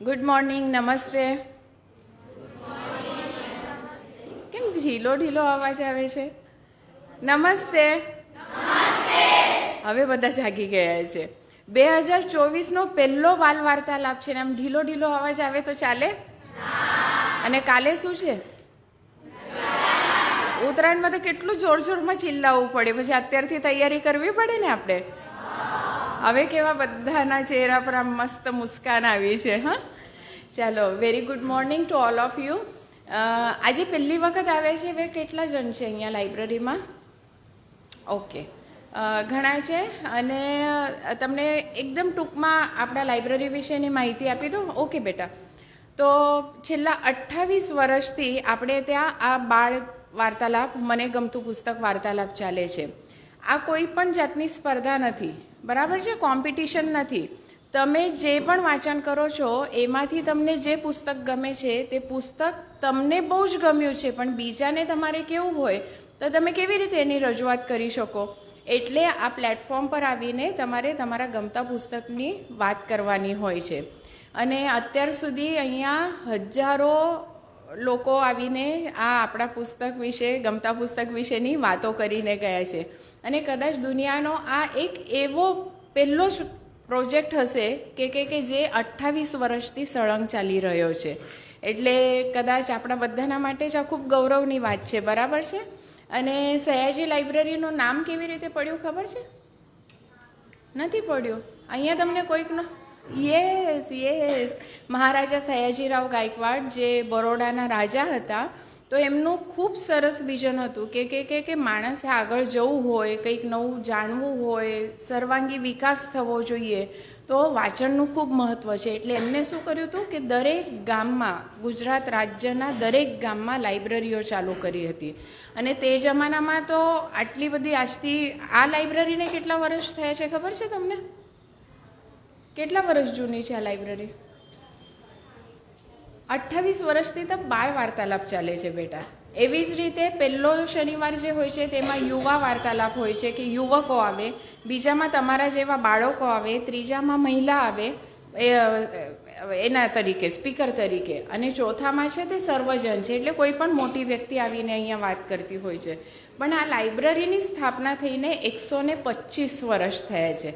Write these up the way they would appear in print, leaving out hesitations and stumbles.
Good morning, નમસ્તે. કેમ ઢીલો ઢીલો અવાજ આવે છે? નમસ્તે. હવે બધા જાગી ગયા છે. 2024નો પહેલો બાલ વાર્તાલાપ છે ને આમ ઢીલો ઢીલો અવાજ આવે તો ચાલે? અને કાલે શું છે? ઉત્તરાયણમાં તો કેટલું જોર જોરમાં ચિલ્લાવવું પડે, પછી અત્યારથી તૈયારી કરવી પડે ને આપણે. હવે કેવા બધાના ચહેરા પર આમ મસ્ત મુસ્કાન આવી છે. હા, ચાલો. Very good morning to all of you. આજે પહેલી વખત આવ્યા છે. હવે કેટલા જણ છે અહીંયા લાઇબ્રેરીમાં? ઓકે, ઘણા છે. અને તમને એકદમ ટૂંકમાં આપણા લાઇબ્રેરી વિશેની માહિતી આપી દઉં. ઓકે બેટા, તો છેલ્લા 28 વર્ષથી આપણે ત્યાં આ બાળ વાર્તાલાપ, મને ગમતું પુસ્તક વાર્તાલાપ ચાલે છે. આ કોઈ પણ જાતની સ્પર્ધા નથી, બરાબર છે? કોમ્પિટિશન નથી. તમે જે પણ વાંચન કરો છો એમાંથી તમને જે પુસ્તક ગમે છે તે પુસ્તક તમને બહુ જ ગમ્યું છે, પણ બીજાને તમારે કેવું હોય તો તમે કેવી રીતે એની રજૂઆત કરી શકો? એટલે આ પ્લેટફોર્મ પર આવીને તમારે તમારા ગમતા પુસ્તકની વાત કરવાની હોય છે. અને અત્યાર સુધી અહીંયા હજારો લોકો આવીને આ આપણા પુસ્તક વિશે, ગમતા પુસ્તક વિશેની વાતો કરીને ગયા છે. અને કદાચ દુનિયાનો આ એક એવો પહેલો જ પ્રોજેક્ટ હશે કે જે 28 વર્ષથી સળંગ ચાલી રહ્યો છે. એટલે કદાચ આપણા બધાના માટે જ આ ખૂબ ગૌરવની વાત છે, બરાબર છે? અને સયાજી લાઇબ્રેરીનું નામ કેવી રીતે પડ્યું ખબર છે? નથી પડ્યું? અહીંયા તમને કોઈકનો યસ, મહારાજા સયાજીરાવ ગાયકવાડ, જે બરોડાના રાજા હતા, તો એમનું ખૂબ સરસ વિઝન હતું કે માણસે આગળ જવું હોય, કંઈક નવું જાણવું હોય, સર્વાંગી વિકાસ થવો જોઈએ, તો વાંચનનું ખૂબ મહત્ત્વ છે. એટલે એમને શું કર્યું હતું કે દરેક ગામમાં, ગુજરાત રાજ્યના દરેક ગામમાં લાઇબ્રેરીઓ ચાલુ કરી હતી. અને તે જમાનામાં તો આટલી બધી, આજથી આ લાઇબ્રેરીને કેટલા વર્ષ થયા છે ખબર છે તમને? કેટલા વર્ષ જૂની છે આ લાઇબ્રેરી? 28 વર્ષથી તો બાળ વાર્તાલાપ ચાલે છે બેટા. એવી જ રીતે પહેલો શનિવાર જે હોય છે તેમાં યુવા વાર્તાલાપ હોય છે, કે યુવકો આવે. બીજામાં તમારા જેવા બાળકો આવે. ત્રીજામાં મહિલા આવે એના તરીકે, સ્પીકર તરીકે. અને ચોથામાં છે તે સર્વજન છે, એટલે કોઈ પણ મોટી વ્યક્તિ આવીને અહીંયા વાત કરતી હોય છે. પણ આ લાઇબ્રેરીની સ્થાપના થઈને 125 વર્ષ થયા છે.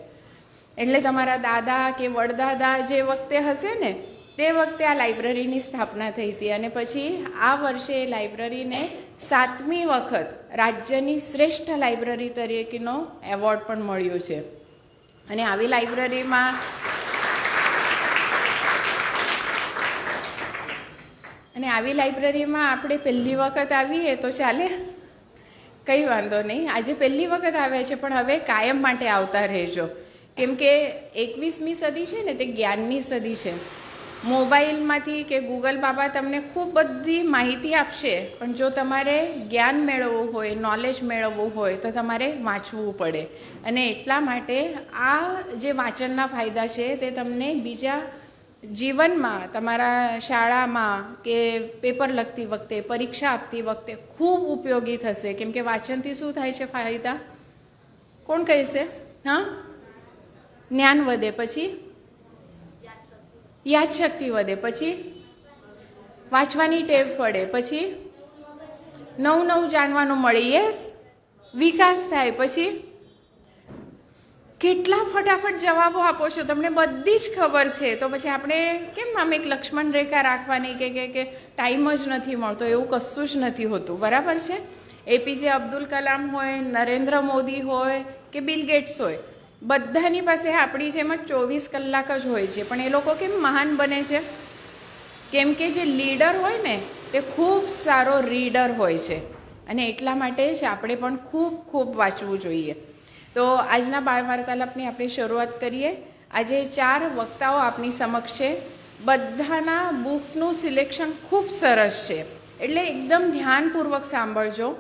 એટલે તમારા દાદા કે વડદાદા જે વખતે હશે ને, તે વખતે આ લાઇબ્રેરીની સ્થાપના થઈ હતી. અને પછી આ વર્ષે એ લાઇબ્રેરીને 7મી વખત રાજ્યની શ્રેષ્ઠ લાઇબ્રેરી તરીકેનો એવોર્ડ પણ મળ્યો છે. અને આવી લાઇબ્રેરીમાં આપણે પહેલી વખત આવીએ તો ચાલે? કંઈ વાંધો નહીં. આજે પહેલી વખત આવ્યા છે, પણ હવે કાયમ માટે આવતા રહેજો. કેમ કે 21મી સદી છે ને, તે જ્ઞાનની સદી છે. મોબાઈલમાંથી કે ગૂગલ બાબા તમને ખૂબ બધી માહિતી આપશે, પણ જો તમારે જ્ઞાન મેળવવું હોય, નોલેજ મેળવવું હોય, તો તમારે વાંચવું પડે. અને એટલા માટે આ જે વાંચનના ફાયદા છે તે તમને બીજા જીવનમાં, તમારા શાળામાં કે પેપર લખતી વખતે, પરીક્ષા આપતી વખતે ખૂબ ઉપયોગી થશે. કેમ કે વાંચનથી શું થાય છે ફાયદા? કોણ કહેશે? હા, જ્ઞાન વધે, પછી યાદશક્તિ વધે, પછી વાંચવાની ટેવ પડે, પછી નવું જાણવાનું મળે, યસ, વિકાસ થાય. પછી કેટલા ફટાફટ જવાબો આપો છો, તમને બધી જ ખબર છે. તો પછી આપણે કેમ આમ એક લક્ષ્મણ રેખા રાખવાની કે ટાઈમ જ નથી મળતો? એવું કશું જ નથી હોતું, બરાબર છે? એપીજે અબ્દુલ કલામ હોય, નરેન્દ્ર મોદી હોય કે બિલ ગેટ્સ હોય, બધાની પાસે આપણી જેમ જ 24 કલાક જ હોય છે. પણ એ લોકો કેમ મહાન બને છે? કેમ કે જે લીડર હોય ને, તે ખૂબ સારો રીડર હોય છે. અને એટલા માટે જ આપણે પણ ખૂબ વાંચવું જોઈએ. તો આજના બાળ વાર્તાલાપની આપણે શરૂઆત કરીએ. આજે 4 વક્તાઓ આપણી સમક્ષ છે. બધાના બુક્સનું સિલેક્શન ખૂબ સરસ છે, એટલે એકદમ ધ્યાનપૂર્વક સાંભળજો.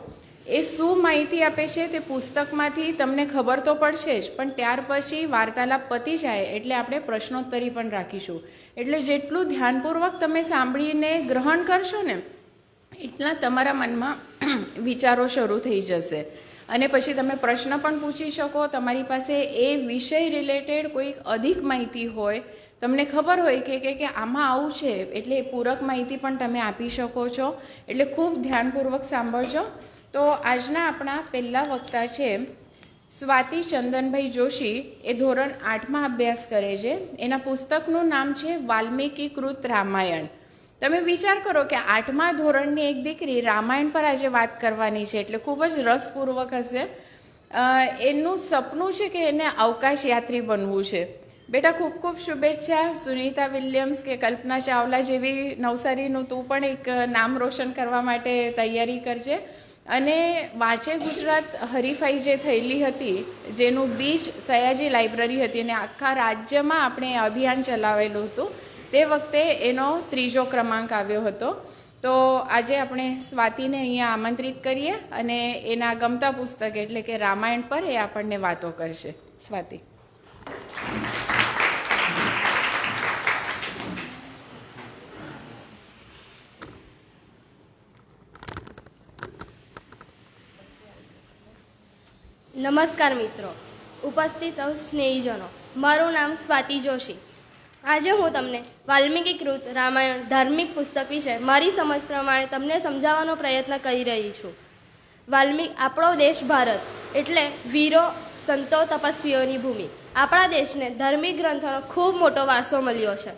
એ શું માહિતી આપે છે તે પુસ્તકમાંથી તમને ખબર તો પડશે જ, પણ ત્યાર પછી વાર્તાલાપ પતી જાય એટલે આપણે પ્રશ્નોત્તરી પણ રાખીશું. એટલે જેટલું ધ્યાનપૂર્વક તમે સાંભળીને ગ્રહણ કરશો ને, એટલા તમારા મનમાં વિચારો શરૂ થઈ જશે. અને પછી તમે પ્રશ્ન પણ પૂછી શકો. તમારી પાસે એ વિષય રિલેટેડ કોઈક અધિક માહિતી હોય, તમને ખબર હોય કે આમાં આવું છે, એટલે એ પૂરક માહિતી પણ તમે આપી શકો છો. એટલે ખૂબ ધ્યાનપૂર્વક સાંભળજો. તો આજના આપણા પહેલા વક્તા છે સ્વાતિ ચંદનભાઈ જોશી. એ ધોરણ 8માં અભ્યાસ કરે છે. એના પુસ્તકનું નામ છે વાલ્મીકીકૃત રામાયણ. તમે વિચાર કરો કે 8મા ધોરણની એક દીકરી રામાયણ પર આજે વાત કરવાની છે, એટલે ખૂબ જ રસપૂર્વક હશે. એનું સપનું છે કે એને અવકાશ યાત્રી બનવું છે. બેટા ખૂબ ખૂબ શુભેચ્છા. સુનીતા વિલિયમ્સ કે કલ્પના ચાવલા જેવી નવસારીનું તું પણ એક નામ રોશન કરવા માટે તૈયારી કરજે. અને વાંચે ગુજરાત હરીફાઈ જે થયેલી હતી, જેનું બીજ સયાજી લાઇબ્રેરી હતી, અને આખા રાજ્યમાં આપણે અભિયાન ચલાવેલું હતું. તે વખતે એનો 3જો ક્રમાંક આવ્યો હતો. તો આજે આપણે સ્વાતિને અહીંયા આમંત્રિત કરીએ અને એના ગમતા પુસ્તક એટલે કે રામાયણ પર એ આપણને વાતો કરશે. સ્વાતિ. નમસ્કાર મિત્રો, ઉપસ્થિત સ્નેહીજનો. મારું નામ સ્વાતિ જોશી. આજે હું તમને વાલ્મીકીકૃત રામાયણ ધાર્મિક પુસ્તક વિશે મારી સમજ પ્રમાણે તમને સમજાવવાનો પ્રયત્ન કરી રહી છું. આપણો દેશ ભારત એટલે વીરો, સંતો, તપસ્વીઓની ભૂમિ. આપણા દેશને ધાર્મિક ગ્રંથોનો ખૂબ મોટો વારસો મળ્યો છે.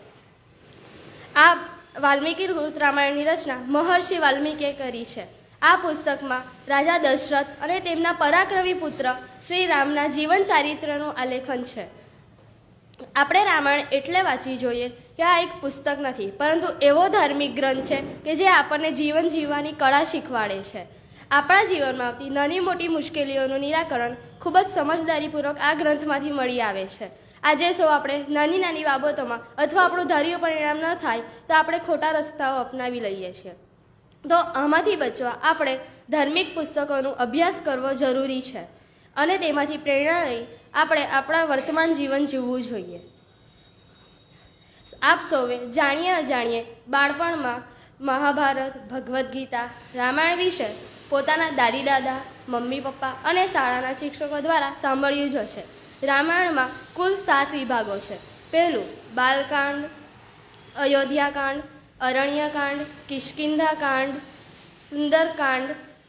આ વાલ્મીકીકૃત રામાયણની રચના મહર્ષિ વાલ્મીકીએ કરી છે. આ પુસ્તકમાં રાજા દશરથ અને તેમના પરાક્રમી પુત્ર શ્રી રામના જીવન ચારિત્રનું આલેખન છે. આપણે રામાયણ એટલે વાંચવી જોઈએ કે આ એક પુસ્તક નથી, પરંતુ એવો ધાર્મિક ગ્રંથ છે કે જે આપણને જીવન જીવવાની કળા શીખવાડે છે. આપણા જીવનમાં આવતી નાની મોટી મુશ્કેલીઓનું નિરાકરણ ખૂબ જ સમજદારીપૂર્વક આ ગ્રંથમાંથી મળી આવે છે. આજે સૌ આપણે નાની નાની બાબતોમાં અથવા આપણું ધાર્યું પરિણામ ન થાય તો આપણે ખોટા રસ્તાઓ અપનાવી લઈએ છીએ. તો આમાંથી બચવા આપણે ધાર્મિક પુસ્તકોનો અભ્યાસ કરવો જરૂરી છે અને તેમાંથી પ્રેરણા લઈ આપણે આપણા વર્તમાન જીવન જીવવું જોઈએ. આપ સૌએ જાણીએ અજાણીએ બાળપણમાં મહાભારત, ભગવદ્ ગીતા, રામાયણ વિશે પોતાના દાદી દાદા, મમ્મી પપ્પા અને શાળાના શિક્ષકો દ્વારા સાંભળ્યું જ હશે. રામાયણમાં કુલ 7 વિભાગો છે. પહેલું બાલકાંડ, અયોધ્યાકાંડ, અરણ્યકાંડ, કિષ્કિંધાકાંડ, સુંદરકાંડ,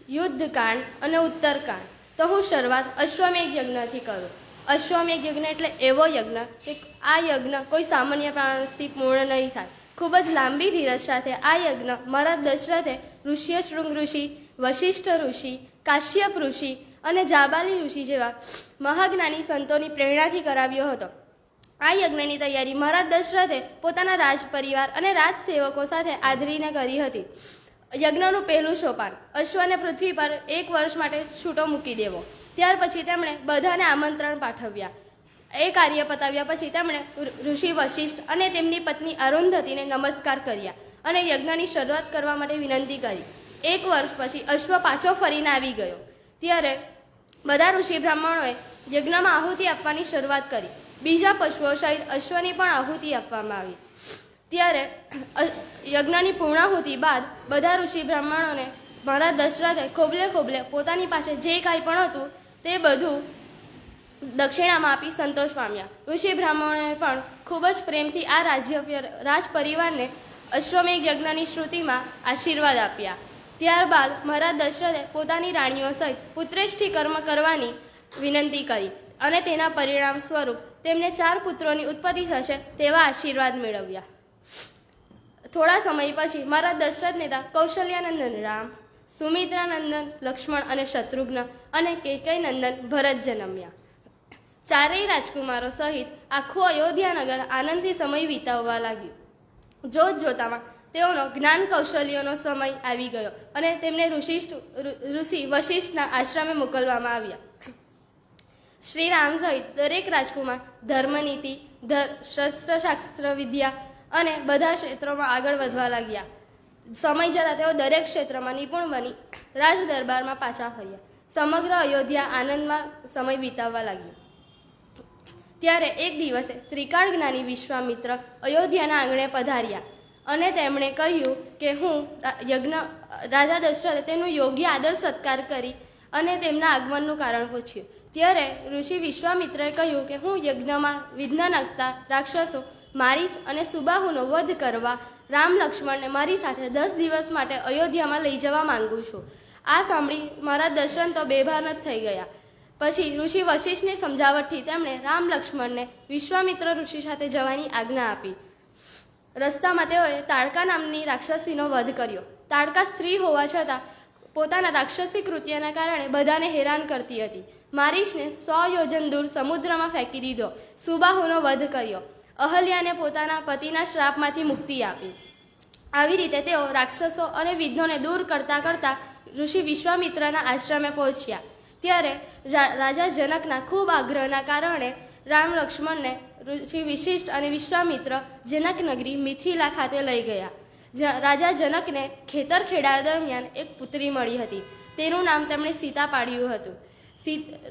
યુદ્ધકાંડ અને ઉત્તરકાંડ. તો હું શરૂઆત અશ્વમેઘ યજ્ઞથી કરું. અશ્વમેઘ યજ્ઞ એટલે એવો યજ્ઞ કે આ યજ્ઞ કોઈ સામાન્ય માણસથી પૂર્ણ નહીં થાય. ખૂબ જ લાંબી ધીરજ સાથે આ યજ્ઞ મહારાજ દશરથે ઋષ્યશૃંગ ઋષિ, વશિષ્ઠ ઋષિ, કાશ્યપ ઋષિ અને જાબાલી ઋષિ જેવા મહાજ્ઞાની સંતોની પ્રેરણાથી કરાવ્યો હતો. આ યજ્ઞની તૈયારી મહારાજ દશરથે પોતાના રાજ પરિવાર અને રાજસેવકો સાથે આદરીને કરી હતી. યજ્ઞનું પહેલું સોપાન અશ્વને પૃથ્વી પર 1 વર્ષ માટે છૂટો મૂકી દેવો. ત્યાર પછી તેમણે બધાને આમંત્રણ પાઠવ્યા. એ કાર્ય પતાવ્યા પછી તેમણે ઋષિ વશિષ્ઠ અને તેમની પત્ની અરુંધતીને નમસ્કાર કર્યા અને યજ્ઞની શરૂઆત કરવા માટે વિનંતી કરી. 1 વર્ષ પછી અશ્વ પાછો ફરીને આવી ગયો. ત્યારે બધા ઋષિ બ્રાહ્મણોએ યજ્ઞમાં આહુતિ આપવાની શરૂઆત કરી. બીજા પશુઓ સહિત અશ્વની પણ આહુતિ આપવામાં આવી. ત્યારે યજ્ઞની પૂર્ણાહુતિ બાદ બધા ઋષિ બ્રાહ્મણોને મહારાજ દશરથે ખોબલે ખોબલે પોતાની પાસે જે કાંઈ પણ હતું તે બધું દક્ષિણામાં આપી સંતોષ પામ્યા. ઋષિ બ્રાહ્મણોએ પણ ખૂબ જ પ્રેમથી આ રાજ પરિવારને અશ્વમેઘ યજ્ઞની શ્રુતિમાં આશીર્વાદ આપ્યા. ત્યારબાદ મહારાજ દશરથે પોતાની રાણીઓ સહિત પુત્રેષ્ઠી કર્મ કરવાની વિનંતી કરી અને તેના પરિણામ સ્વરૂપ તેમને 4 પુત્રોની ઉત્પત્તિ થશે તેવા આશીર્વાદ મેળવ્યા. થોડા સમય પછી મહારાજ દશરથ નેતા કૌશલ્યાનંદન રામ, સુમિત્રાનંદન લક્ષ્મણ અને શત્રુઘ્ન અને કેકયનંદન ભરત જન્મ્યા. 4 રાજકુમારો સહિત આખું અયોધ્યાનગર આનંદથી સમય વિતાવવા લાગ્યું. જોત જોતામાં તેઓનો જ્ઞાન કૌશલ્યનો સમય આવી ગયો અને તેમને ઋષિ વશિષ્ઠના આશ્રમે મોકલવામાં આવ્યા. શ્રી રામ સહિત દરેક રાજકુમાર ધર્મનીતિ, શસ્ત્રશાસ્ત્ર વિદ્યા અને બધા ક્ષેત્રોમાં આગળ વધવા લાગ્યા. સમય જતાં તેઓ દરેક ક્ષેત્રમાં નિપુણ બની રાજ દરબારમાં પાછા ફર્યા. સમગ્ર અયોધ્યા આનંદમાં સમય વિતાવવા લાગ્યો. ત્યારે એક દિવસે ત્રિકાળ જ્ઞાની વિશ્વામિત્ર અયોધ્યાના આંગણે પધાર્યા અને તેમણે કહ્યું કે હું રાજા દશરથે તેનું યોગ્ય આદર સત્કાર કરી અને તેમના આગમનનું કારણ પૂછ્યું. ત્યારે ઋષિ વિશ્વામિત્રએ કહ્યું કે હું યજ્ઞમાં વિઘ્ન નાખતા રાક્ષસો મારીચ અને સુબાહુનો વધ કરવા રામ લક્ષ્મણને મારી સાથે 10 દિવસ માટે અયોધ્યામાં લઈ જવા માંગુ છું. આ સાંભળી મારા દશરથ તો બેભાન જ થઈ ગયા. પછી ઋષિ વશિષ્ઠની સમજાવટથી તેમણે રામ લક્ષ્મણને વિશ્વામિત્ર ઋષિ સાથે જવાની આજ્ઞા આપી. રસ્તામાં તેઓએ તાડકા નામની રાક્ષસીનો વધ કર્યો. તાડકા સ્ત્રી હોવા છતાં પોતાના રાક્ષસી કૃત્યના કારણે બધાને હેરાન કરતી હતી. મારીચને 100 યોજન દૂર સમુદ્રમાં ફેંકી દીધો. સુબાહુનો વધ કર્યો. અહલ્યાને પોતાના પતિના શ્રાપમાંથી મુક્તિ આપી. આવી રીતે તેઓ રાક્ષસો અને વિઘ્નોને દૂર કરતા કરતા ઋષિ વિશ્વામિત્રના આશ્રમે પહોંચ્યા. ત્યારે રાજા જનકના ખૂબ આગ્રહના કારણે રામ લક્ષ્મણને ઋષિ વિશિષ્ટ અને વિશ્વામિત્ર જનકનગરી મિથિલા ખાતે લઈ ગયા. રાજા જનકને ખેતર ખેડા દરમિયાન એક પુત્રી મળી હતી. તેનું નામ તેમણે સીતા પાડ્યું હતું.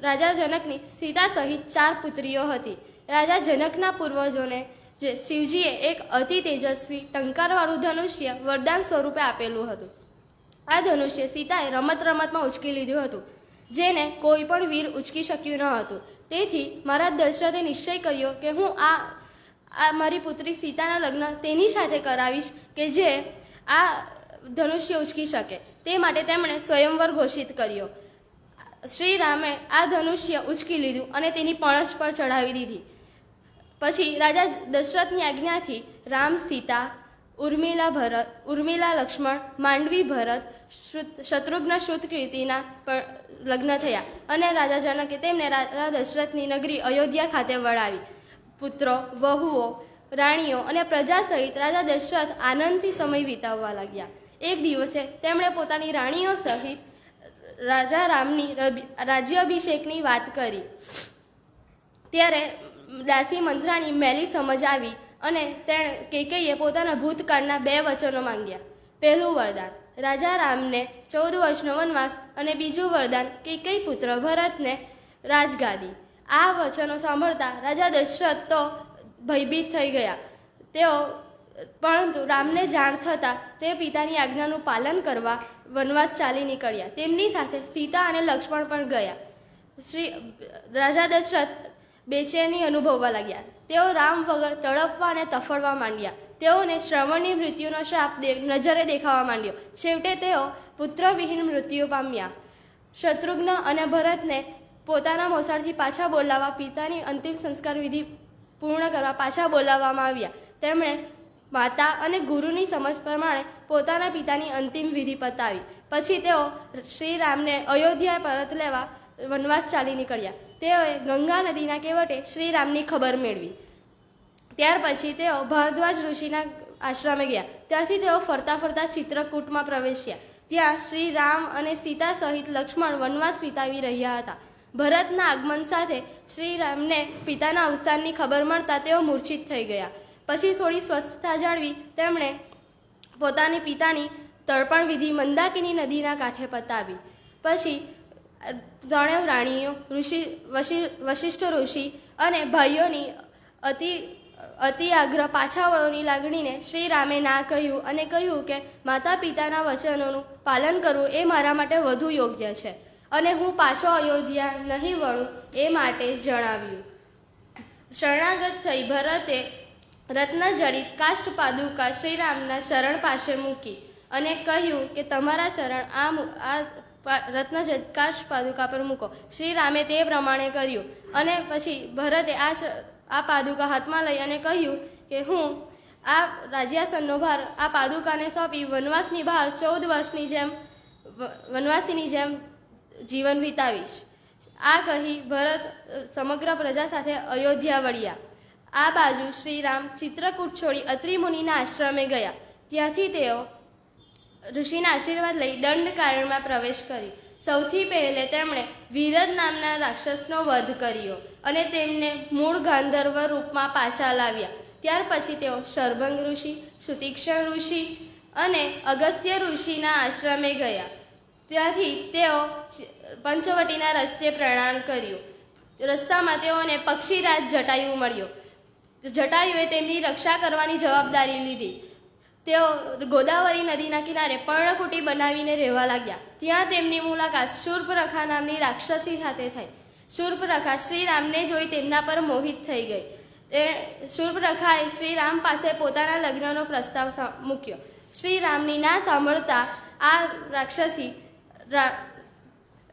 રાજા જનકની સીતા સહિત 4 પુત્રીઓ હતી. રાજા જનકના પૂર્વજોને શિવજીએ એક અતિ તેજસ્વી ટંકારવાળું ધનુષ્ય વરદાન સ્વરૂપે આપેલું હતું. આ ધનુષ્ય સીતાએ રમત રમતમાં ઉચકી લીધું હતું, જેને કોઈ પણ વીર ઉચકી શક્યું ન હતું. તેથી મહારાજ દશરથે નિશ્ચય કર્યો કે હું આ મારી પુત્રી સીતાના લગ્ન તેની સાથે કરાવીશ કે જે આ ધનુષ્ય ઉચકી શકે. તે માટે તેમણે સ્વયંવર ઘોષિત કર્યો. શ્રી રામે આ ધનુષ્ય ઉચકી લીધું અને તેની પણછ પર ચઢાવી દીધી. પછી રાજા દશરથની આજ્ઞાથી રામ, સીતા, ઉર્મિલા લક્ષ્મણ, માંડવી ભરત, શત્રુઘ્ન શ્રુતકીર્તિના લગ્ન થયા અને રાજા જનકે તેમને રાજા દશરથની નગરી અયોધ્યા ખાતે વળાવી. પુત્રો, વહુઓ, રાણીઓ અને પ્રજા સહિત રાજા દશરથ આનંદથી સમય વિતાવવા લાગ્યા. એક દિવસે તેમણે પોતાની રાણીઓ સહિત રાજા રામની રાજ્યાભિષેકની વાત કરી. ત્યારે દાસી મંત્રાની મેલી સમજ આવી અને તેણે કેકઈએ પોતાના ભૂતકાળના 2 વચનો માંગ્યા. પહેલું વરદાન રાજા રામને 14 વર્ષનો વનવાસ અને બીજું વરદાન કેકઈ પુત્ર ભરતને રાજગાદી. આ વચનો સાંભળતા રાજા દશરથ તો ભયભીત થઈ ગયા. પરંતુ રામને જાણ થતાં તે પિતાની આજ્ઞાનું પાલન કરવા વનવાસ ચાલી નીકળ્યા. તેમની સાથે સીતા અને લક્ષ્મણ પણ ગયા. રાજા દશરથ બેચેની અનુભવવા લાગ્યા. તેઓ રામ વગર તડપવા અને તફડવા માંડ્યા. તેઓને શ્રવણની મૃત્યુનો શ્રાપ નજરે દેખાવા માંડ્યો. છેવટે તેઓ પુત્રવિહીન મૃત્યુ પામ્યા. શત્રુઘ્ન અને ભરતને પોતાના મોસાળથી પાછા બોલાવવા પિતાની અંતિમ સંસ્કાર વિધિ પૂર્ણ કરવા પાછા બોલાવવામાં આવ્યા. તેમણે માતા અને ગુરુની સમજ પ્રમાણે પોતાના પિતાની અંતિમ વિધિ પતાવી. પછી તેઓ શ્રી રામને અયોધ્યા પરત લેવા વનવાસ ચાલી નીકળ્યા. તેઓએ ગંગા નદીના કેવટે શ્રી રામની ખબર મેળવી. ત્યાર પછી તેઓ ભારદ્વાજ ઋષિના આશ્રમે ગયા. ત્યાંથી તેઓ ફરતા ફરતા ચિત્રકૂટમાં પ્રવેશ્યા. ત્યાં શ્રી રામ અને સીતા સહિત લક્ષ્મણ વનવાસ વિતાવી રહ્યા હતા. ભરતના આગમન સાથે શ્રી રામને પિતાના અવસાનની ખબર મળતા તેઓ મૂર્છિત થઈ ગયા. પછી થોડી સ્વસ્થતા જાળવી તેમણે પોતાની પિતાની તર્પણ વિધિ મંદાકિની નદીના કાંઠે પતાવી. પછી 3 રાણીઓ, વશિષ્ઠ ઋષિ અને ભાઈઓની અતિ આગ્રહ પાછા વળવાની લાગણીને શ્રી રામે ના કહ્યું અને કહ્યું કે માતા પિતાના વચનોનું પાલન કરવું એ મારા માટે વધુ યોગ્ય છે અને હું પાછો અયોધ્યા નહીં વળું એ માટે જણાવ્યું. શરણાગત થઈ ભરતે રત્નજડિત કાષ્ઠ પાદુકા શ્રીરામના ચરણ પાસે મૂકી અને કહ્યું કે તમારા ચરણ આ રત્નજડિત કાષ્ઠ પાદુકા પર મૂકો. શ્રી રામે તે પ્રમાણે કર્યું અને પછી ભરતે આ પાદુકા હાથમાં લઈ અને કહ્યું કે હું આ રાજ્યાસનનો ભાર આ પાદુકાને સોંપી વનવાસની બહાર 14 વનવાસીની જેમ જીવન વિતાવીશ. આ કહી ભરત સમગ્ર પ્રજા સાથે અયોધ્યા વળ્યા. આ બાજુ શ્રીરામ ચિત્રકૂટ છોડી અત્રિ મુનિના આશ્રમે ગયા. ત્યાંથી તેઓ ઋષિના આશીર્વાદ લઈ દંડકારણ્યમાં પ્રવેશ કરી. સૌથી પહેલે તેમણે વિરદ નામના રાક્ષસનો વધ કર્યો અને તેમને મૂળ ગાંધર્વ રૂપમાં પાછા લાવ્યા. ત્યાર પછી તેઓ શર્ભંગ ઋષિ, સુતીક્ષણ ઋષિ અને અગસ્ત્ય ઋષિના આશ્રમે ગયા. ત્યાંથી તેઓ પંચવટીના રસ્તે પ્રયાણ કર્યું. રસ્તામાં તેઓને પક્ષીરાજ જટાયુ મળ્યો. જટાયુએ તેમની રક્ષા કરવાની જવાબદારી લીધી. તેઓ ગોદાવરી નદીના કિનારે પર્ણકુટી બનાવીને રહેવા લાગ્યા. ત્યાં તેમની મુલાકાત શૂર્પણખા નામની રાક્ષસી સાથે થઈ. શૂર્પણખા શ્રી રામને જોઈ તેમના પર મોહિત થઈ ગઈ. શૂર્પણખાએ શ્રી રામ પાસે પોતાના લગ્નનો પ્રસ્તાવ મૂક્યો. શ્રી રામની ના સાંભળતા આ રાક્ષસી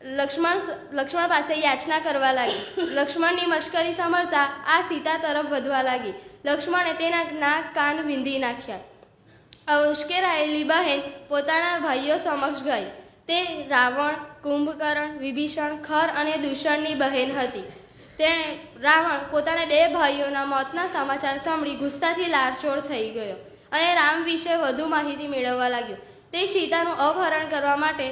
લક્ષ્મણ પાસે યાચના કરવા લાગી. લક્ષ્મણની મશ્કરી સાંભળતા આ સીતા તરફ વધવા લાગી. લક્ષ્મણે તેના નાક કાન વીંધી નાખ્યા. ઉશ્કેરાયેલી બહેન પોતાના ભાઈઓ સમક્ષ ગઈ. તે રાવણ, કુંભકર્ણ, વિભીષણ, ખર અને દૂષણની બહેન હતી. તેણે રાવણ પોતાના 2 ભાઈઓના મોતના સમાચાર સાંભળી ગુસ્સાથી લારચોળ થઈ ગયો અને રામ વિશે વધુ માહિતી મેળવવા લાગ્યો. તે સીતાનું અપહરણ કરવા માટે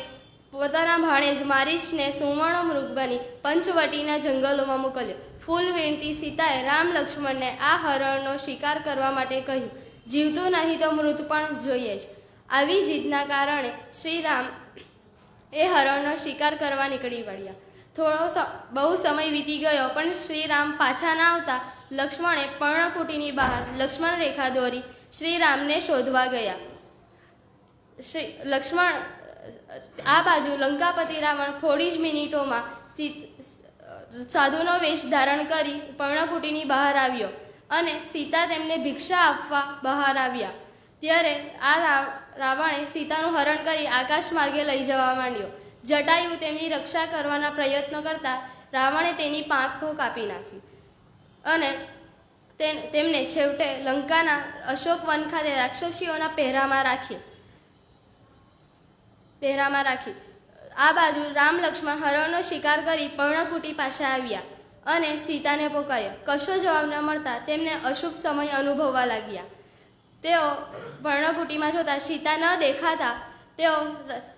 પોતાના ભાણેજ મારીચને સુવર્ણ મૃગ બની પંચવટીના જંગલોમાં મોકલ્યો. ફૂલ વીણતી સીતાએ રામ લક્ષ્મણને આ હરણનો શિકાર કરવા માટે કહ્યું. જીવતું નહીં તો મૃત પણ જોઈએ જ. આવી જીદના કારણે શ્રી રામ એ હરણનો શિકાર કરવા નીકળી પડ્યા. બહુ સમય વીતી ગયો પણ શ્રી રામ પાછા ના આવતા લક્ષ્મણે પર્ણકુટીની બહાર લક્ષ્મણ રેખા દોરી શ્રી રામને શોધવા ગયા. લક્ષ્મણ આ બાજુ લંકાપતિ રાવણ થોડી જ મિનિટોમાં સાધુનો વેશ ધારણ કરી પર્ણકુટીની બહાર આવ્યો અને સીતા તેમને ભિક્ષા આપવા બહાર આવ્યા. ત્યારે આ રાવણે સીતાનું હરણ કરી આકાશ માર્ગે લઈ જવા માંડ્યો. જટાયુ તેમની રક્ષા કરવાના પ્રયત્નો કરતા રાવણે તેની પાંખો કાપી નાખી અને તેમને છેવટે લંકાના અશોક વન ખાતે રાક્ષસીઓના પહેરામાં રાખી. આ બાજુ રામ લક્ષ્મણ હરણનો શિકાર કરી પર્ણકુટી પાસે આવ્યા અને સીતાને પોકાર્યો. કશો જવાબ ન મળતા તેમને અશુભ સમય અનુભવવા લાગ્યા. તેઓ પર્ણકુટીમાં જોતા સીતા ન દેખાતા તેઓ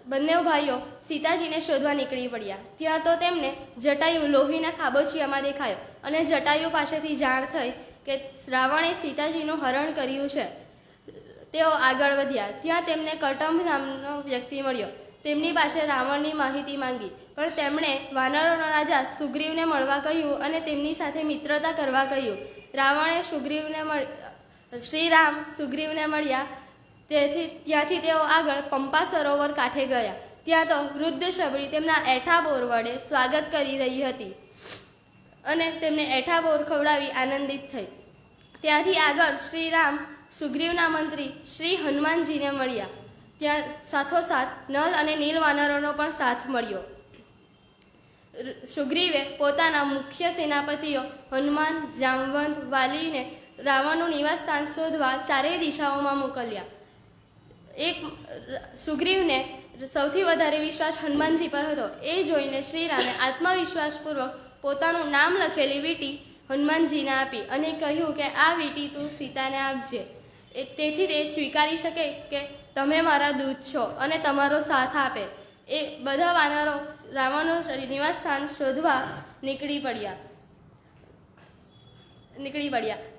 બંને ભાઈઓ સીતાજીને શોધવા નીકળી પડ્યા. ત્યાં તો તેમને જટાયુ લોહીના ખાબોચિયામાં દેખાયો અને જટાયુ પાસેથી જાણ થઈ કે રાવણે સીતાજીનું હરણ કર્યું છે. તેઓ આગળ વધ્યા. ત્યાં તેમને કટંબ નામનો વ્યક્તિ મળ્યો. તેમની પાસે રાવણની માહિતી માંગી પણ તેમણે વાનરોનો રાજા સુગ્રીવને મળવા કહ્યું અને તેમની સાથે મિત્રતા કરવા કહ્યું. રાવણે શ્રી રામ સુગ્રીવને મળ્યા. ત્યાંથી તેઓ આગળ પંપા સરોવર કાંઠે ગયા. ત્યાં તો વૃદ્ધ શબરી તેમના એઠા બોર વડે સ્વાગત કરી રહી હતી અને તેમને એઠા બોર ખવડાવી આનંદિત થઈ. ત્યાંથી આગળ શ્રી રામ સુગ્રીવના મંત્રી શ્રી હનુમાનજીને મળ્યા. ત્યાં સાથોસાથ નલ અને નીલ વાનરોનો પણ સાથ મળ્યો. સુગ્રીવે પોતાના મુખ્ય સેનાપતિઓ હનુમાન, જામવંત, વાલીને રાવણનું નિવાસ સ્થાન શોધવા ચારેય દિશાઓમાં મોકલ્યા. સુગ્રીવને સૌથી વધારે વિશ્વાસ હનુમાનજી પર હતો. એ જોઈને શ્રીરામે આત્મવિશ્વાસપૂર્વક પોતાનું નામ લખેલી વીંટી હનુમાનજીને આપી અને કહ્યું કે આ વીંટી તું સીતાને આપજે. તેથી તે સ્વીકારી શકે કે તમે મારા દૂત છો અને તમારો સાથ આપે. એ બધા વાનરો રાવણનું નિવાસ સ્થાન શોધવા નીકળી પડ્યા.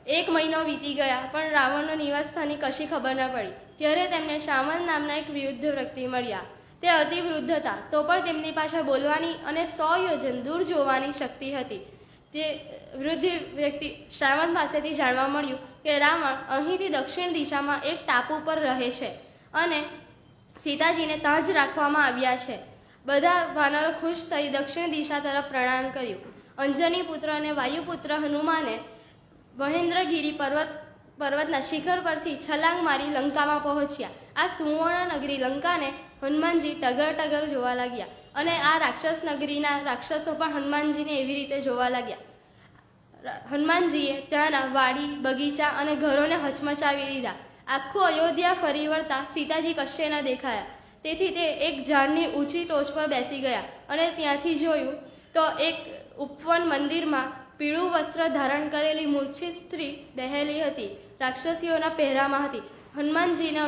1 મહિનો વીતી ગયા પણ રાવણનું નિવાસ સ્થાનની કશી ખબર ન પડી. ત્યારે તેમને શામન નામના એક વૃદ્ધ વ્યક્તિ મળ્યા. તે અતિ વૃદ્ધ હતા તો પણ તેમની પાસે બોલવાની અને 100 યોજન દૂર જોવાની શક્તિ હતી. તે વૃદ્ધ વ્યક્તિ શ્રાવણ પાસેથી જાણવા મળ્યું કે રાવણ અહીંથી દક્ષિણ દિશામાં એક ટાપુ પર રહે છે અને સીતાજીને ત્યાં જ રાખવામાં આવ્યા છે. બધા વાનરો ખુશ થઈ દક્ષિણ દિશા તરફ પ્રણામ કર્યું. અંજની પુત્ર અને વાયુપુત્ર હનુમાને મહેન્દ્રગીરી પર્વતના શિખર પરથી છલાંગ મારી લંકામાં પહોંચ્યા. આ સુવર્ણ નગરી લંકાને હનુમાનજી ટગર ટગર જોવા લાગ્યા અને આ રાક્ષસ નગરીના રાક્ષસો પણ હનુમાનજીને એવી રીતે જોવા લાગ્યા. હનુમાનજીએ ત્યાંના વાડી, બગીચા અને ઘરોને હચમચાવી દીધા. આખું અયોધ્યા ફરી વળતા સીતાજી કશે ન દેખાયા. તેથી તે એક ઝાડની ઊંચી ટોચ પર બેસી ગયા અને ત્યાંથી જોયું તો એક ઉપવન મંદિરમાં પીળું વસ્ત્ર ધારણ કરેલી મૂર્છિત સ્ત્રી બેહેલી હતી. રાક્ષસીઓના પહેરામાં હતી. હનુમાનજીને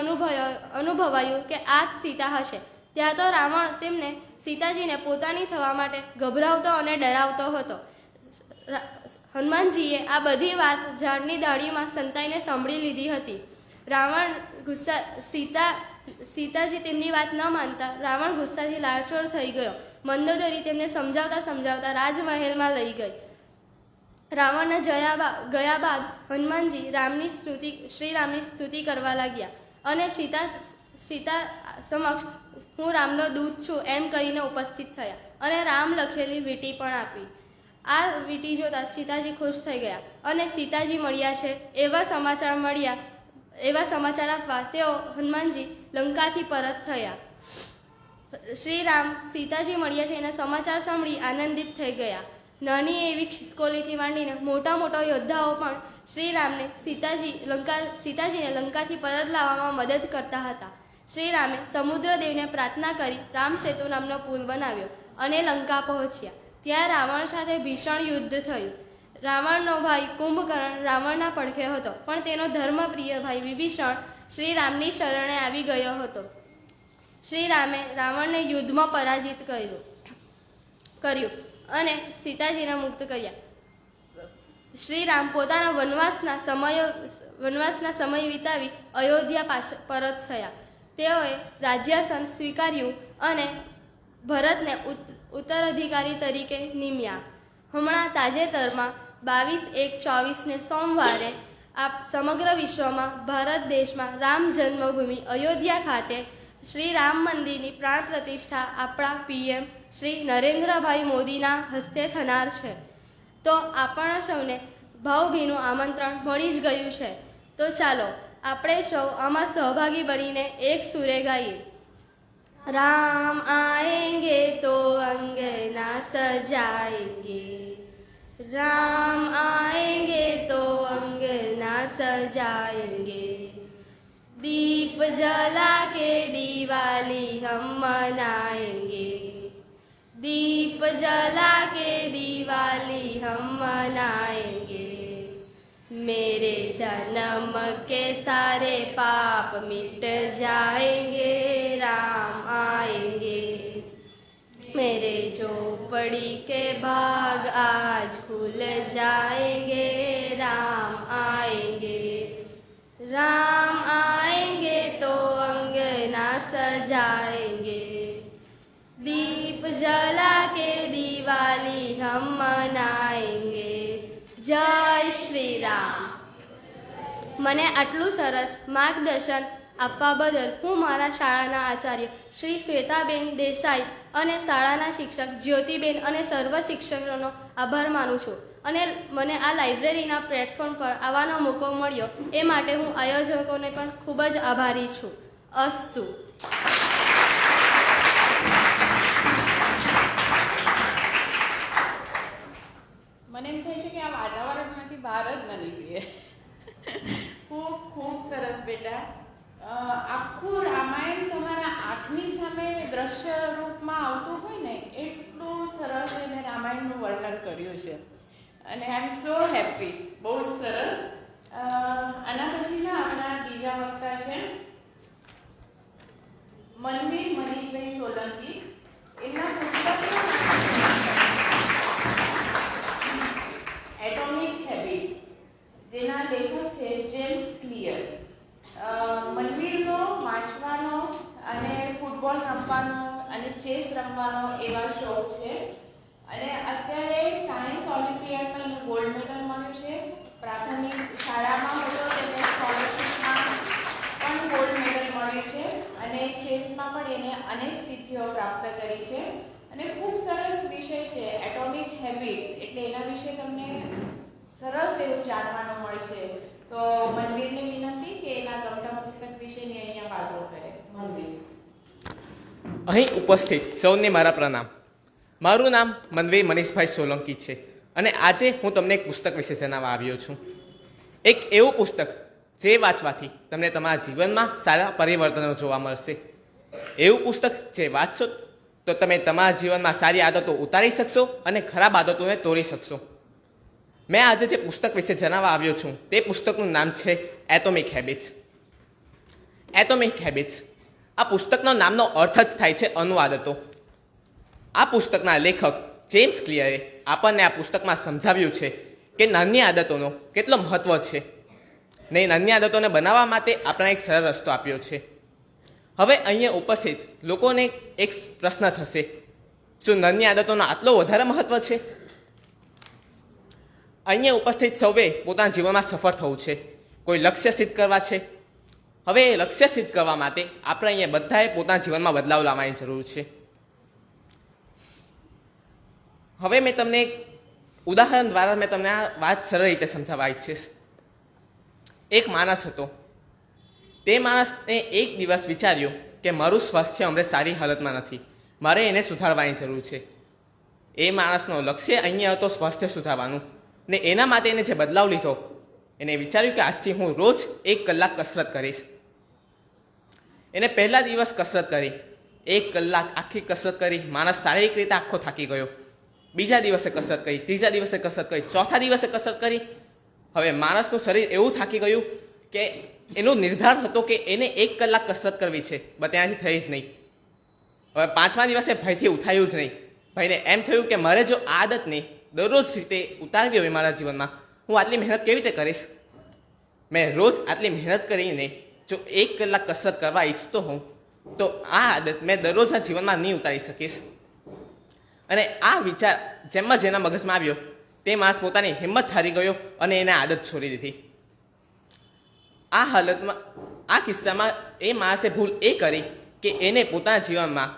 અનુભવાયું કે આ જ સીતા હશે. ત્યાં તો રાવણ તેમને સીતાજીને પોતાની થવા માટે ગભરાવતો અને ડરાવતો હતો. હનુમાનજીએ આ બધી વાત ઝાડની ડાળીમાં સંતાઈને સાંભળી લીધી હતી. સીતાજી તેમની વાત ન માનતા રાવણ ગુસ્સાથી લાળચોળ થઈ ગયો. મંદોદરી તેમને સમજાવતા રાજમહેલમાં લઈ ગઈ. રાવણને ગયા બાદ હનુમાનજી શ્રી રામની સ્તુતિ કરવા લાગ્યા અને સીતા સમક્ષ હું રામનો દૂત છું એમ કહીને ઉપસ્થિત થયા અને રામ લખેલી વીંટી પણ આપી. આ વીંટી જોતા સીતાજી ખુશ થઈ ગયા અને સીતાજી મળ્યા છે એવા સમાચાર આપવા તેઓ હનુમાનજી લંકાથી પરત થયા. શ્રી રામ સીતાજી મળ્યા છે એના સમાચાર સાંભળી આનંદિત થઈ ગયા. નાની એવી ખિસકોલીથી માંડીને મોટા યોદ્ધાઓ પણ શ્રી રામને સીતાજીને લંકાથી પરત લાવવામાં મદદ કરતા હતા. શ્રી રામે સમુદ્રદેવને પ્રાર્થના કરી રામ સેતુ નામનો પુલ બનાવ્યો અને લંકા પહોંચ્યા. ત્યાં રાવણ સાથે ભીષણ યુદ્ધ થયું. રાવણનો ભાઈ કુંભકર્ણ રાવણના પડખે હતો, પણ તેનો ધર્મપ્રિય ભાઈ વિભીષણ શ્રી રામની શરણે આવી ગયો હતો. શ્રી રામે રાવણને યુદ્ધમાં પરાજિત કર્યું અને સીતાજીને મુક્ત કર્યા. શ્રી રામ પોતાના વનવાસના સમય વિતાવી અયોધ્યા પરત થયા. તેઓએ રાજ્યાસન સ્વીકાર્યું અને ભરતને ઉત્તરાધિકારી તરીકે નિમ્યા. હમણાં તાજેતરમાં 22/1/24 સોમવારે સમગ્ર વિશ્વમાં ભારત દેશમાં રામ જન્મભૂમિ અયોધ્યા ખાતે શ્રી રામ મંદિરની પ્રાણ પ્રતિષ્ઠા આપણા PM શ્રી નરેન્દ્રભાઈ મોદીના હસ્તે થનાર છે. તો આપણા સૌને ભાવભીનું આમંત્રણ મળી જ ગયું છે. તો ચાલો આપણે સૌ આમાં સહભાગી બનીને એક સુરે ગાઈએ. राम आएंगे तो अंगना सजाएंगे, राम आएंगे तो अंगना सजाएंगे, दीप जला के दिवाली हम मनाएंगे, दीप जला के दिवाली हम मनाएंगे, मेरे जन्म के सारे पाप मिट जाएंगे, राम आएंगे, मेरे झोपड़ी के भाग आज खुल जाएंगे, राम आएंगे, राम आएंगे तो अंगना सजाएंगे, दीप जला के दिवाली हम मनाएंगे, जय श्री राम. મને આટલું સરસ માર્ગદર્શન આપવા બદલ હું મારા શાળાના આચાર્ય શ્રી શ્વેતાબેન દેસાઈ અને શાળાના શિક્ષક જ્યોતિબેન અને સર્વ શિક્ષકોનો આભાર માનું છું. અને મને આ લાઇબ્રેરીના પ્લેટફોર્મ પર આવવાનો મોકો મળ્યો એ માટે હું આયોજકોને પણ ખૂબ જ આભારી છું. અસ્તુ. મને એમ થાય છે કે આ વાતાવરણમાંથી બહાર જ ન નીકળીએ. ખૂબ ખૂબ સરસ બેટા. આખું રામાયણ તમારા આંખની સામે દ્રશ્ય રૂપમાં આવતું હોય ને એટલું સરસ એને રામાયણનું વર્ણન કર્યું છે અને આઈ એમ સો હેપી. બહુ જ સરસ. આના પછીના આપણા બીજા વક્તા છે મનવીર મનીષભાઈ સોલંકી. એમના પુસ્તકનું એટોમિક હેબિટ્સ, જેના લેખક છે જેમ્સ ક્લિયર. મનવીરનો વાંચવાનો અને ફૂટબોલ રમવાનો અને ચેસ રમવાનો એવા શોખ છે અને અત્યારે સાયન્સ ઓલિમ્પિયાડમાં એને ગોલ્ડ મેડલ મળ્યું છે. પ્રાથમિક શાળામાં હતો તેને સ્કોલરશિપમાં પણ ગોલ્ડ મેડલ મળ્યું છે અને ચેસમાં પણ એને અનેક સિદ્ધિઓ પ્રાપ્ત કરી છે અને ખૂબ સરસ વિષય છે એટોમિક હેબિટ્સ. એટલે એના વિશે તમને સરસ એવું જાણવાનું મળશે. તો મનવીરને વિનંતી કે એના ગમતા પુસ્તક વિશેની અહીંયા વાતો કરે. મનવીર. અહીં ઉપસ્થિત સૌને મારા પ્રણામ. મારું નામ મનવીર મનીષભાઈ સોલંકી છે અને આજે હું તમને એક પુસ્તક વિશે જણાવવા આવ્યો છું. એક એવું પુસ્તક જે વાંચવાથી તમને તમારા જીવનમાં સારા પરિવર્તનો જોવા મળશે. એવું પુસ્તક જે વાંચશો તો તમે તમારા જીવનમાં સારી આદતો ઉતારી શકશો અને ખરાબ આદતોને તોડી શકશો. મેં આજે જે પુસ્તક વિશે જણાવવા આવ્યો છું તે પુસ્તકનું નામ છે એટોમિક હેબિટ્સ. એટોમિક હેબિટ્સ આ પુસ્તકનો નામનો અર્થ જ થાય છે અણુ આદતો. આ પુસ્તકના લેખક જેમ્સ ક્લિયરે આપણને આ પુસ્તકમાં સમજાવ્યું છે કે નાની આદતોનો કેટલો મહત્વ છે ને નાની આદતોને બનાવવા માટે આપણે એક સરળ રસ્તો આપ્યો છે. હવે અહીંયા ઉપસ્થિત લોકોને એક પ્રશ્ન થશે, શું નાની આદતોનો આટલો વધારે મહત્વ છે? અહીંયા ઉપસ્થિત સૌએ પોતાના જીવનમાં સફળ થવું છે, કોઈ લક્ષ્ય સિદ્ધ કરવા છે, હવે એ લક્ષ્ય સિદ્ધ કરવા માટે આપણે અહીંયા બધાએ પોતાના જીવનમાં બદલાવ લાવવાની જરૂર છે. હવે મેં તમને એક ઉદાહરણ દ્વારા મેં તમને આ વાત સરળ રીતે સમજાવવા ઈચ્છીશ. એક માણસ હતો. તે માણસને એક દિવસ વિચાર્યું કે મારું સ્વાસ્થ્ય હમણાં સારી હાલતમાં નથી, મારે એને સુધારવાની જરૂર છે. એ માણસનો લક્ષ્ય અહીંયા હતો સ્વાસ્થ્ય સુધારવાનું, ને એના માટે એને જે બદલાવ લીધો, એને વિચાર્યું કે આજથી હું રોજ 1 કલાક કસરત કરીશ. એને પહેલા દિવસ કસરત કરી, 1 કલાક આખી કસરત કરી, માણસ શારીરિક રીતે આખો થાકી ગયો. બીજા દિવસે કસરત કરી, ત્રીજા દિવસે કસરત કરી, ચોથા દિવસે કસરત કરી. હવે માણસનું શરીર એવું થાકી ગયું કે એનો નિર્ધાર હતો કે એને 1 કલાક કસરત કરવી છે, પણ ત્યાંથી થઈ જ નહીં. હવે 5મા દિવસે ભાઈથી ઉઠાયું જ નહીં. ભાઈને એમ થયું કે મારે જો આ આદતને દરરોજ રીતે ઉતારવી હોય મારા જીવનમાં, હું આટલી મહેનત કેવી રીતે કરીશ? મેં રોજ આટલી મહેનત કરીને જો 1 કલાક કસરત કરવા ઈચ્છતો હોઉં તો આ આદત મેં દરરોજના જીવનમાં નહીં ઉતારી શકીશ. અને આ વિચાર જેમ જ એના મગજમાં આવ્યો, તે માણસ પોતાની હિંમત હારી ગયો અને એને આદત છોડી દીધી. આ હાલતમાં, આ કિસ્સામાં એ માણસે ભૂલ એ કરી કે એને પોતાના જીવનમાં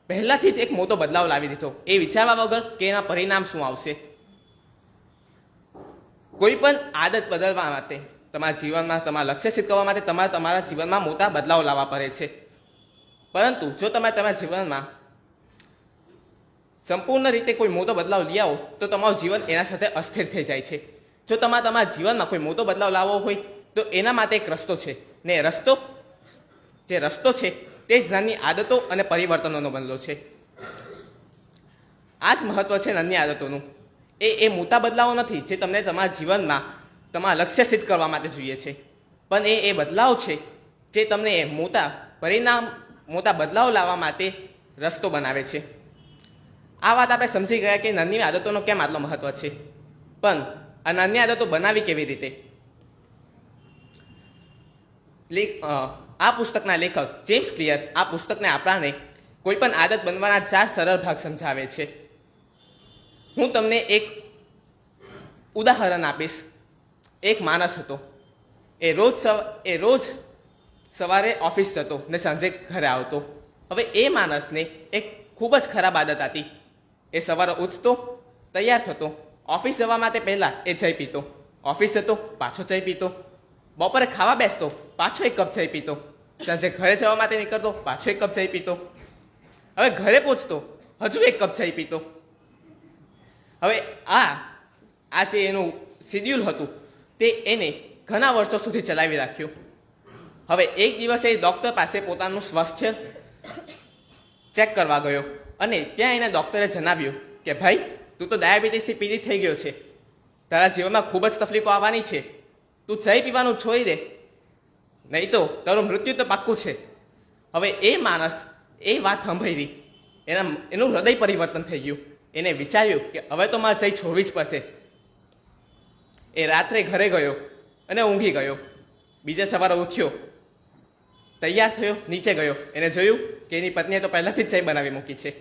પહેલાથી જ એક મોટો બદલાવ લાવી દીધો, એ વિચારવા વગર કે એના પરિણામ શું આવશે. કોઈ પણ આદત બદલવા માટે, તમારા જીવનમાં તમારા લક્ષ્ય સિદ્ધ કરવા માટે તમારે તમારા જીવનમાં મોટા બદલાવ લાવવા પડે છે. પરંતુ જો તમે તમારા જીવનમાં સંપૂર્ણ રીતે કોઈ મોટો બદલાવ લઈ આવો તો તમારું જીવન એના સાથે અસ્થિર થઈ જાય છે. જો તમારે તમારા જીવનમાં કોઈ મોટો બદલાવ લાવવો હોય તો એના માટે એક રસ્તો છે, ને રસ્તો છે તે જ નાની આદતો અને પરિવર્તનોનો બનેલો છે. આ જ મહત્વ છે નાની આદતોનું. એ મોટા બદલાવો નથી જે તમને તમારા જીવનમાં તમારા લક્ષ્ય સિદ્ધ કરવા માટે જોઈએ છે, પણ એ બદલાવ છે જે તમને મોટા બદલાવ લાવવા માટે રસ્તો બનાવે છે. આ વાત આપણે સમજી ગયા કે નાની આદતોનો કેમ આટલો મહત્વ છે. પણ આ નાની આદતો બનાવી કેવી રીતે? આ પુસ્તકના લેખક જેમ્સ ક્લિયર આ પુસ્તકને આપણાને કોઈ પણ આદત બનવાના 4 સરળ ભાગ સમજાવે છે. હું તમને એક ઉદાહરણ આપીશ. એક માણસ હતો. એ રોજ સવારે ઓફિસ જતો ને સાંજે ઘરે આવતો. હવે એ માણસને એક ખૂબ જ ખરાબ આદત હતી. એ સવારે ઉઠતો, તૈયાર થતો, ઓફિસ જવા માટે પહેલાં એ ચાય પીતો, ઓફિસ જતો, પાછો ચાય પીતો, બપોરે ખાવા બેસતો, પાછો 1 કપ ચાય પીતો, સાંજે ઘરે જવા માટે નીકળતો, પાછો 1 કપ ચાય પીતો, હવે ઘરે પહોંચતો, હજુ 1 કપ ચાય પીતો. હવે આ જે એનું શિડ્યુલ હતું તે એને ઘણા વર્ષો સુધી ચલાવી રાખ્યું. હવે એક દિવસે એ ડૉક્ટર પાસે પોતાનું સ્વાસ્થ્ય ચેક કરવા ગયો અને ત્યાં એને ડૉક્ટરે જણાવ્યું કે ભાઈ, તું તો ડાયાબિટીસથી પીડિત થઈ ગયો છે, તારા જીવનમાં ખૂબ જ તકલીફો આવવાની છે, તું ચાય પીવાનું છોડી દે, નહીં તો તારું મૃત્યુ તો પાક્કું છે. હવે એ માણસ એ વાત સાંભળી, એનું હૃદય પરિવર્તન થઈ ગયું. એને વિચાર્યું કે હવે તો મારે ચાય છોડવી જ પડશે. એ રાત્રે ઘરે ગયો અને ઊંઘી ગયો. બીજા સવારે ઉઠ્યો, તૈયાર થયો, નીચે ગયો, એને જોયું કે એની પત્નીએ તો પહેલાંથી જ ચાય બનાવી મૂકી છે.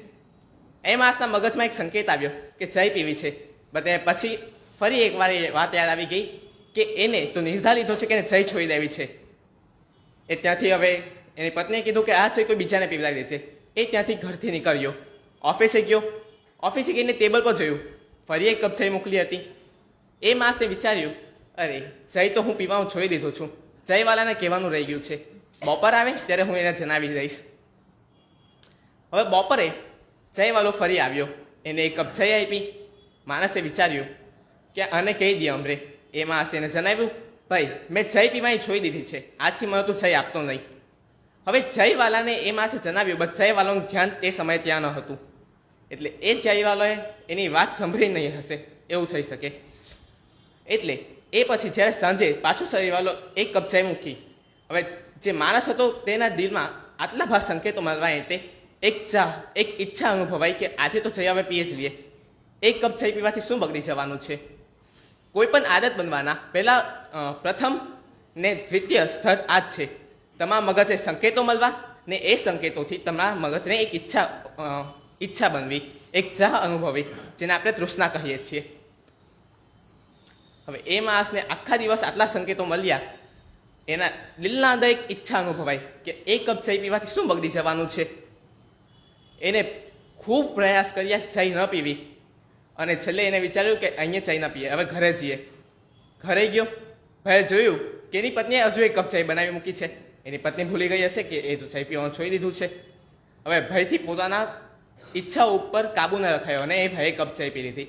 એ માણસના મગજમાં એક સંકેત આવ્યો કે ચાય પીવી છે, પણ પછી ફરી એકવાર એ વાત યાદ આવી ગઈ કે એને તો નિર્ધાર લીધો છે કે એને ચાય છોડી દેવી છે. એ ત્યાંથી હવે એની પત્નીએ કીધું કે આ ચાય કોઈ બીજાને પીવડાવી દે છે. એ ત્યાંથી ઘરથી નીકળ્યો, ઓફિસે ગયો. ઓફિસે ગઈને ટેબલ પર જોયું, ફરી 1 કપ ચાય મોકલી હતી. એ માણસે વિચાર્યું, અરે ચાય તો હું પીવાનું છોડી દીધું છું, ચાયવાલાને કહેવાનું રહી ગયું છે, બપોર આવે ત્યારે હું એને જણાવી દઈશ. હવે બપોરે ચાયવાલો ફરી આવ્યો, એને 1 કપ ચાય આપી. માણસે વિચાર્યું કે આને કહી દે અમરે. એ માણસે એને જણાવ્યું, ભાઈ મેં ચાય પીવાની છોડી દીધી છે, આજથી મને તું ચાય આપતો નહીં. હવે ચાયવાલાને એ માણસે જણાવ્યું, બટ ચાયવાલાનું ધ્યાન તે સમયે ત્યાં ન હતું. એટલે એ ચાયવાલોએ એની વાત સાંભળી નહીં હશે, એવું થઈ શકે. એટલે એ પછી જ્યારે સાંજે પાછો ચાયવાલો 1 કપ ચાય મૂકી. હવે જે માણસ હતો તેના દિલમાં આટલા ભાર સંકેતો મળવાય તે એક ઈચ્છા અનુભવાઈ કે આજે તો ચાય હવે પીએ જ લઈએ. 1 કપ ચાય પીવાથી શું બગડી જવાનું છે? કોઈ પણ આદત બનવાના પ્રથમ ને દ્વિતીય સ્તર આ જ છે. તમારા મગજે સંકેતો મળવા ને એ સંકેતોથી તમારા મગજને એક ઈચ્છા બનવી, એક ચાહ અનુભવી, જેને આપણે તૃષ્ણા કહીએ છીએ. હવે એ માણસને આખા દિવસ આટલા સંકેતો મળ્યા એના દિલના અંદર એક ઈચ્છા અનુભવાય કે એક કપ ચાય પીવાથી શું બગડી જવાનું છે. એને ખૂબ પ્રયાસ કર્યા ચાય ન પીવી, અને છેલ્લે એને વિચાર્યું કે અહીંયા ચાય ન પીએ, હવે ઘરે જઈએ. ઘરે ગયો, ભાઈ જોયું કે એની પત્નીએ હજુ એક કપ ચાય બનાવી મૂકી છે. એની પત્ની ભૂલી ગઈ હશે કે એ તો ચાય પીવાનું છોડી દીધું છે. હવે ભયથી પોતાના ઈચ્છા ઉપર કાબુ ન રખાયો અને એ ભાઈએ કપ ચાય પી લીધી.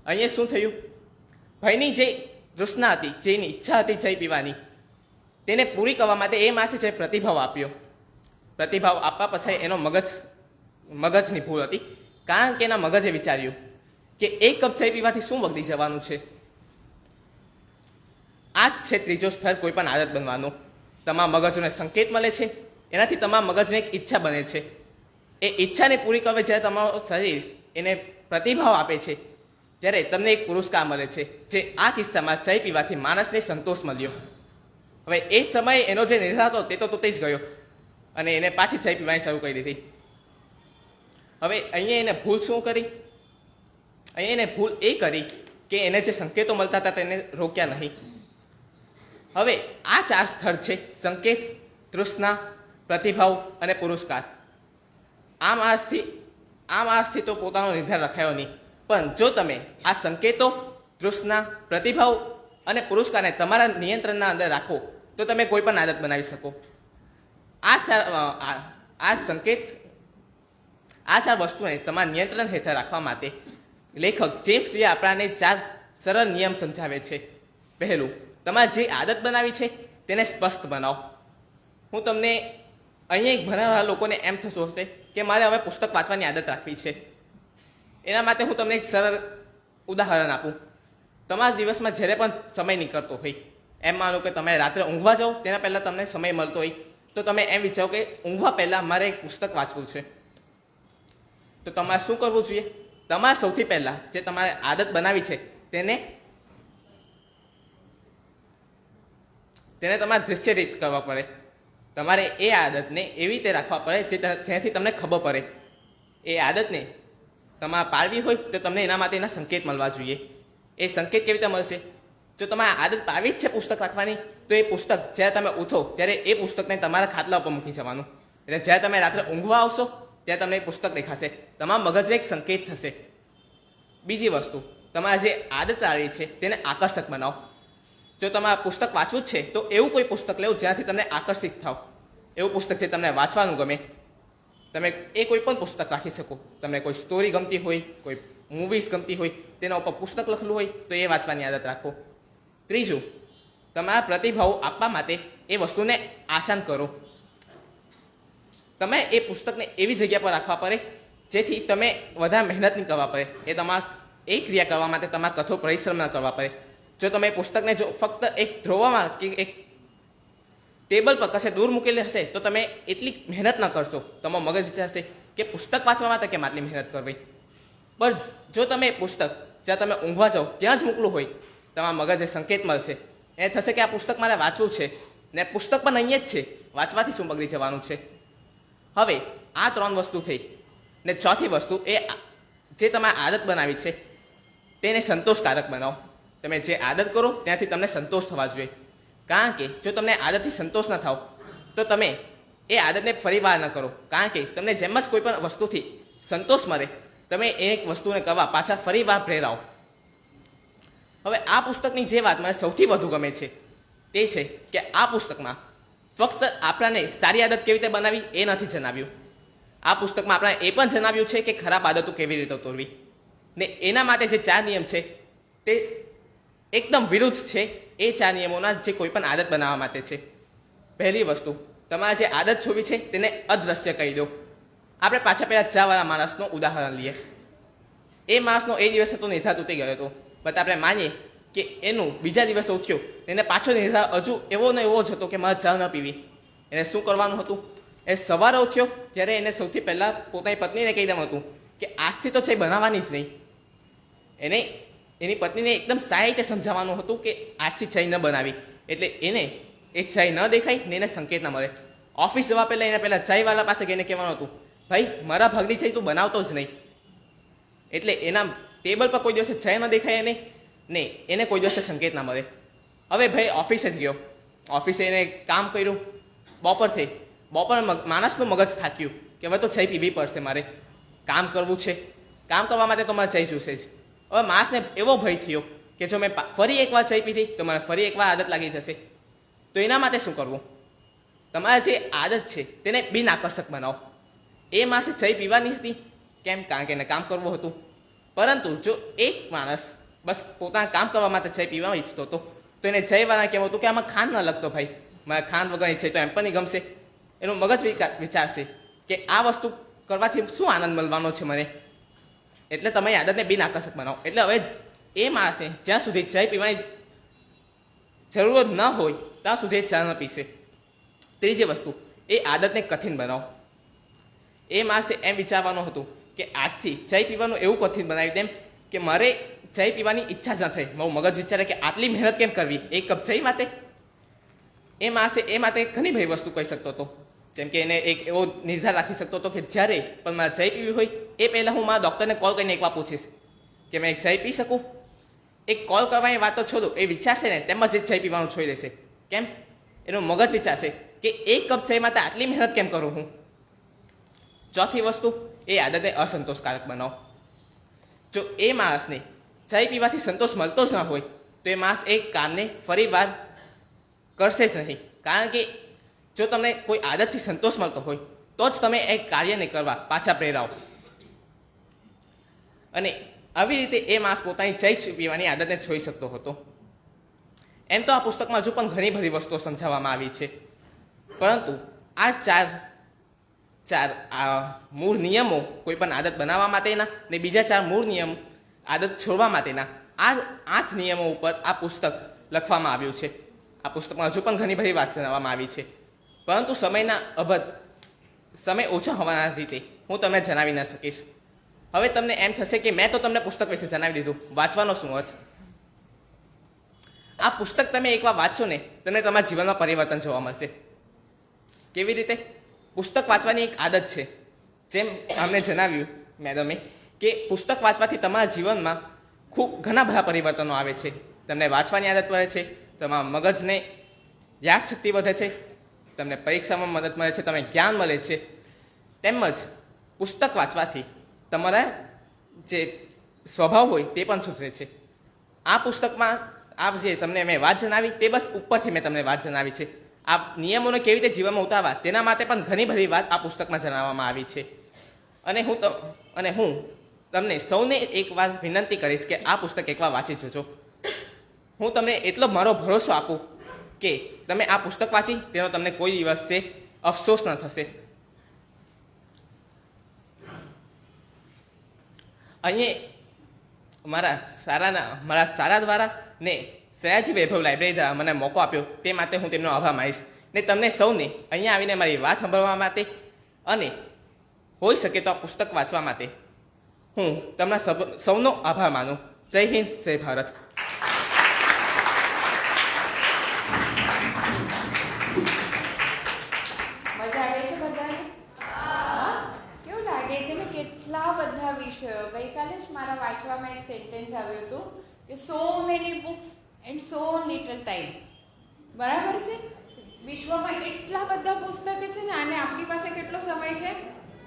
અહીંયા શું થયું? ભાઈની જે તૃષ્ણા હતી, જે એની ઈચ્છા હતી ચાય પીવાની, તેને પૂરી કરવા માટે એ માસે જે પ્રતિભાવ આપ્યો. પ્રતિભાવ આપવા પછી એનો મગજની ભૂલ હતી, કારણ કે એના મગજે વિચાર્યું કે એક કપ ચાય પીવાથી શું બગડી જવાનું છે. આ જ છે ત્રીજો સ્તર કોઈ પણ આદત બનવાનો. તમામ મગજોને સંકેત મળે છે, એનાથી તમામ મગજને એક ઈચ્છા બને છે. એ ઈચ્છાને પૂરી કરે જ્યારે તમારું શરીર એને પ્રતિભાવ આપે છે, ત્યારે તમને એક પુરસ્કાર મળે છે, જે આ કિસ્સામાં ચાય પીવાથી માણસને સંતોષ મળ્યો. હવે એ જ સમયે એનો જે નિર્ધાર હતો તે તો તૂટી જ ગયો અને એને પાછી ચાય પીવાની શરૂ કરી દીધી. હવે અહીંયા એને ભૂલ શું કરી? અહીંયા એને ભૂલ એ કરી કે એને જે સંકેતો મળતા હતા તેને રોક્યા નહીં. હવે આ 4 સ્તર છે: સંકેત, તૃષ્ણા, પ્રતિભાવ અને પુરસ્કાર. આ માણસથી તો પોતાનો નિર્ધાર રખાયો નહીં, પણ જો તમે આ સંકેતો, તૃષ્ણા, પ્રતિભાવ અને પુરસ્કારને તમારા નિયંત્રણના અંદર રાખો તો તમે કોઈ પણ આદત બનાવી શકો. આ ચાર વસ્તુને તમારા નિયંત્રણ હેઠળ રાખવા માટે લેખક જેમ્સ ક્લિયર આપણાને 4 સરળ નિયમ સમજાવે છે. પહેલું, તમારે જે આદત બનાવી છે તેને સ્પષ્ટ બનાવો. હું તમને અહીંયા ભણનારા લોકોને એમ થતું હશે કે મારે હવે પુસ્તક વાંચવાની આદત રાખવી છે. એના માટે હું તમને એક સરળ ઉદાહરણ આપું. તમારા દિવસમાં જ્યારે પણ સમય નીકળતો હોય, એમ માનો કે તમે રાત્રે ઊંઘવા જાઓ તેના પહેલાં તમને સમય મળતો હોય, તો તમે એમ વિચારો કે ઊંઘવા પહેલાં મારે એક પુસ્તક વાંચવું છે. તો તમારે શું કરવું જોઈએ? તમારે સૌથી પહેલાં જે તમારે આદત બનાવી છે તેને તમારે દૃશ્ય રીત કરવા પડે. તમારે એ આદતને એવી રીતે રાખવા પડે જેનાથી તમને ખબર પડે. એ આદતને તમારે પાળવી હોય તો તમને એના માટેના સંકેત મળવા જોઈએ. એ સંકેત કેવી રીતે મળશે? જો તમારે આદત પાડવી જ છે પુસ્તક રાખવાની, તો એ પુસ્તક જ્યારે તમે ઉઠો ત્યારે એ પુસ્તકને તમારા ખાટલા ઉપર મૂકી જવાનું. એટલે જ્યારે તમે રાત્રે ઊંઘવા આવશો ત્યારે તમને એ પુસ્તક દેખાશે, તમારા મગજને એક સંકેત થશે. બીજી વસ્તુ, તમારે જે આદત પાડવી છે તેને આકર્ષક બનાવો. જો તમારે પુસ્તક વાંચવું જ છે તો એવું કોઈ પુસ્તક લેવું જ્યાંથી તમને આકર્ષિત થાવ. એવું પુસ્તક જે તમને વાંચવાનું ગમે. તમે એ કોઈ પણ પુસ્તક રાખી શકો. તમને કોઈ સ્ટોરી ગમતી હોય, કોઈ મૂવીઝ ગમતી હોય, તેના ઉપર પુસ્તક લખેલું હોય તો એ વાંચવાની આદત રાખો. ત્રીજું, તમારા પ્રતિભાવો આપવા માટે એ વસ્તુને આસાન કરો. તમે એ પુસ્તકને એવી જગ્યા પર રાખવા પડે જેથી તમે વધારે મહેનત નહીં કરવા પડે. એ ક્રિયા કરવા માટે તમારે કઠોર પરિશ્રમ ન કરવા પડે. જો તમે પુસ્તકને જો ફક્ત એક ધ્રોવામાં કે એક ટેબલ પર કશે દૂર મૂકેલી હશે તો તમે એટલી મહેનત ન કરશો. તમારો મગજ વિચારશે કે પુસ્તક વાંચવા માટે કેમ આટલી મહેનત કરવી. પણ જો તમે પુસ્તક જ્યાં તમે ઊંઘવા જાઓ ત્યાં જ મૂકલું હોય, તમારા મગજે સંકેત મળશે. એ થશે કે આ પુસ્તક મારે વાંચવું છે ને પુસ્તક પણ અહીંયા જ છે, વાંચવાથી શું બગડી જવાનું છે. હવે આ 3 વસ્તુ થઈ ને ચોથી વસ્તુ એ જે તમારે આદત બનાવી છે તેને સંતોષકારક બનાવો. તમે જે આદત કરો ત્યાંથી તમને સંતોષ થવા જોઈએ. કારણ કે જો તમને આદતથી સંતોષ ન થાવ તો તમે એ આદતને ફરી વાર ન કરો. કારણ કે તમને જેમ જ કોઈ પણ વસ્તુથી સંતોષ મળે તમે એ એક વસ્તુને કરવા પાછા ફરી વાર પ્રેરાવો. હવે આ પુસ્તકની જે વાત મને સૌથી વધુ ગમે છે તે છે કે આ પુસ્તકમાં ફક્ત આપણાને સારી આદત કેવી રીતે બનાવી એ નથી જણાવ્યું. આ પુસ્તકમાં આપણે એ પણ જણાવ્યું છે કે ખરાબ આદતો કેવી રીતે તોડવી. ને એના માટે જે 4 નિયમ છે તે એકદમ વિરુદ્ધ છે એ 4 નિયમોના જે કોઈ પણ આદત બનાવવા માટે છે. પહેલી વસ્તુ, તમારે જે આદત છોડવી છે તેને અદ્રશ્ય કહી દો. આપણે પાછા પહેલા ચાવાળા માણસનું ઉદાહરણ લઈએ. એ માણસનો એ દિવસે તો નિર્ધાર તૂટી ગયો હતો, બટ આપણે માનીએ કે એનું બીજા દિવસે ઉઠ્યો એને પાછો નિર્ધાર હજુ એવો ને એવો જ હતો કે મારે ચા ન પીવી. એને શું કરવાનું હતું? એ સવારે ઉઠ્યો ત્યારે એને સૌથી પહેલાં પોતાની પત્નીને કહી દેવાનું હતું કે આજથી તો ચાય બનાવવાની જ નહીં. એને એની પત્નીને એકદમ સારી રીતે સમજાવવાનું હતું કે આજથી ચાય ન બનાવી, એટલે એને એ ચાય ન દેખાય ને એને સંકેત ન મળે. ઓફિસ જવા પહેલાં એને પહેલાં ચાયવાળા પાસે ગઈને કહેવાનું હતું, ભાઈ મારા ભાગની ચાય તું બનાવતો જ નહીં. એટલે એના ટેબલ પર કોઈ દિવસે ચાય ન દેખાય એને કોઈ દિવસે સંકેત ના મળે. હવે ભાઈ ઓફિસે જ ગયો, ઓફિસે એને કામ કર્યું, બપોર માણસનું મગજ થાક્યું કે હવે તો ચા પીવી પડશે, મારે કામ કરવું છે, કામ કરવા માટે તો મારે ચા જોશે જ. હવે માણસને એવો ભય થયો કે જો મેં ફરી એકવાર ચા પીધી તો મને ફરી એકવાર આદત લાગી જશે. તો એના માટે શું કરવું? તમારી જે આદત છે તેને બિન આકર્ષક બનાવો. એ માણસે ચા પીવાની હતી, કેમ? કારણ કે એને કામ કરવું હતું. પરંતુ જો એક માણસ બસ પોતાના કામ કરવા માટે ચા પીવા ઈચ્છતો હતો તો એને ચાવાળા કહેવું હતું કે આમાં ખાંડ ન લગતો ભાઈ, મારે ખાંડ વગરની છે તો એમ પણ નહીં ગમશે. એનું મગજ વિચારશે કે આ વસ્તુ કરવાથી શું આનંદ મળવાનો છે મને. એટલે તમે આદતને બિન આકર્ષક બનાવો. એટલે હવે એ માણસને જ્યાં સુધી ચા પીવાની જરૂર ન હોય ત્યાં સુધી ચા ન પીશે. ત્રીજી વસ્તુ, એ આદતને કઠિન બનાવો. એ માણસે એમ વિચારવાનું હતું કે આજથી ચા પીવાનું એવું કઠિન બનાવી દેમ કે મારે ચા પીવાની ઈચ્છા જ ન થઈ. મારું મગજ વિચારે કે આટલી મહેનત કેમ કરવી એક કપ ચા માટે. એ માણસે એ માટે ઘણી બધી વસ્તુ કહી શકતો હતો. જેમ કે એને એક એવો નિર્ધાર રાખી શકતો હતો કે જ્યારે પણ મારે ચા પીવી હોય એ પહેલાં હું મારા ડૉક્ટરને કોલ કરીને એકવાર પૂછીશ કે મેં એક ચા પી શકું. એક કોલ કરવાની વાત તો છોડું, એ વિચારશે ને તેમ જ ચા પીવાનું છોડી દેશે. કેમ? એનું મગજ વિચારશે કે એક કપ ચા માટે આટલી મહેનત કેમ કરું હું. ચોથી વસ્તુ, એ આદતને અસંતોષકારક બનાવો. જો એ માણસને ચા પીવાથી સંતોષ મળતો જ ન હોય તો એ માણસ એ કામને ફરી વાર કરશે જ નહીં. કારણ કે જો તમને કોઈ આદતથી સંતોષ મળતો હોય તો જ તમે એ કાર્યને કરવા પાછા પ્રેરાવો. અને આવી રીતે એ માણસ પોતાની ચા પીવાની આદતને છોડી શકતો હતો. એમ તો આ પુસ્તકમાં હજુ પણ ઘણી બધી વસ્તુઓ સમજાવવામાં આવી છે, પરંતુ આ ચાર મૂળ નિયમો કોઈ પણ આદત બનાવવા માટેના ને બીજા 4 મૂળ નિયમ આદત છોડવા માટેના, આ 8 નિયમો ઉપર આ પુસ્તક લખવામાં આવ્યું છે. આ પુસ્તકમાં હજુ પણ ઘણી બધી વાત જણાવવામાં આવી છે, પરંતુ સમય ઓછો હોવાના રીતે હું તમને જણાવી ન શકીશ. હવે તમને એમ થશે કે મેં તો તમને પુસ્તક વિશે જણાવી દીધું, વાંચવાનો શું અર્થ? આ પુસ્તક તમે એકવાર વાંચશો ને તમને તમારા જીવનમાં પરિવર્તન જોવા મળશે. કેવી રીતે? પુસ્તક વાંચવાની એક આદત છે. જેમ અમને જણાવ્યું મેડમે કે પુસ્તક વાંચવાથી તમારા જીવનમાં ઘણા બધા પરિવર્તનો આવે છે. તમને વાંચવાની આદત પડે છે, તમારા મગજને યાદશક્તિ વધે છે, તમને પરીક્ષામાં મદદ મળે છે, તમને જ્ઞાન મળે છે. તેમજ પુસ્તક વાંચવાથી તમારા જે સ્વભાવ હોય તે પણ સુધરે છે. આ પુસ્તકમાં જે તમને મેં વાત જણાવી તે બસ ઉપરથી મેં તમને વાત જણાવી છે. આ નિયમોને કેવી રીતે જીવનમાં ઉતારવા તેના માટે પણ ઘણી બધી વાત આ પુસ્તકમાં જણાવવામાં આવી છે. અને હું તમને સૌને એકવાર વિનંતી કરીશ કે આ પુસ્તક એકવાર વાંચી જજો. હું તમને એટલો મારો ભરોસો આપું કે તમે આ પુસ્તક વાંચી તેનો તમને કોઈ દિવસે અફસોસ ન થશે. અહીંયા મારા શાળા દ્વારા ને સયાજી વૈભવ લાઇબ્રેરી દ્વારા મને મોકો આપ્યો તે માટે હું તેમનો આભાર માનીશ. ને તમને સૌને અહીંયા આવીને મારી વાત સાંભળવા માટે અને હોઈ શકે તો આ પુસ્તક વાંચવા માટે હું તમારા સૌનો આભાર માનું. જય હિન્દ, જય ભારત. મજા આવે છે બધાને? કેવું લાગે છે ને? કેટલા બધા વિષયો. ગઈકાલે જ મારા વાંચવામાં એક સેન્ટેન્સ આવ્યું હતું કે so many books and so little time. બરાબર છે? વિશ્વમાં એટલા બધા પુસ્તકો છે ને, અને આપણી પાસે કેટલો સમય છે,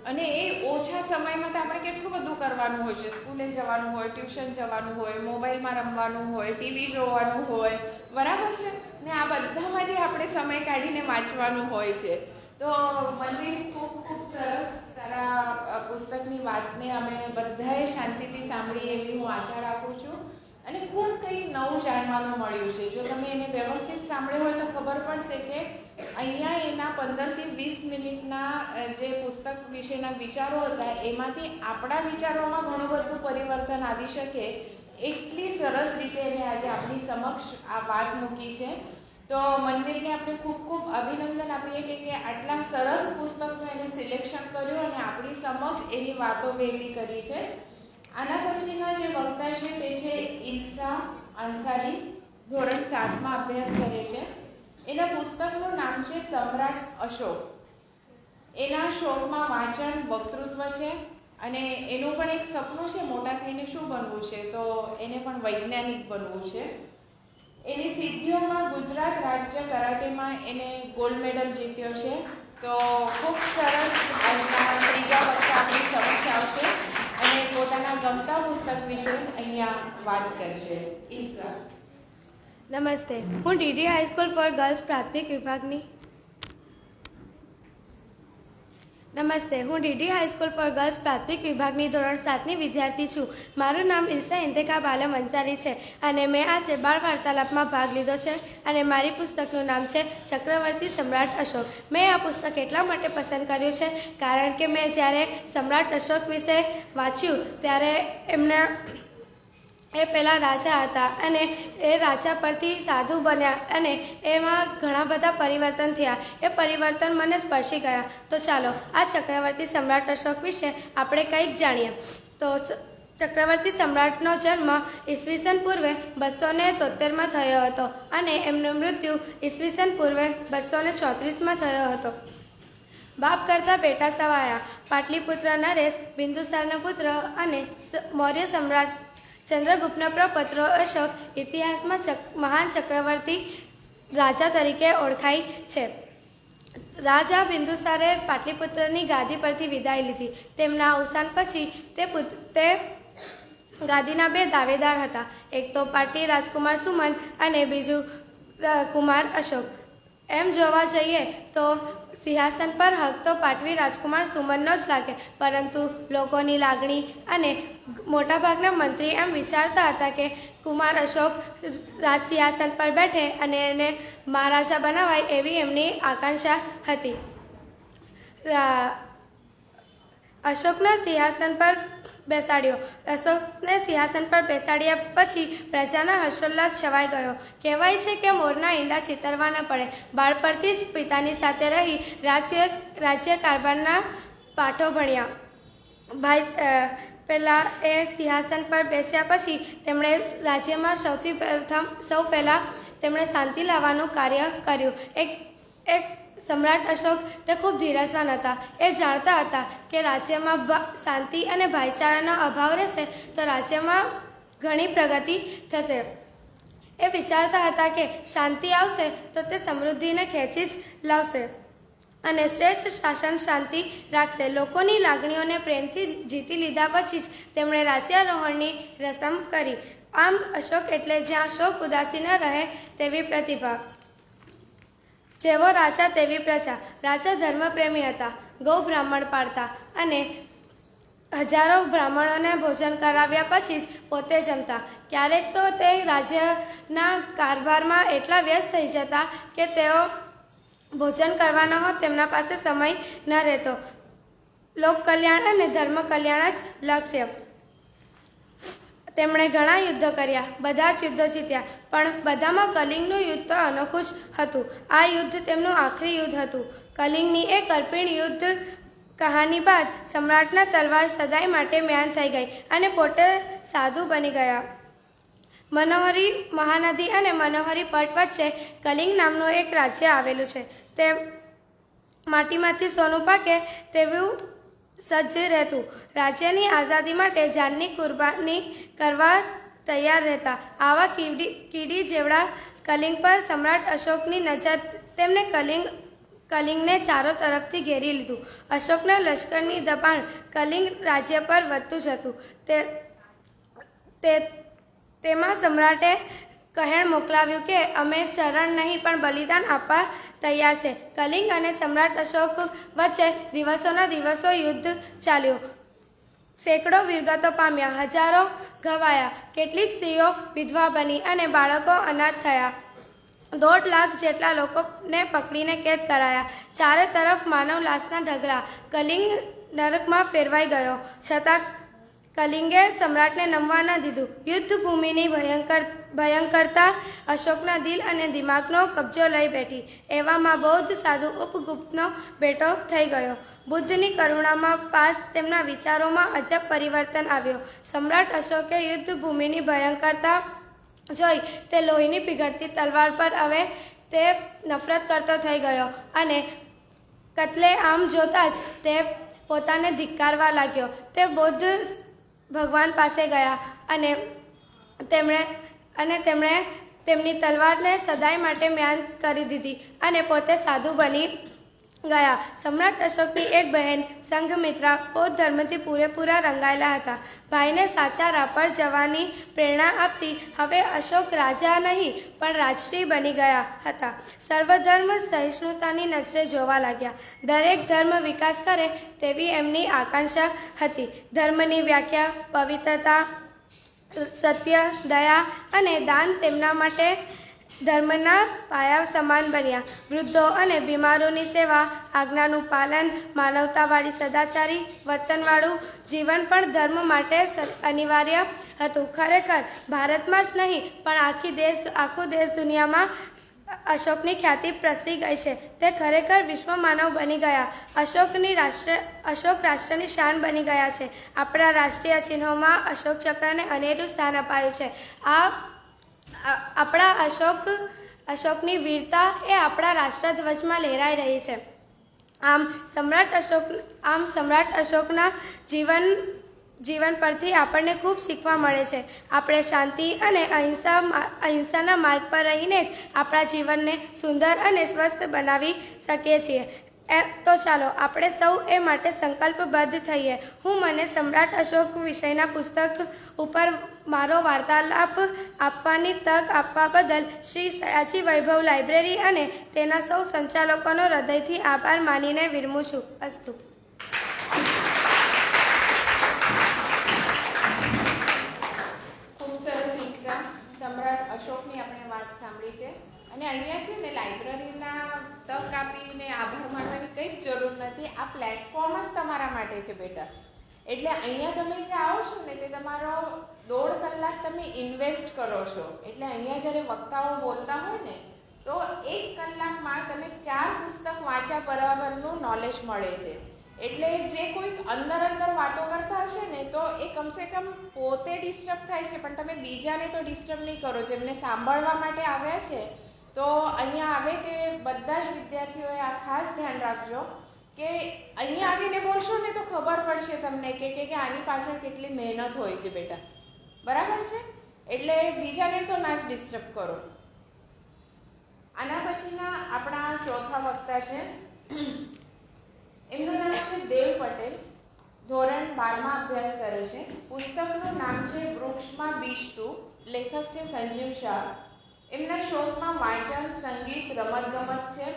અને એ ઓછા સમયમાં તો આપણે કેટલું બધું કરવાનું હોય છે. સ્કૂલે જવાનું હોય, ટ્યુશન જવાનું હોય, મોબાઈલમાં રમવાનું હોય, ટીવી જોવાનું હોય. બરાબર છે ને? આ બધામાંથી આપણે સમય કાઢીને વાંચવાનું હોય છે. તો મનવીર, ખૂબ ખૂબ સરસ તારા પુસ્તકની વાતને અમે બધાએ શાંતિથી સાંભળી એવી હું આશા રાખું છું. અને ખૂબ કંઈક નવું જાણવાનું મળ્યું છે. જો તમે એને વ્યવસ્થિત સાંભળ્યું હોય તો ખબર પડશે કે અહીંયા એના 15 થી 20 મિનિટના જે પુસ્તક વિશેના વિચારો હતા એમાંથી આપણા વિચારોમાં ઘણું બધું પરિવર્તન આવી શકે એટલી સરસ રીતે એને આજે આપણી સમક્ષ આ વાત મૂકી છે. તો મનવીરને આપણે ખૂબ ખૂબ અભિનંદન આપીએ કે આટલા સરસ પુસ્તકનું એને સિલેક્શન કર્યું અને આપણી સમક્ષ એની વાતો વહેલી કરી છે. આના પછીના જે વક્તા છે તે છે ઇલ્સા અંસારી, ધોરણ 7માં અભ્યાસ કરે છે. એના પુસ્તકનું નામ છે સમ્રાટ અશોક. એના શોખમાં વાંચન, વક્તૃત્વ છે, અને એનું પણ એક સપનું છે મોટા થઈને શું બનવું છે, તો એને પણ વૈજ્ઞાનિક બનવું છે. એની સિદ્ધિઓમાં ગુજરાત રાજ્ય કરાટેમાં એને ગોલ્ડ મેડલ જીત્યો છે. તો ખૂબ સરસ આજના ત્રીજા વખતે આપણી સમક્ષ આવશે અને પોતાના ગમતા પુસ્તક વિશે અહીંયા વાત કરશે. ઈશા. નમસ્તે, હું ડીડી હાઈસ્કૂલ ફોર ગર્લ્સ પ્રાથમિક વિભાગની ધોરણ 7ની વિદ્યાર્થી છું. મારું નામ ઈર્ષા ઇન્તેખાબ આલમ અંસારી છે અને મેં આજે બાળ વાર્તાલાપમાં ભાગ લીધો છે અને મારી પુસ્તકનું નામ છે ચક્રવર્તી સમ્રાટ અશોક. મેં આ પુસ્તક એટલા માટે પસંદ કર્યું છે કારણ કે મેં જ્યારે સમ્રાટ અશોક વિશે વાંચ્યું ત્યારે એ પહેલાં રાજા હતા અને એ રાજા પરથી સાધુ બન્યા અને એમાં ઘણા બધા પરિવર્તન થયા. એ પરિવર્તન મને સ્પર્શી ગયા. તો ચાલો આ ચક્રવર્તી સમ્રાટ અશોક વિશે આપણે કંઈક જાણીએ. તો ચક્રવર્તી સમ્રાટનો જન્મ ઈસવીસન પૂર્વે 273માં થયો હતો અને એમનું મૃત્યુ ઈસવીસન પૂર્વે 234માં થયો હતો. બાપ કરતા બેટા સવાયા. પાટલીપુત્ર નરેશ બિંદુસારનો પુત્ર અને મૌર્ય સમ્રાટ ચંદ્રગુપ્તનો પ્રપુત્ર અશોક ઇતિહાસમાં મહાન ચક્રવર્તી રાજા તરીકે ઓળખાય છે. રાજા બિંદુસારે પાટલીપુત્રની ગાદી પરથી વિદાય લીધી. તેમના અવસાન પછી તે ગાદીના 2 દાવેદાર હતા. એક તો પાટલી રાજકુમાર સુમન અને બીજું કુમાર અશોક. એમ જોવા જઈએ તો સિંહાસન પર હક તો પાટવી રાજકુમાર સુમનનો જ લાગે, પરંતુ લોકોની લાગણી અને મોટાભાગના મંત્રી એમ વિચારતા હતા કે કુમાર અશોક રાજ સિંહાસન પર બેઠે અને એને મહારાજા બનાવાય એવી એમની આકાંક્ષા હતી. અશોકને સિંહાસન પર બેસાડ્યા પછી પ્રજાના હર્ષોલ્લાસ છવાઈ ગયો. કહેવાય છે કે મોરના ઈંડા ચિતરવા ન પડે. બાળપણથી જ પિતાની સાથે રહી રાજ્ય કારભારના પાઠો ભણ્યા. પહેલાં એ સિંહાસન પર બેસ્યા પછી તેમણે રાજ્યમાં સૌ પહેલાં તેમણે શાંતિ લાવવાનું કાર્ય કર્યું. એક સમ્રાટ અશોક તે ખૂબ ધીરજવાન હતા. એ જાણતા હતા કે રાજ્યમાં શાંતિ અને ભાઈચારાનો અભાવ રહેશે તો રાજ્યમાં ઘણી પ્રગતિ થશે. એ વિચારતા હતા કે શાંતિ આવશે તો તે સમૃદ્ધિને ખેંચી જ લાવશે અને શ્રેષ્ઠ શાસન શાંતિ રાખશે. લોકોની લાગણીઓને પ્રેમથી જીતી લીધા પછી જ તેમણે રાજ્યારોહણની રસમ કરી. આમ અશોક એટલે જ્યાં શોક ઉદાસી ન રહે તેવી પ્રતિભા. જેવો રાજા તેવી પ્રજા. રાજા ધર્મપ્રેમી હતા, ગૌ બ્રાહ્મણ પાળતા અને હજારો બ્રાહ્મણોને ભોજન કરાવ્યા પછી જ પોતે જમતા. ક્યારેક તો તે રાજ્યના કારભારમાં એટલા વ્યસ્ત થઈ જતા કે તેઓ ભોજન કરવાનો તેમના પાસે સમય ન રહેતો. લોક કલ્યાણ અને ધર્મ કલ્યાણ જ લક્ષ્ય. તેમણે ઘણા યુદ્ધો કર્યા, બધા જ યુદ્ધો જીત્યા, પણ બધામાં કલિંગનું યુદ્ધ તો અનોખું જ હતું. આ યુદ્ધ તેમનું આખરી યુદ્ધ હતું. કલિંગની એ કરપીણ યુદ્ધ કહાની બાદ સમ્રાટના તલવાર સદાય માટે મ્યાન થઈ ગઈ અને પોતે સાધુ બની ગયા. મનોહરી મહાનદી અને મનોહરી પટ વચ્ચે કલિંગ નામનું એક રાજ્ય આવેલું છે. તે માટીમાંથી સોનું પાકે તેવું સજ્જ રહેતું. રાજ્યની આઝાદી માટે જાનની કુરબાની કરવા તૈયાર રહેતા. આવા કીડી જેવડા કલિંગ પર સમ્રાટ અશોકની નજર. તેમણે કલિંગને ચારો તરફથી ઘેરી લીધું. અશોકના લશ્કરની દબાણ કલિંગ રાજ્ય પર વધતું જ હતું. તેમાં સમ્રાટે કહેણ મોકલાવ્યું કે અમે શરણ નહીં પણ બલિદાન આપવા તૈયાર છે. કલિંગ અને સમ્રાટ અશોક વચ્ચે દિવસોના દિવસો યુદ્ધ ચાલ્યું. સેંકડો વીરગતો પામ્યા, હજારો ઘવાયા, કેટલીક સ્ત્રીઓ વિધવા બની અને બાળકો અનાથ થયા. 1.5 લાખ જેટલા લોકોને પકડીને કેદ કરાયા. ચારે તરફ માનવ લાશના ઢગલા. કલિંગ નરકમાં ફેરવાઈ ગયો. છતાં કલિંગે સમ્રાટને નમવા ન દીધું. યુદ્ધ ભૂમિની ભયંકરતા અશોકના દિલ અને દિમાગનો કબજો લઈ બેઠી. એવામાં બૌદ્ધ સાધુ ઉપગુપ્તનો બેટો થઈ ગયો. બુદ્ધની કરુણામાં પાસ તેમના વિચારોમાં અજબ પરિવર્તન આવ્યો. સમ્રાટ અશોકે યુદ્ધ ભૂમિની ભયંકરતા જોઈ તે લોહીની પીગળતી તલવાર પર હવે તે નફરત કરતો થઈ ગયો અને કત્લે આમ જોતા જ તે પોતાને ધિક્કારવા લાગ્યો. તે બૌદ્ધ ભગવાન પાસે ગયા અને તેમણે તેમની તલવારને સદાય માટે મ્યાન કરી દીધી અને પોતે સાધુ બની ગયા. સમ્રાટ અશોકની એક બહેન સંઘમિત્રા બૌદ્ધ ધર્મથી પૂરેપૂરા રંગાયેલા હતા. ભાઈને સાચા રાહ પર જવાની પ્રેરણા આપતી હવે અશોક રાજા નહીં પણ રાજશ્રી બની ગયા હતા. સર્વધર્મ સહિષ્ણુતાની નજરે જોવા લાગ્યા. દરેક ધર્મ વિકાસ કરે તેવી એમની આકાંક્ષા હતી. ધર્મની વ્યાખ્યા, પવિત્રતા, સત્ય, દયા અને દાન તેમના માટે ધર્મના પાયા સમાન બન્યા. વૃદ્ધો અને બીમારોની સેવા, આજ્ઞાનું પાલન, માનવતાવાળી સદાચારી વર્તનવાળું જીવન પણ ધર્મ માટે અનિવાર્ય હતું. ખરેખર ભારતમાં જ નહીં પણ આખું દેશ દુનિયામાં અશોકની ખ્યાતિ પ્રસરી ગઈ છે. તે ખરેખર વિશ્વ માનવ બની ગયા. અશોક રાષ્ટ્રની શાન બની ગયા છે. આપણા રાષ્ટ્રીય ચિહ્નોમાં અશોક ચક્રને અનેરું સ્થાન અપાયું છે. આપણા અશોકની વીરતા એ આપણા રાષ્ટ્રધ્વજમાં લહેરાઈ રહી છે. આમ સમ્રાટ અશોકના જીવન પરથી આપણને ખૂબ શીખવા મળે છે. આપણે શાંતિ અને અહિંસાના માર્ગ પર રહીને જ આપણા જીવનને સુંદર અને સ્વસ્થ બનાવી શકીએ છીએ. તો ચાલો આપણે સૌ એ માટે સંકલ્પબદ્ધ થઈએ. હું મને સમ્રાટ અશોક વિષયના પુસ્તક ઉપર મારો વાર્તાલાપ આપવાની તક આપવા બદલ શ્રી સયાજી વૈભવ લાઇબ્રેરી અને તેના સૌ સંચાલકોનો હૃદયથી આભાર માનીને વિરમું છું. અસ્તુ. ખૂબ સરસ દીક્ષા. સમ્રાટ અશોકની આપણે વાત સાંભળી છે અને અહીંયા છે ને લાઇબ્રેરીના તક આપીને આભાર માનવાની કંઈ જ જરૂર નથી. આ પ્લેટફોર્મ જ તમારા માટે છે બેટા. એટલે અહીંયા તમે જે આવો છો ને તે તમારો 1.5 કલાક તમે ઇન્વેસ્ટ કરો છો. એટલે અહીંયા જ્યારે વક્તાઓ બોલતા હોય ને તો 1 કલાકમાં તમે 4 પુસ્તક વાંચ્યા બરાબરનું નોલેજ મળે છે. એટલે જે કોઈક અંદર વાતો કરતા હશે ને તો એ કમસે કમ પોતે ડિસ્ટર્બ થાય છે પણ તમે બીજાને તો ડિસ્ટર્બ નહીં કરો. જેમને સાંભળવા માટે આવ્યા છે તો અહીંયા આવે તે બધા જ વિદ્યાર્થીઓએ આ ખાસ ધ્યાન રાખજો કે અહીંયા આવીને બોલશો ને તો ખબર પડશે તમને કે આની પાછળ કેટલી મહેનત હોય છે બેટા. બરાબર છે? એટલે બીજાને તો ના જ ડિસ્ટર્બ કરો. આના પછીના આપણા ચોથા વક્તા છે. એમનું નામ છે દેવ પટેલ. ધોરણ 12માં અભ્યાસ કરે છે. પુસ્તકનું નામ છે વૃક્ષમાં બીજ તું. લેખક છે સંજીવ શાહ. એમના શોધમાં વાંચન, સંગીત, રમતગમત છે.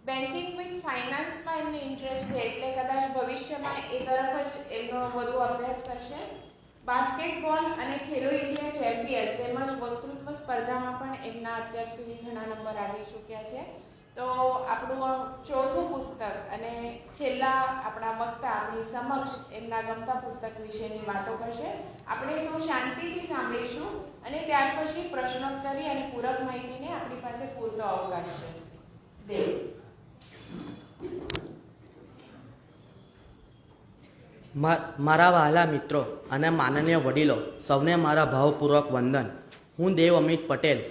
બેન્કિંગ વિથ ફાઇનાન્સમાં એમને ઇન્ટરેસ્ટ છે એટલે કદાચ ભવિષ્યમાં એ તરફ જ એમનો વધુ અભ્યાસ કરશે. બાસ્કેટબોલ અને ખેલો ઇન્ડિયા ચેમ્પિયન તેમજ વક્તૃત્વ સ્પર્ધામાં પણ એમના અત્યાર સુધી ઘણા નંબર આવી ચૂક્યા છે. તો આપણું ચોથું પુસ્તક અને છેલ્લા આપણા વક્તા આપણી સમક્ષ એમના ગમતા પુસ્તક વિશેની વાતો કરશે. આપણે સૌ શાંતિથી સાંભળીશું અને ત્યાર પછી પ્રશ્નોત્તરી અને પૂરક માહિતીને આપણી પાસે પૂરતો અવકાશ છે. દેવ. મારા વહાલા મિત્રો અને માનનીય વડીલો સૌને મારા ભાવપૂર્વક વંદન. હું Dev Amit Patel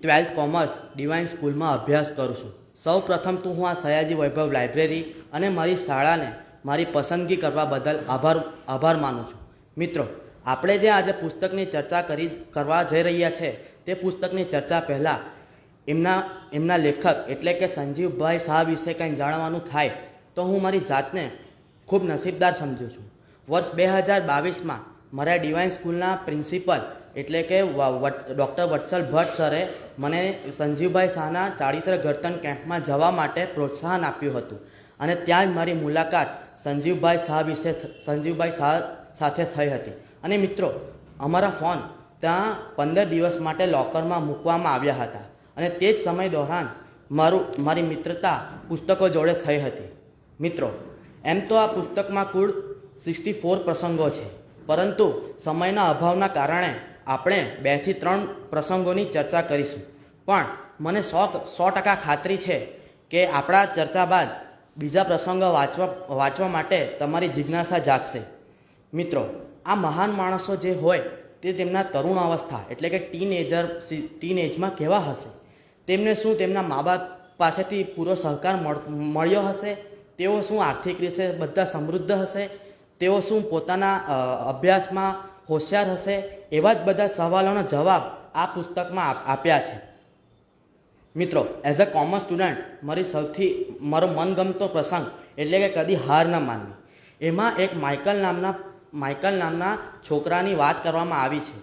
12th commerce divine સ્કૂલમાં અભ્યાસ કરું છું. સૌ પ્રથમ તો હું આ સયાજી વૈભવ લાઇબ્રેરી અને મારી શાળાને મારી પસંદગી કરવા બદલ આભાર માનું છું. મિત્રો, આપણે જે આજે પુસ્તકની ચર્ચા કરવા જઈ રહ્યા છે તે પુસ્તકની ચર્ચા પહેલાં એમના લેખક એટલે કે સંજીવભાઈ શાહ વિશે કંઈ જાણવાનું થાય તો હું મારી જાતને ખૂબ નસીબદાર સમજું છું. વર્ષ 2022માં મારા ડિવાઇન સ્કૂલના પ્રિન્સિપલ એટલે કે ડૉક્ટર વત્સલ ભટ્ટ સરે મને સંજીવભાઈ શાહના ચારિત્ર ઘડતર કેમ્પમાં જવા માટે પ્રોત્સાહન આપ્યું હતું અને ત્યાં જ મારી મુલાકાત સંજીવભાઈ શાહ સાથે થઈ હતી. અને મિત્રો, અમારા ફોન ત્યાં 15 દિવસ માટે લોકરમાં મૂકવામાં આવ્યા હતા અને તે જ સમય દોરાન મારી મિત્રતા પુસ્તકો જોડે થઈ હતી. મિત્રો, એમ તો આ પુસ્તકમાં કુલ 64 પ્રસંગો છે, પરંતુ સમયના અભાવના કારણે આપણે 2 થી 3 પ્રસંગોની ચર્ચા કરીશું. પણ મને 100% ખાતરી છે કે આપણા ચર્ચા બાદ બીજા પ્રસંગો વાંચવા માટે તમારી જિજ્ઞાસા જાગશે. મિત્રો, આ મહાન માણસો જે હોય તે તેમના તરુણ અવસ્થા એટલે કે ટીન એજમાં કેવા હશે? તેમને શું તેમના મા બાપ પાસેથી પૂરો સહકાર મળ્યો હશે? તેઓ શું આર્થિક રીતે બધા સમૃદ્ધ હશે? તેઓ શું પોતાના અભ્યાસમાં હોશિયાર હશે? એવા જ બધા સવાલોનો જવાબ આ પુસ્તકમાં આપ્યા છે. મિત્રો, એઝ અ કોમર્સ સ્ટુડન્ટ મારો મનગમતો પ્રસંગ એટલે કે કદી હાર ન માનવી. એમાં એક માઇકલ નામના છોકરાની વાત કરવામાં આવી છે.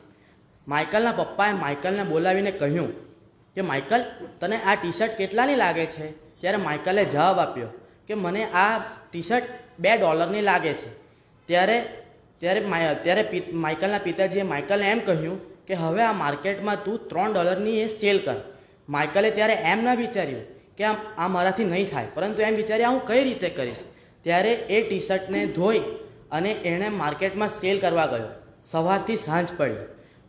માઇકલના પપ્પાએ માઇકલને બોલાવીને કહ્યું કે માઇકલ, તને આ ટી શર્ટ કેટલાની લાગે છે? ત્યારે માઇકલે જવાબ આપ્યો કે મને આ ટી શર્ટ $2 લાગે છે. ત્યારે માઇકલના પિતાજીએ માઇકલને એમ કહ્યું કે હવે આ માર્કેટમાં તું $3 એ સેલ કર. માઇકલે ત્યારે એમ ન વિચાર્યું કે આ મારાથી નહીં થાય, પરંતુ એમ વિચાર્યા હું કઈ રીતે કરીશ. ત્યારે એ ટી શર્ટને ધોઈ અને એણે માર્કેટમાં સેલ કરવા ગયો. સવારથી સાંજ પડી,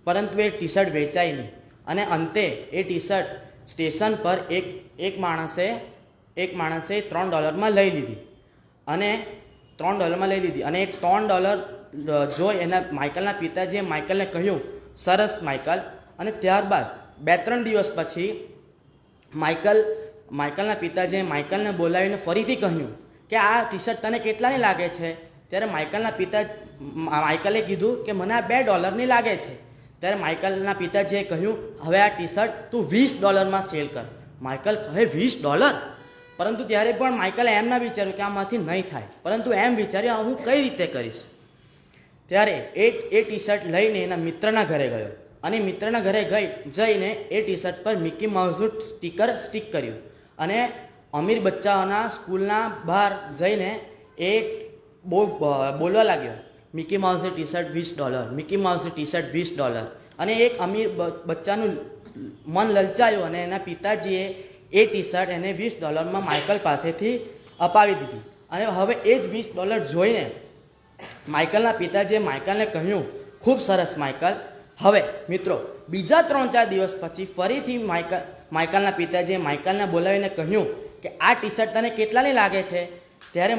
પરંતુ એ ટી શર્ટ વેચાઈ નહીં. અને અંતે એ ટી શર્ટ સ્ટેશન પર એક માણસે $3 લઈ લીધી. અને $3 લઈ લીધી અને એ $3 જોઈ એના માઇકલના પિતાજીએ માઇકલને કહ્યું, સરસ માઇકલ. અને ત્યારબાદ 2-3 દિવસ પછી માઇકલના પિતાજીએ માઇકલને બોલાવીને ફરીથી કહ્યું કે આ ટી શર્ટ તને કેટલાની લાગે છે? ત્યારે માઇકલે કીધું કે મને આ $2 લાગે છે. ત્યારે માઇકલના પિતાજીએ કહ્યું, હવે આ ટી શર્ટ તું $20 સેલ કર. માઇકલ કહે, $20? પરંતુ ત્યારે પણ માઇકલે એમ ના વિચાર્યું કે આમાંથી નહીં થાય, પરંતુ એમ વિચાર્યું હું કઈ રીતે કરીશ. ત્યારે એ ટી શર્ટ લઈને એના મિત્રના ઘરે ગયો અને મિત્રના ઘરે જઈને એ ટી શર્ટ પર મિકી માઉસનું સ્ટીકર સ્ટીક કર્યું અને અમીર બચ્ચાઓના સ્કૂલના બહાર જઈને એ બોલવા લાગ્યો, મિકી માઉસની ટી શર્ટ $20, મિકી માઉસની ટી શર્ટ $20. અને એક અમીર બચ્ચાનું મન લલચાયું અને એના પિતાજીએ એ ટી શર્ટ એને $20 માઇકલ પાસેથી અપાવી દીધી. અને હવે એ જ $20 જોઈને માઇકલના પિતાજીએ માઇકલને કહ્યું, ખૂબ સરસ માઇકલ. હવે મિત્રો, બીજા 3-4 દિવસ પછી ફરીથી માઇકલના પિતાજીએ માઇકલને બોલાવીને કહ્યું કે આ ટી શર્ટ તને કેટલાની લાગે છે? ત્યારે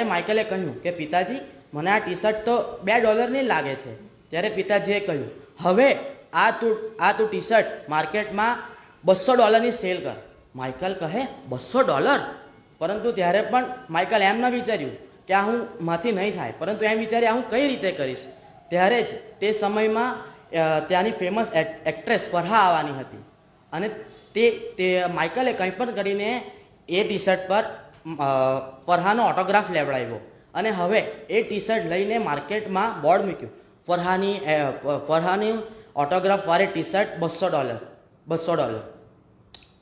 માઇકલે કહ્યું કે પિતાજી, મને આ ટી શર્ટ તો $2 લાગે છે. ત્યારે પિતાજીએ કહ્યું, હવે આ તું ટી શર્ટ માર્કેટમાં $200 સેલ કર. માઇકલ કહે, $200? પરંતુ ત્યારે પણ માઇકલ એમ ન વિચાર્યું કે આ મારથી નહીં થાય, પરંતુ એમ વિચાર્યા હું કઈ રીતે કરીશ. ત્યારે જ તે સમયમાં ત્યાંની ફેમસ એક્ટ્રેસ ફરહા આવવાની હતી અને તે માઇકલે કંઈ પણ કરીને એ ટી શર્ટ પર ફરહાનો ઓટોગ્રાફ લેવડાવ્યો અને હવે એ ટી શર્ટ લઈને માર્કેટમાં બોર્ડ મૂક્યું, ફરહાની ઓટોગ્રાફવાળી ટી શર્ટ $200.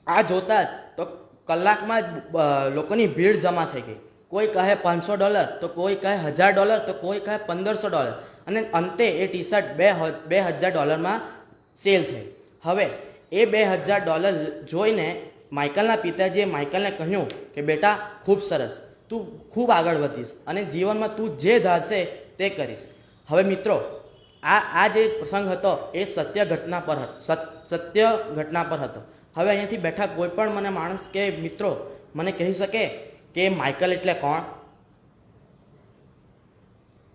આ જોતા જ તો કલાકમાં જ લોકોની ભીડ જમા થઈ ગઈ. કોઈ કહે $500, તો કોઈ કહે $1000, તો કોઈ કહે $1500. અને અંતે એ ટી શર્ટ $2000 સેલ થઈ. હવે એ $2000 જોઈને માઇકલના પિતાજીએ માઇકલને કહ્યું કે બેટા, ખૂબ સરસ, તું ખૂબ આગળ વધીશ અને જીવનમાં તું જે ધારશે તે કરીશ. હવે મિત્રો, આ જે પ્રસંગ હતો એ સત્ય ઘટના પર હતો. હવે અહીંયાથી બેઠા કોઈ પણ મને માણસ કે મિત્રો મને કહી શકે કે માઇકલ એટલે કોણ?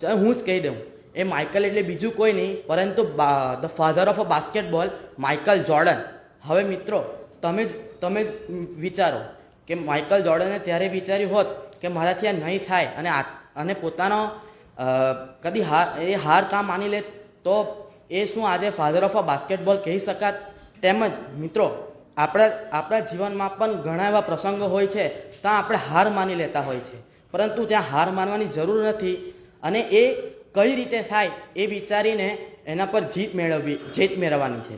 ચાલો હું જ કહી દઉં. એ માઇકલ એટલે બીજું કોઈ નહીં પરંતુ the father of a basketball, Michael Jordan. હવે મિત્રો, તમે જ વિચારો કે માઇકલ જોર્ડને ત્યારે વિચાર્યું હોત કે મારાથી આ નહીં થાય અને પોતાનો કદી હાર કામ માની લે તો એ શું આજે ફાધર ઓફ અ બાસ્કેટબોલ કહી શકાત? તેમજ મિત્રો, આપણા જીવનમાં પણ ઘણા એવા પ્રસંગો હોય છે ત્યાં આપણે હાર માની લેતા હોય છે, પરંતુ ત્યાં હાર માનવાની જરૂર નથી અને એ કઈ રીતે થાય એ વિચારીને એના પર જીત મેળવવાની છે.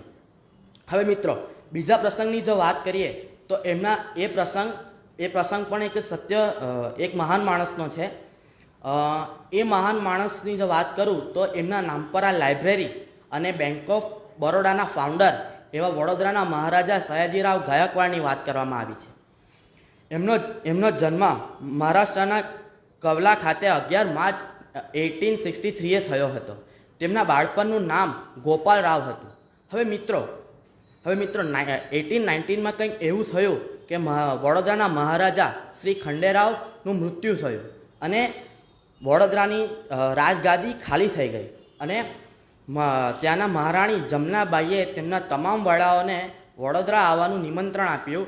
હવે મિત્રો, બીજા પ્રસંગની જો વાત કરીએ તો એ પ્રસંગ પણ એક મહાન માણસનો છે. એ મહાન માણસની જો વાત કરું તો એમના નામ પર આ લાઇબ્રેરી અને બેંક ઓફ બરોડાના ફાઉન્ડર એવા વડોદરાના મહારાજા સયાજીરાવ ગાયકવાડની વાત કરવામાં આવી છે. એમનો જન્મ મહારાષ્ટ્રના કવલા ખાતે 11 માર્ચ 1863 થયો હતો. તેમના બાળપણનું નામ ગોપાલ રાવ હતું. હવે મિત્રો 1819માં કંઈક એવું થયું કે વડોદરાના મહારાજા શ્રી ખંડેરાવનું મૃત્યુ થયું અને વડોદરાની રાજગાદી ખાલી થઈ ગઈ અને ત્યાંના મહારાણી જમનાબાઈએ તેમના તમામ વડાઓને વડોદરા આવવાનું નિમંત્રણ આપ્યું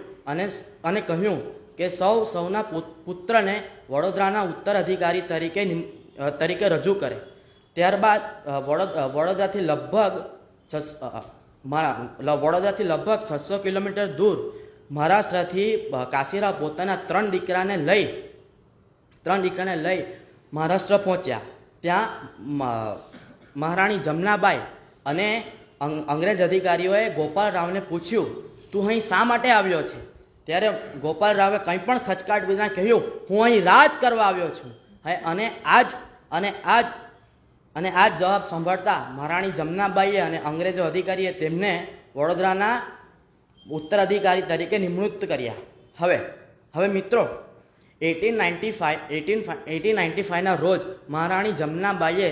અને કહ્યું કે સૌના પુત્રને વડોદરાના ઉત્તરાધિકારી તરીકે રજૂ કરે. ત્યારબાદ વડોદરાથી લગભગ વડોદરાથી લગભગ 600 કિલોમીટર દૂર મહારાષ્ટ્રથી કાશીરાવ પોતાના 3 દીકરાને લઈ મહારાષ્ટ્ર પહોંચ્યા. ત્યાં મહારાણી જમનાબાઈ અને અંગ્રેજ અધિકારીઓએ ગોપાલરાવને પૂછ્યું, તું અહીં શા માટે આવ્યો છે? ત્યારે ગોપાલરાવે કંઈ પણ ખચકાટ વિના કહ્યું, હું અહીં રાજ કરવા આવ્યો છું. અને આ જ જવાબ સાંભળતા મહારાણી જમનાબાઈએ અને અંગ્રેજો અધિકારીએ તેમને વડોદરાના ઉત્તરાધિકારી તરીકે નિમણૂક કર્યા. હવે મિત્રો 1895ના રોજ મહારાણી જમનાબાઈએ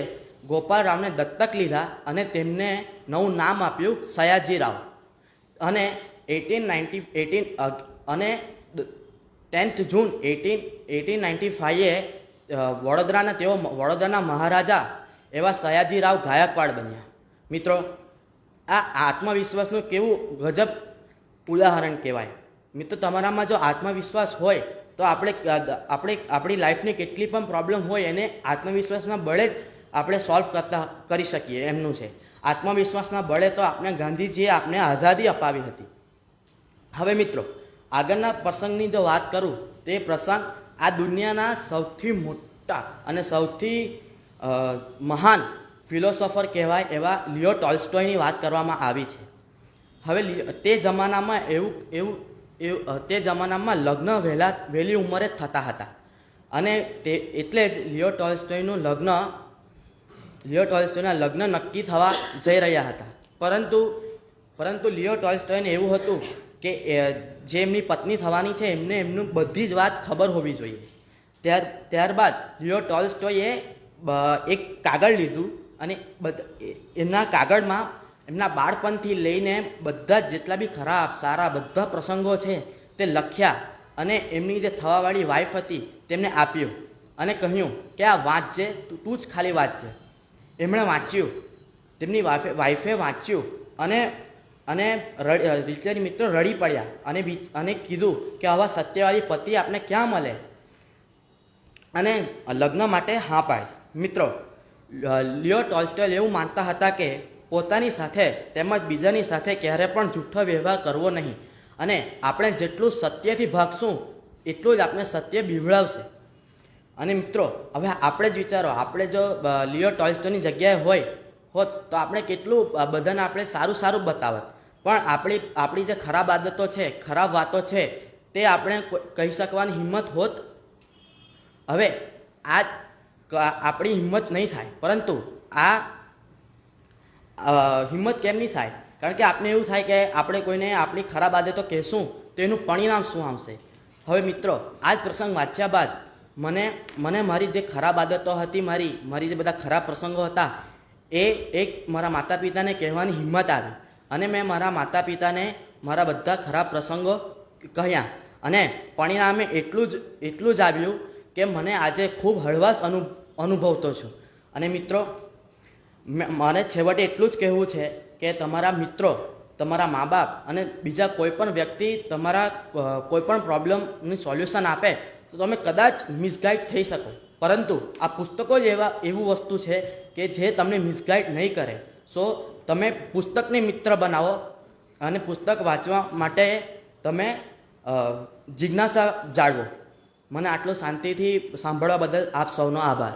ગોપાલરાવને દત્તક લીધા અને તેમને નવું નામ આપ્યું સયાજીરાવ. અને 10th જૂન 1895એ વડોદરાના મહારાજા એવા સયાજીરાવ ગાયકવાડ બન્યા. મિત્રો, આ આત્મવિશ્વાસનું કેવું ગજબ ઉદાહરણ કહેવાય. મિત્રો, તમારામાં જો આત્મવિશ્વાસ હોય તો આપણી લાઈફની કેટલી પણ પ્રોબ્લેમ હોય એને આત્મવિશ્વાસના બળે જ આપણે સોલ્વ કરી શકીએ એમનું છે. આત્મવિશ્વાસના બળે તો આપણે ગાંધીજીએ આપણે આઝાદી અપાવી હતી. હવે મિત્રો, આગળના પ્રસંગની જો વાત કરું તો એ પ્રસંગ આ દુનિયાના સૌથી મોટા અને સૌથી મહાન ફિલોસોફર કહેવાય એવા લિયો ટોલ્સ્ટોયની વાત કરવામાં આવી છે. હવે તે જમાનામાં લગ્ન વહેલી ઉંમરે જ થતા હતા અને એટલે જ લિયો ટોલ્સ્ટોયના લગ્ન નક્કી થવા જઈ રહ્યા હતા. પરંતુ લિયો ટોલ્સ્ટોયને એવું હતું કે જે એમની પત્ની થવાની છે એમનું બધી જ વાત ખબર હોવી જોઈએ. ત્યારબાદ લિયો ટોલ્સ્ટોયે એક કાગળ લીધું અને એમના કાગળમાં એમના બાળપણથી લઈને બધા જ જેટલા બી ખરાબ સારા બધા પ્રસંગો છે તે લખ્યા અને એમની જે થવાવાળી વાઈફ હતી તેમને આપ્યું અને કહ્યું કે આ વાંચજે, તું જ ખાલી વાંચજે. એમણે વાંચ્યું, તેમની વાઈફે વાંચ્યું અને મિત્રો રડી પડ્યા અને કીધું કે આવા સત્યવાદી પતિ આપણે ક્યાં મળે અને લગ્ન માટે હા પાડી. મિત્રો, લિયો ટોલ્સ્ટોય એવું માનતા હતા કે પોતાની સાથે તેમજ બીજાની સાથે ક્યારે પણ જૂઠો વ્યવહાર કરવો નહીં અને આપણે જેટલું સત્યથી ભાગશું એટલું જ આપણે સત્ય બીવડાવશે. અને મિત્રો, હવે આપણે જ વિચારો, આપણે જો લિયો ટોલ્સ્ટોયની જગ્યાએ હોત તો આપણે કેટલું બધાને આપણે સારું બતાવત, પણ આપણી જે ખરાબ આદતો છે, ખરાબ વાતો છે તે આપણે કહી શકવાની હિંમત હોત. હવે આપણી હિંમત નહીં થાય, પરંતુ આ હિંમત કેમ નહીં થાય? કારણ કે આપણે એવું થાય કે આપણે કોઈને આપણી ખરાબ આદતો કહેશું તો એનું પરિણામ શું આવશે. હવે મિત્રો, આ જ પ્રસંગ વાંચ્યા બાદ મને મારી જે ખરાબ આદતો હતી, મારી જે બધા ખરાબ પ્રસંગો હતા એ એક મારા માતા પિતાને કહેવાની હિંમત આવી અને મેં મારા માતા પિતાને મારા બધા ખરાબ પ્રસંગો કહ્યા અને પરિણામે એટલું જ આવ્યું કે મને આજે ખૂબ હળવાશ અનુભવતો છું. અને મિત્રો, મારે છેવટે એટલું જ કહેવું છે કે તમારા મિત્રો, તમારા મા બાપ અને બીજા કોઈ પણ વ્યક્તિ તમારા કોઈ પણ પ્રોબ્લેમનું સોલ્યુશન આપે તો તમે કદાચ મિસગાઈડ થઈ શકો, પરંતુ આ પુસ્તકો જ એવું વસ્તુ છે કે જે તમને મિસગાઈડ નહીં કરે. સો તમે પુસ્તકને મિત્ર બનાવો અને પુસ્તક વાંચવા માટે તમે જિજ્ઞાસા જાળવો. મને આટલું શાંતિથી સાંભળવા બદલ આપ સૌનો આભાર.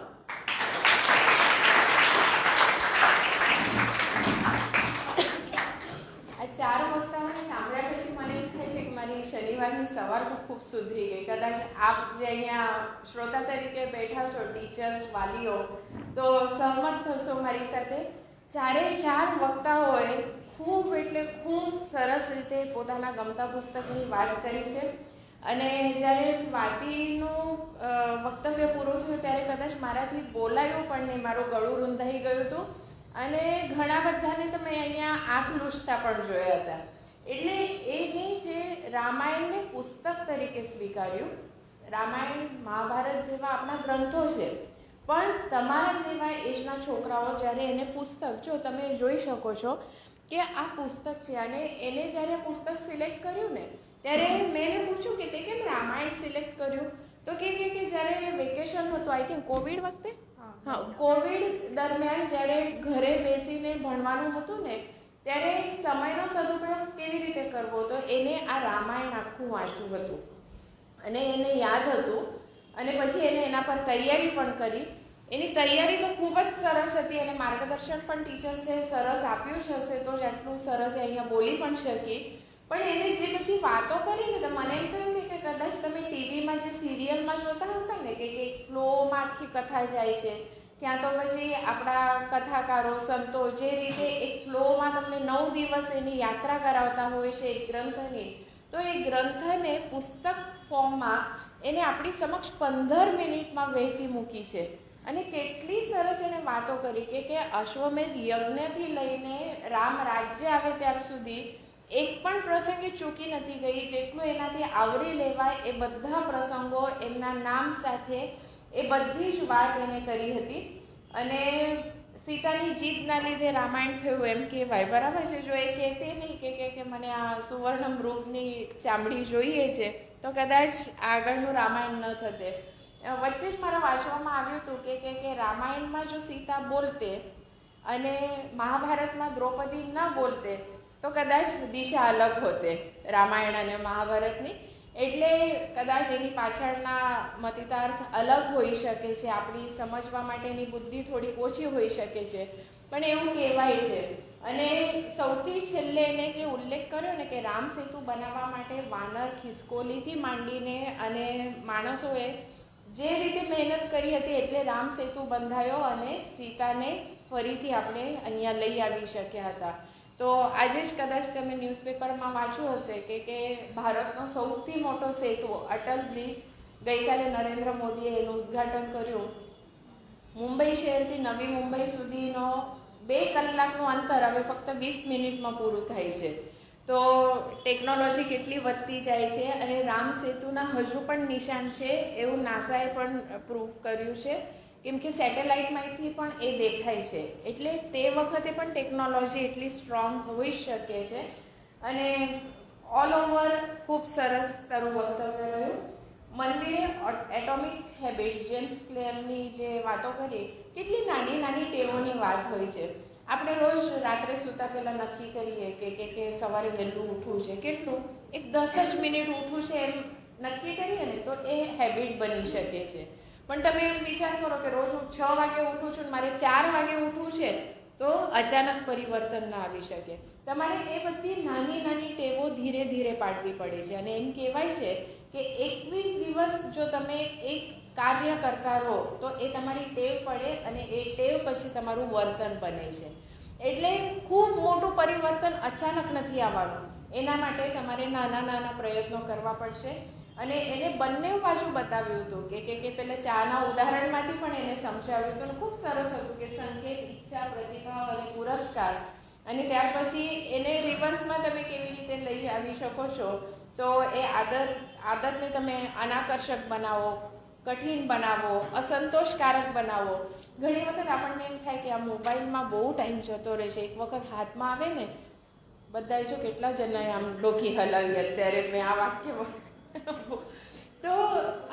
શનિવારની સવાર તો ખૂબ સુધરી ગઈ. કદાચ આપ જે અહીંયા શ્રોતા તરીકે બેઠા છો, ટીચર્સ, વાલીઓ, તો સહમત થશો મારી સાથે. ચાર વક્તાઓએ ખૂબ એટલે ખૂબ સરસ રીતે પોતાના ગમતા પુસ્તકની વાત કરી છે. અને જ્યારે સ્વાતિનું વક્તવ્ય પૂરું થયું ત્યારે કદાચ મારાથી બોલાયું પણ નહીં, મારું ગળું રૂંધાઈ ગયું હતું અને ઘણા બધાને તો મેં અહીંયા આંખ લૂછતા પણ જોયા હતા. એટલે એની જે રામાયણને પુસ્તક તરીકે સ્વીકાર્યું, રામાયણ મહાભારત જેવા આપણા ગ્રંથો છે, પણ તમારા જેવા એજના છોકરાઓ જ્યારે એને પુસ્તક, જો તમે જોઈ શકો છો કે આ પુસ્તક છે અને એને જ્યારે પુસ્તક સિલેક્ટ કર્યું ને ત્યારે મેં એને પૂછ્યું કે તે કેમ રામાયણ સિલેક્ટ કર્યું, તો કે જ્યારે વેકેશન હતું, આઈ થિંક કોવિડ વખતે, કોવિડ દરમિયાન જ્યારે ઘરે બેસીને ભણવાનું હતું ને ત્યારે સમયનો સદુપયોગ કેવી રીતે કરવો, તો એને આ રામાયણ આખું વાંચ્યું હતું અને એને યાદ હતું અને પછી એને એના પર તૈયારી પણ કરી. એની તૈયારી તો ખૂબ જ સરસ હતી અને માર્ગદર્શન પણ ટીચર્સે સરસ આપ્યું જ હશે તો જ આટલું સરસ એ અહીંયા બોલી પણ શકી. પણ એને જે બધી વાતો કરી ને તો મને એમ થયું કે કદાચ તમે ટીવીમાં જે સિરિયલમાં જોતા હતા ને કે ફ્લોમાં આખી કથા જાય છે, ક્યાં તો પછી આપણા કથાકારો સંતો જે રીતે એક ફ્લોમાં તમને 9 દિવસ એની યાત્રા કરાવતા હોય છે એક ગ્રંથની, તો એ ગ્રંથને પુસ્તક ફોર્મમાં એને આપણી સમક્ષ 15 મિનિટમાં વહેતી મૂકી છે. અને કેટલી સરસ એને વાતો કરી કે અશ્વમેધ યજ્ઞથી લઈને રામ રાજ્ય આવે ત્યાર સુધી એક પણ પ્રસંગે ચૂકી નથી ગઈ. જેટલું એનાથી આવરી લેવાય એ બધા પ્રસંગો એમના નામ સાથે એ બધી જ વાત એને કરી હતી. અને સીતાની જીતના લીધે રામાયણ થયું એમ કહેવાય, બરાબર છે. જો એ કહેતી નહીં કે મને આ સુવર્ણ મૃગની ચામડી જોઈએ છે તો કદાચ આગળનું રામાયણ ન થતે. વચ્ચે જ મારા વાંચવામાં આવ્યું હતું કે રામાયણમાં જો સીતા બોલતે અને મહાભારતમાં દ્રૌપદી ન બોલતે તો કદાચ દિશા અલગ હોતે રામાયણ અને મહાભારતની. એટલે કદાચ એની પાછળના મતિતાર્થ અલગ હોઈ શકે છે, આપણી સમજવા માટેની બુદ્ધિ થોડી ઓછી હોઈ શકે છે, પણ એવું કહેવાય છે. અને સૌથી છેલ્લે એને જે ઉલ્લેખ કર્યો ને કે રામ સેતુ બનાવવા માટે વાનર ખિસકોલીથી માંડીને અને માણસોએ જે રીતે મહેનત કરી હતી એટલે રામ સેતુ બંધાયો અને સીતાને ફરીથી આપણે અહીંયા લઈ આવી શક્યા હતા. તો આજે જ કદાચ તમે ન્યૂઝપેપરમાં વાંચ્યું હશે કે ભારતનો સૌથી મોટો સેતુ અટલ બ્રિજ ગઈકાલે નરેન્દ્ર મોદીએ એનું ઉદ્ઘાટન કર્યું. મુંબઈ શહેરથી નવી મુંબઈ સુધીનો 2 કલાકનું અંતર હવે ફક્ત 20 મિનિટમાં પૂરું થાય છે. તો ટેકનોલોજી કેટલી વધતી જાય છે અને રામ સેતુના હજુ પણ નિશાન છે એવું નાસાએ પણ પ્રૂફ કર્યું છે, કેમ કે સેટેલાઇટમાંથી પણ એ દેખાય છે. એટલે તે વખતે પણ ટેકનોલોજી એટલી સ્ટ્રોંગ હોઈ શકે છે. અને ઓલ ઓવર ખૂબ સરસ તારું વક્તવ્ય રહ્યું. મંદિરે એટોમિક હેબિટ્સ જેમ્સ ક્લિયરની જે વાતો કરી, કેટલી નાની નાની ટેવોની વાત હોય છે. આપણે રોજ રાત્રે સૂતા પહેલાં નક્કી કરીએ કે સવારે વહેલું ઉઠવું છે, કેટલું એક 10 જ મિનિટ ઉઠવું છે એમ નક્કી કરીએ ને તો એ હેબિટ બની શકે છે. પણ તમે એમ વિચાર કરો કે રોજ હું 6 વાગે ઉઠું છું ને મારે 4 વાગે ઉઠવું છે તો અચાનક પરિવર્તન ના આવી શકે. તમારે એ બધી નાની નાની ટેવો ધીરે ધીરે પાડવી પડે છે. અને એમ કહેવાય છે કે 21 દિવસ જો તમે એક કાર્ય કરતા રહો તો એ તમારી ટેવ પડે અને એ ટેવ પછી તમારું વર્તન બને છે. એટલે ખૂબ મોટું પરિવર્તન અચાનક નથી આવવાનું, એના માટે તમારે નાના નાના પ્રયત્નો કરવા પડશે. અને એને બંને બાજુ બતાવ્યું હતું કે પહેલાં ચાના ઉદાહરણમાંથી પણ એને સમજાવ્યું હતું અને ખૂબ સરસ હતું કે સંકેત, ઈચ્છા, પ્રતિભાવ અને પુરસ્કાર. અને ત્યાર પછી એને રિવર્સમાં તમે કેવી રીતે લઈ આવી શકો છો, તો એ આદતને તમે અનાકર્ષક બનાવો, કઠિન બનાવો, અસંતોષકારક બનાવો. ઘણી વખત આપણને એમ થાય કે આ મોબાઈલમાં બહુ ટાઈમ જતો રહે છે, એક વખત હાથમાં આવે ને બધાએ જો કેટલા જણાએ આમ ડોકી હલાવી અત્યારે મેં આ વાક્ય તો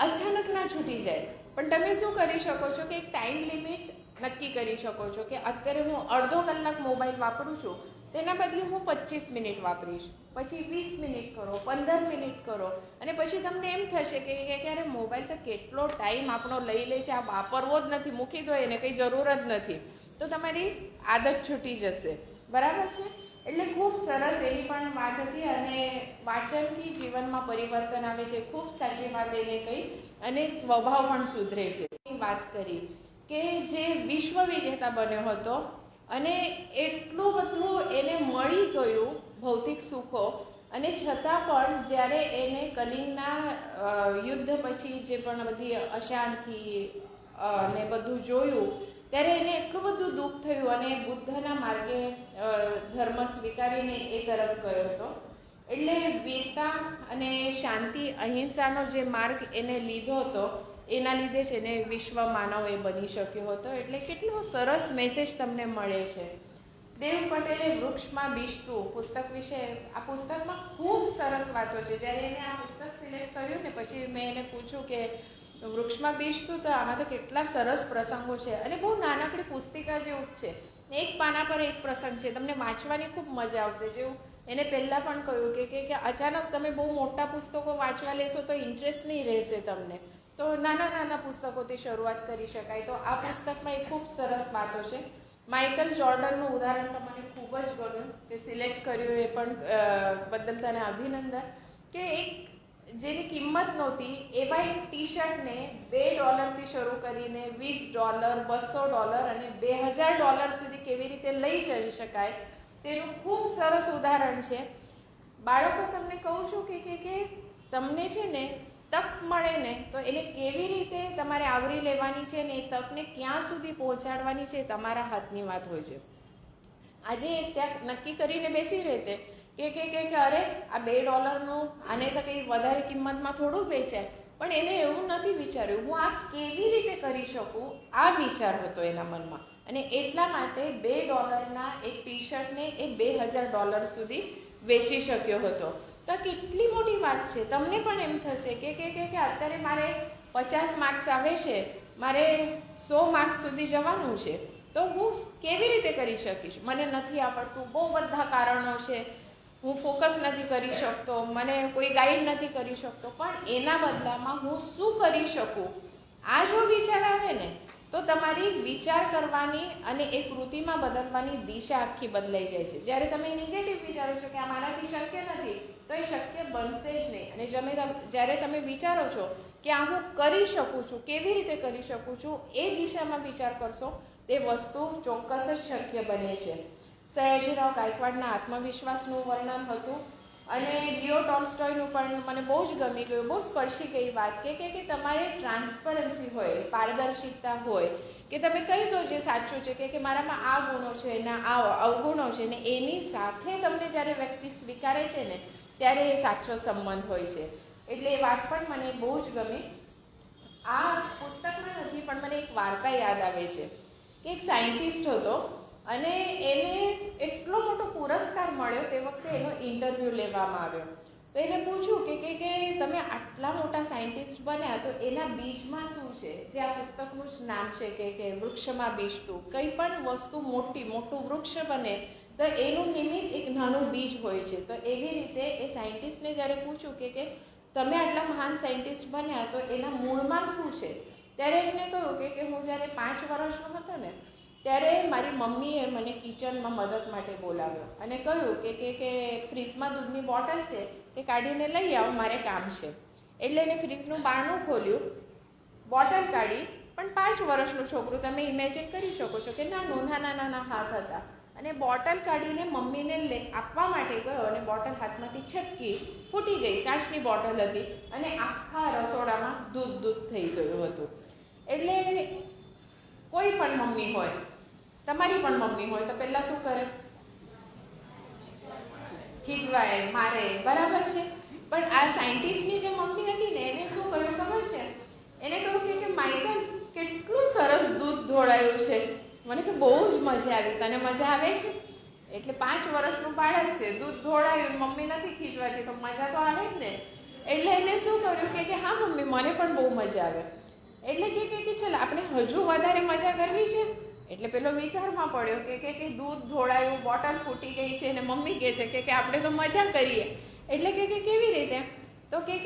અચાનક ના છૂટી જાય. પણ તમે શું કરી શકો છો કે એક ટાઈમ લિમિટ નક્કી કરી શકો છો કે અત્યારે હું અડધો કલાક મોબાઈલ વાપરું છું, તેના બદલે હું 25 મિનિટ વાપરીશ, પછી 20 મિનિટ કરો, 15 મિનિટ કરો. અને પછી તમને એમ થશે કે ક્યારે મોબાઈલ તો કેટલો ટાઈમ આપણો લઈ લે છે, આ વાપરવો જ નથી, મૂકી દો એને, કંઈ જરૂર જ નથી. તો તમારી આદત છૂટી જશે, બરાબર છે. એટલે ખૂબ સરસ એવી પણ વાત હતી. અને વાંચનથી જીવનમાં પરિવર્તન આવે છે, ખૂબ સાચી વાત એને કહી. અને સ્વભાવ પણ સુધરે છે. વાત કરી કે જે વિશ્વ વિજેતા બન્યો હતો અને એટલું બધું એને મળી ગયું ભૌતિક સુખો, અને છતાં પણ જ્યારે એને કલિંગના યુદ્ધ પછી જે પણ બધી અશાંતિ ને બધું જોયું ત્યારે એને એટલું બધું દુઃખ થયું અને બુદ્ધના માર્ગે ધર્મ સ્વીકારીને એ તરફ ગયો હતો. એટલે વીરતા અને શાંતિ અહિંસાનો જે માર્ગ એને લીધો હતો એના લીધે જ એને વિશ્વ માનવ એ બની શક્યો હતો. એટલે કેટલો સરસ મેસેજ તમને મળે છે. દેવ પટેલે વૃક્ષમાં બીજતું પુસ્તક વિશે, આ પુસ્તકમાં ખૂબ સરસ વાતો છે. જ્યારે એને આ પુસ્તક સિલેક્ટ કર્યું ને પછી મેં એને પૂછ્યું કે વૃક્ષમાં બીજતું, તો આમાં તો કેટલા સરસ પ્રસંગો છે અને બહુ નાનકડી પુસ્તિકા જેવું જ છે. એક પાના પર એક પ્રસંગ છે, તમને વાંચવાની ખૂબ મજા આવશે. જેવું એને પહેલાં પણ કહ્યું કે અચાનક તમે બહુ મોટા પુસ્તકો વાંચવા લેશો તો ઇન્ટરેસ્ટ નહીં રહેશે તમને, તો નાના નાના પુસ્તકોથી શરૂઆત કરી શકાય. તો આ પુસ્તકમાં એક ખૂબ સરસ વાતો છે. માઇકલ જોર્ડનનું ઉદાહરણ તમને ખૂબ જ ગમ્યું, તે સિલેક્ટ કર્યું, એ પણ બદલ તને અભિનંદન. કે એક જેની કિંમત નહોતી એવા એક ટી શર્ટને $2 શરૂ કરીને $20, $200 અને $2000 સુધી કેવી રીતે લઈ જઈ શકાય તેનું ખૂબ સરસ ઉદાહરણ છે. બાળકો, તમને કહું છું કે તમને છે ને તક મળે ને તો એને કેવી રીતે તમારે આવરી લેવાની છે ને એ તકને ક્યાં સુધી પહોંચાડવાની છે એ તમારા હાથની વાત હોય છે. આજે ત્યાં નક્કી કરીને બેસી રહેતે કે અરે આ $2નું આને તો કંઈ વધારે કિંમતમાં થોડું વેચાય, પણ એને એવું નથી વિચાર્યું હું આ કેવી રીતે કરી શકું, આ વિચાર હતો એના મનમાં. અને એટલા માટે $2ના એક ટી શર્ટને એ $2000 સુધી વેચી શક્યો હતો. તો કેટલી મોટી વાત છે. તમને પણ એમ થશે કે અત્યારે મારે 50 માર્ક્સ આવે છે, મારે 100 માર્ક્સ સુધી જવાનું છે, તો હું કેવી રીતે કરી શકીશ? મને નથી આવડતું, બહુ બધા કારણો છે, હું ફોકસ નથી કરી શકતો, મને કોઈ ગાઈડ નથી કરી શકતો, પણ એના બદલામાં હું શું કરી શકું, આ જો વિચાર આવે ને તો તમારી વિચાર કરવાની અને એ કૃતિમાં બદલવાની દિશા આખી બદલાઈ જાય છે. જ્યારે તમે નેગેટિવ વિચારો છો કે આ મારાથી શક્ય નથી, તો એ શક્ય બનશે જ નહીં. અને જ્યારે તમે વિચારો છો કે આ હું કરી શકું છું, કેવી રીતે કરી શકું છું, એ દિશામાં વિચાર કરશો, તે વસ્તુ ચોક્કસ જ શક્ય બને છે. સયાજીરાવ ગાયકવાડના આત્મવિશ્વાસનું વર્ણન હતું અને લિયો ટોલ્સ્ટોયનું પણ મને બહુ જ ગમી ગયું, બહુ સ્પર્શી ગઈ વાત કે તમારે ટ્રાન્સપરન્સી હોય, પારદર્શિતા હોય, કે તમે કહી દો જે સાચું છે કે મારામાં આ ગુણો છે ને આ અવગુણો છે, ને એની સાથે તમને જ્યારે વ્યક્તિ સ્વીકારે છે ને ત્યારે એ સાચો સંબંધ હોય છે. એટલે એ વાત પણ મને બહુ જ ગમી. આ પુસ્તકમાં નથી પણ મને એક વાર્તા યાદ આવે છે કે એક સાયન્ટિસ્ટ હતો અને એને એટલો મોટો પુરસ્કાર મળ્યો. તે વખતે એનો ઇન્ટરવ્યૂ લેવામાં આવ્યો તો એને પૂછ્યું કે તમે આટલા મોટા સાયન્ટિસ્ટ બન્યા તો એના બીજમાં શું છે, જે આ પુસ્તકનું જ નામ છે કે વૃક્ષમાં બીજતું. કંઈ પણ વસ્તુ મોટું વૃક્ષ બને તો એનું નિમિત્ત એક નાનું બીજ હોય છે. તો એવી રીતે એ સાયન્ટિસ્ટને જ્યારે પૂછ્યું કે તમે આટલા મહાન સાયન્ટિસ્ટ બન્યા તો એના મૂળમાં શું છે, ત્યારે એમને કહ્યું કે હું જ્યારે 5 વર્ષનો હતો ને ત્યારે મારી મમ્મીએ મને કિચનમાં મદદ માટે બોલાવ્યો અને કહ્યું કે ફ્રીજમાં દૂધની બોટલ છે તે કાઢીને લઈ આવો, મારે કામ છે. એટલે એને ફ્રીજનું બારણું ખોલ્યું, બોટલ કાઢી. પણ 5 વર્ષનું છોકરું, તમે ઇમેજિન કરી શકો છો કે નાના હાથ હતા, અને બોટલ કાઢીને મમ્મીને આપવા માટે ગયો અને બોટલ હાથમાંથી છટકી ફૂટી ગઈ. કાચની બોટલ હતી અને આખા રસોડામાં દૂધ થઈ ગયું હતું. એટલે કોઈ પણ મમ્મી હોય, તમારી પણ મમ્મી હોય, તો પહેલાં શું કરે? ખીજવાય, મારે, બરાબર છે. પણ આ સાયન્ટિસ્ટની જે મમ્મી હતી ને એને શું કહ્યું ખબર છે? એને કહ્યું કે માઇકલ કેટલું સરસ દૂધ ઢોળાયું છે, મને તો બહુ જ મજા આવી, તને મજા આવે છે? એટલે 5 વર્ષનું બાળક છે, દૂધ ઢોળાયું, મમ્મી નથી ખીજવાતી તો મજા તો આવે જ ને. એટલે એને શું કર્યું કે હા મમ્મી, મને પણ બહુ મજા આવે. એટલે કે ચાલ આપણે હજુ વધારે મજા કરવી છે. એટલે પેલો વિચારમાં પડ્યો કે દૂધ ઢોળાયું, બોટલ ફૂટી ગઈ છે અને મમ્મી કહે છે કે આપણે તો મજા કરીએ. એટલે કે કેવી રીતે? તો કે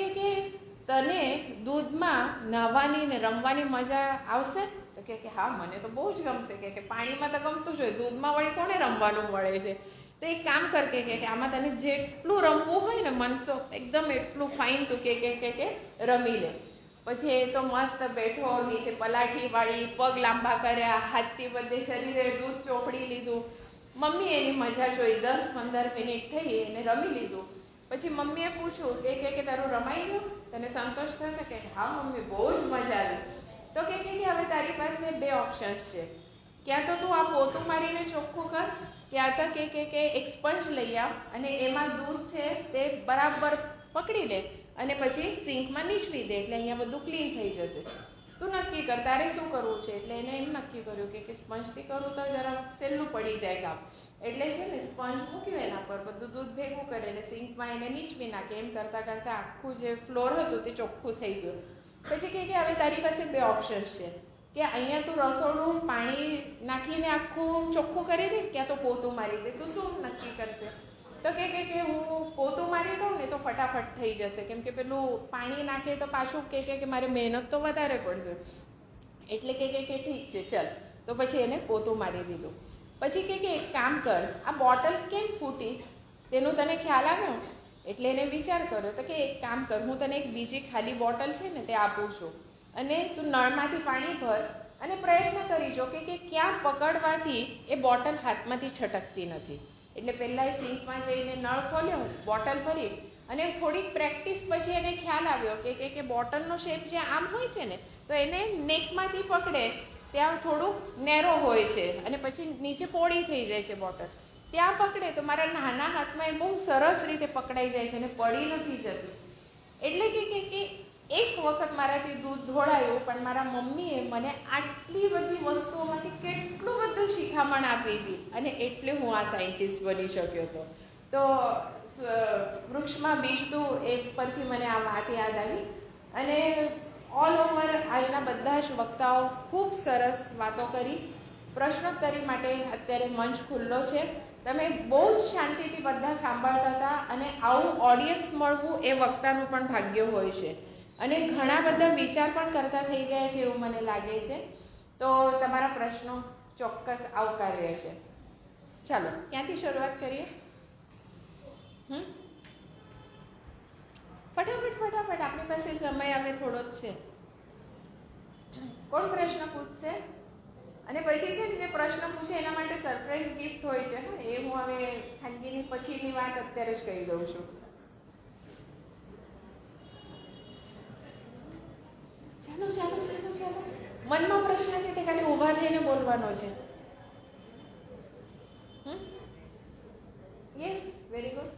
તને દૂધમાં નહાવાની ને રમવાની મજા આવશે? તો કે હા મને તો બહુ જ ગમશે. કે પાણીમાં તો ગમતું જ હોય, દૂધમાં વળી કોને રમવાનું મળે છે? તો એક કામ કર કે આમાં તને જેટલું રમવું હોય ને મનસોખ એકદમ એટલું ફાઇન તું કે રમી લે. પછી એ તો મસ્ત બેઠો, નીચે પલાઠી વાળી, પગ લાંબા કર્યા, હાથથી બધે શરીરે દૂધ ચોપડી લીધું. મમ્મી એની મજા જોઈ, 10-15 મિનિટ થઈ એને રમી લીધું. પછી મમ્મીએ પૂછ્યું કે તારું રમાઈ ગયું, તને સંતોષ થયો? કે હા મમ્મી, બહુ જ મજા આવી. તો કે હવે તારી પાસે 2 ઓપ્શન્સ છે, ક્યાં તો તું આ પોતું મારીને ચોખ્ખું કર, ક્યાં તો કે એક સ્પંજ લઈ આવ અને એમાં દૂધ છે તે બરાબર પકડી લે અને પછી સિંકમાં નીચવી દે, એટલે અહીંયા બધું ક્લીન થઈ જશે. તું નક્કી કર તારે શું કરવું છે. એટલે એને એમ નક્કી કર્યું કે સ્પંજથી કરું તો જરા સહેલું પડી જાય કામ. એટલે છે ને સ્પંજ મૂક્યું એના પર, બધું દૂધ ભેગું કરે અને સિંકમાં એને નીચવી નાખે. એમ કરતાં આખું જે ફ્લોર હતું તે ચોખ્ખું થઈ ગયું. પછી કે હવે તારી પાસે 2 ઓપ્શન્સ છે, કે અહીંયા તું રસોડું પાણી નાખીને આખું ચોખ્ખું કરી દે ક્યાં તો પોતું મારી દે, તું શું નક્કી કરશે? તો કે હું પોતું મારી દઉં ને તો ફટાફટ થઈ જશે, કેમ કે પેલું પાણી નાખે તો પાછું કે મારે મહેનત તો વધારે પડશે. એટલે કે ઠીક છે ચલ, તો પછી એને પોતું મારી દીધું. પછી કે એક કામ કર, આ બોટલ કેમ ફૂટી તેનું તને ખ્યાલ આવ્યો? એટલે એને વિચાર કર્યો તો કે એક કામ કર, હું તને એક બીજી ખાલી બોટલ છે ને તે આપું છું અને તું નળમાંથી પાણી ભર અને પ્રયત્ન કરી જો કે ક્યાં પકડવાથી એ બોટલ હાથમાંથી છટકતી નથી. એટલે પહેલાં એ સિંકમાં જઈને નળ ખોલ્યો, બોટલ ભરી અને થોડીક પ્રેક્ટિસ પછી એને ખ્યાલ આવ્યો કે બોટલનો શેપ જે આમ હોય છે ને તો એને નેકમાંથી પકડે ત્યાં થોડુંક નેરો હોય છે અને પછી નીચે પોળી થઈ જાય છે બોટલ. ત્યાં પકડે તો મારા નાના હાથમાં એ બહુ સરસ રીતે પકડાઈ જાય છે અને પડી નથી જતી. એટલે કે એક વખત મારાથી દૂધ ઢોળાયું પણ મારા મમ્મીએ મને આટલી બધી વસ્તુઓમાંથી કેટલું બધું શિખામણ આપી હતી અને એટલે હું આ સાયન્ટિસ્ટ બની શક્યો હતો. તો વૃક્ષમાં બીજતું એ પરથી મને આ વાત યાદ આવી. અને ઓલ ઓવર આજના બધા જ વક્તાઓ ખૂબ સરસ વાતો કરી. પ્રશ્નોત્તરી માટે અત્યારે મંચ ખુલ્લો છે. તમે બહુ જ શાંતિથી બધા સાંભળતા હતા અને આવું ઓડિયન્સ મળવું એ વક્તાનું પણ ભાગ્ય હોય છે અને ઘણા બધા વિચાર પણ કરતા થઈ ગયા છે એવું મને લાગે છે. તો તમારા પ્રશ્નો ચોક્કસ આવકાર્ય છે. ચાલો ક્યાંથી શરૂઆત કરીએ? ફટાફટ આપણી પાસે સમય હવે થોડો જ છે. કોણ પ્રશ્ન પૂછશે? અને પછી છે ને જે પ્રશ્ન પૂછે એના માટે સરપ્રાઈઝ ગિફ્ટ હોય છે ને, એ હું હવે ખાનગીની પછીની વાત અત્યારે જ કહી દઉં છું. ચાલો મનમાં પ્રશ્ન છે તે ખાલી ઊભા થઈને બોલવાનો છે. Yes, very good.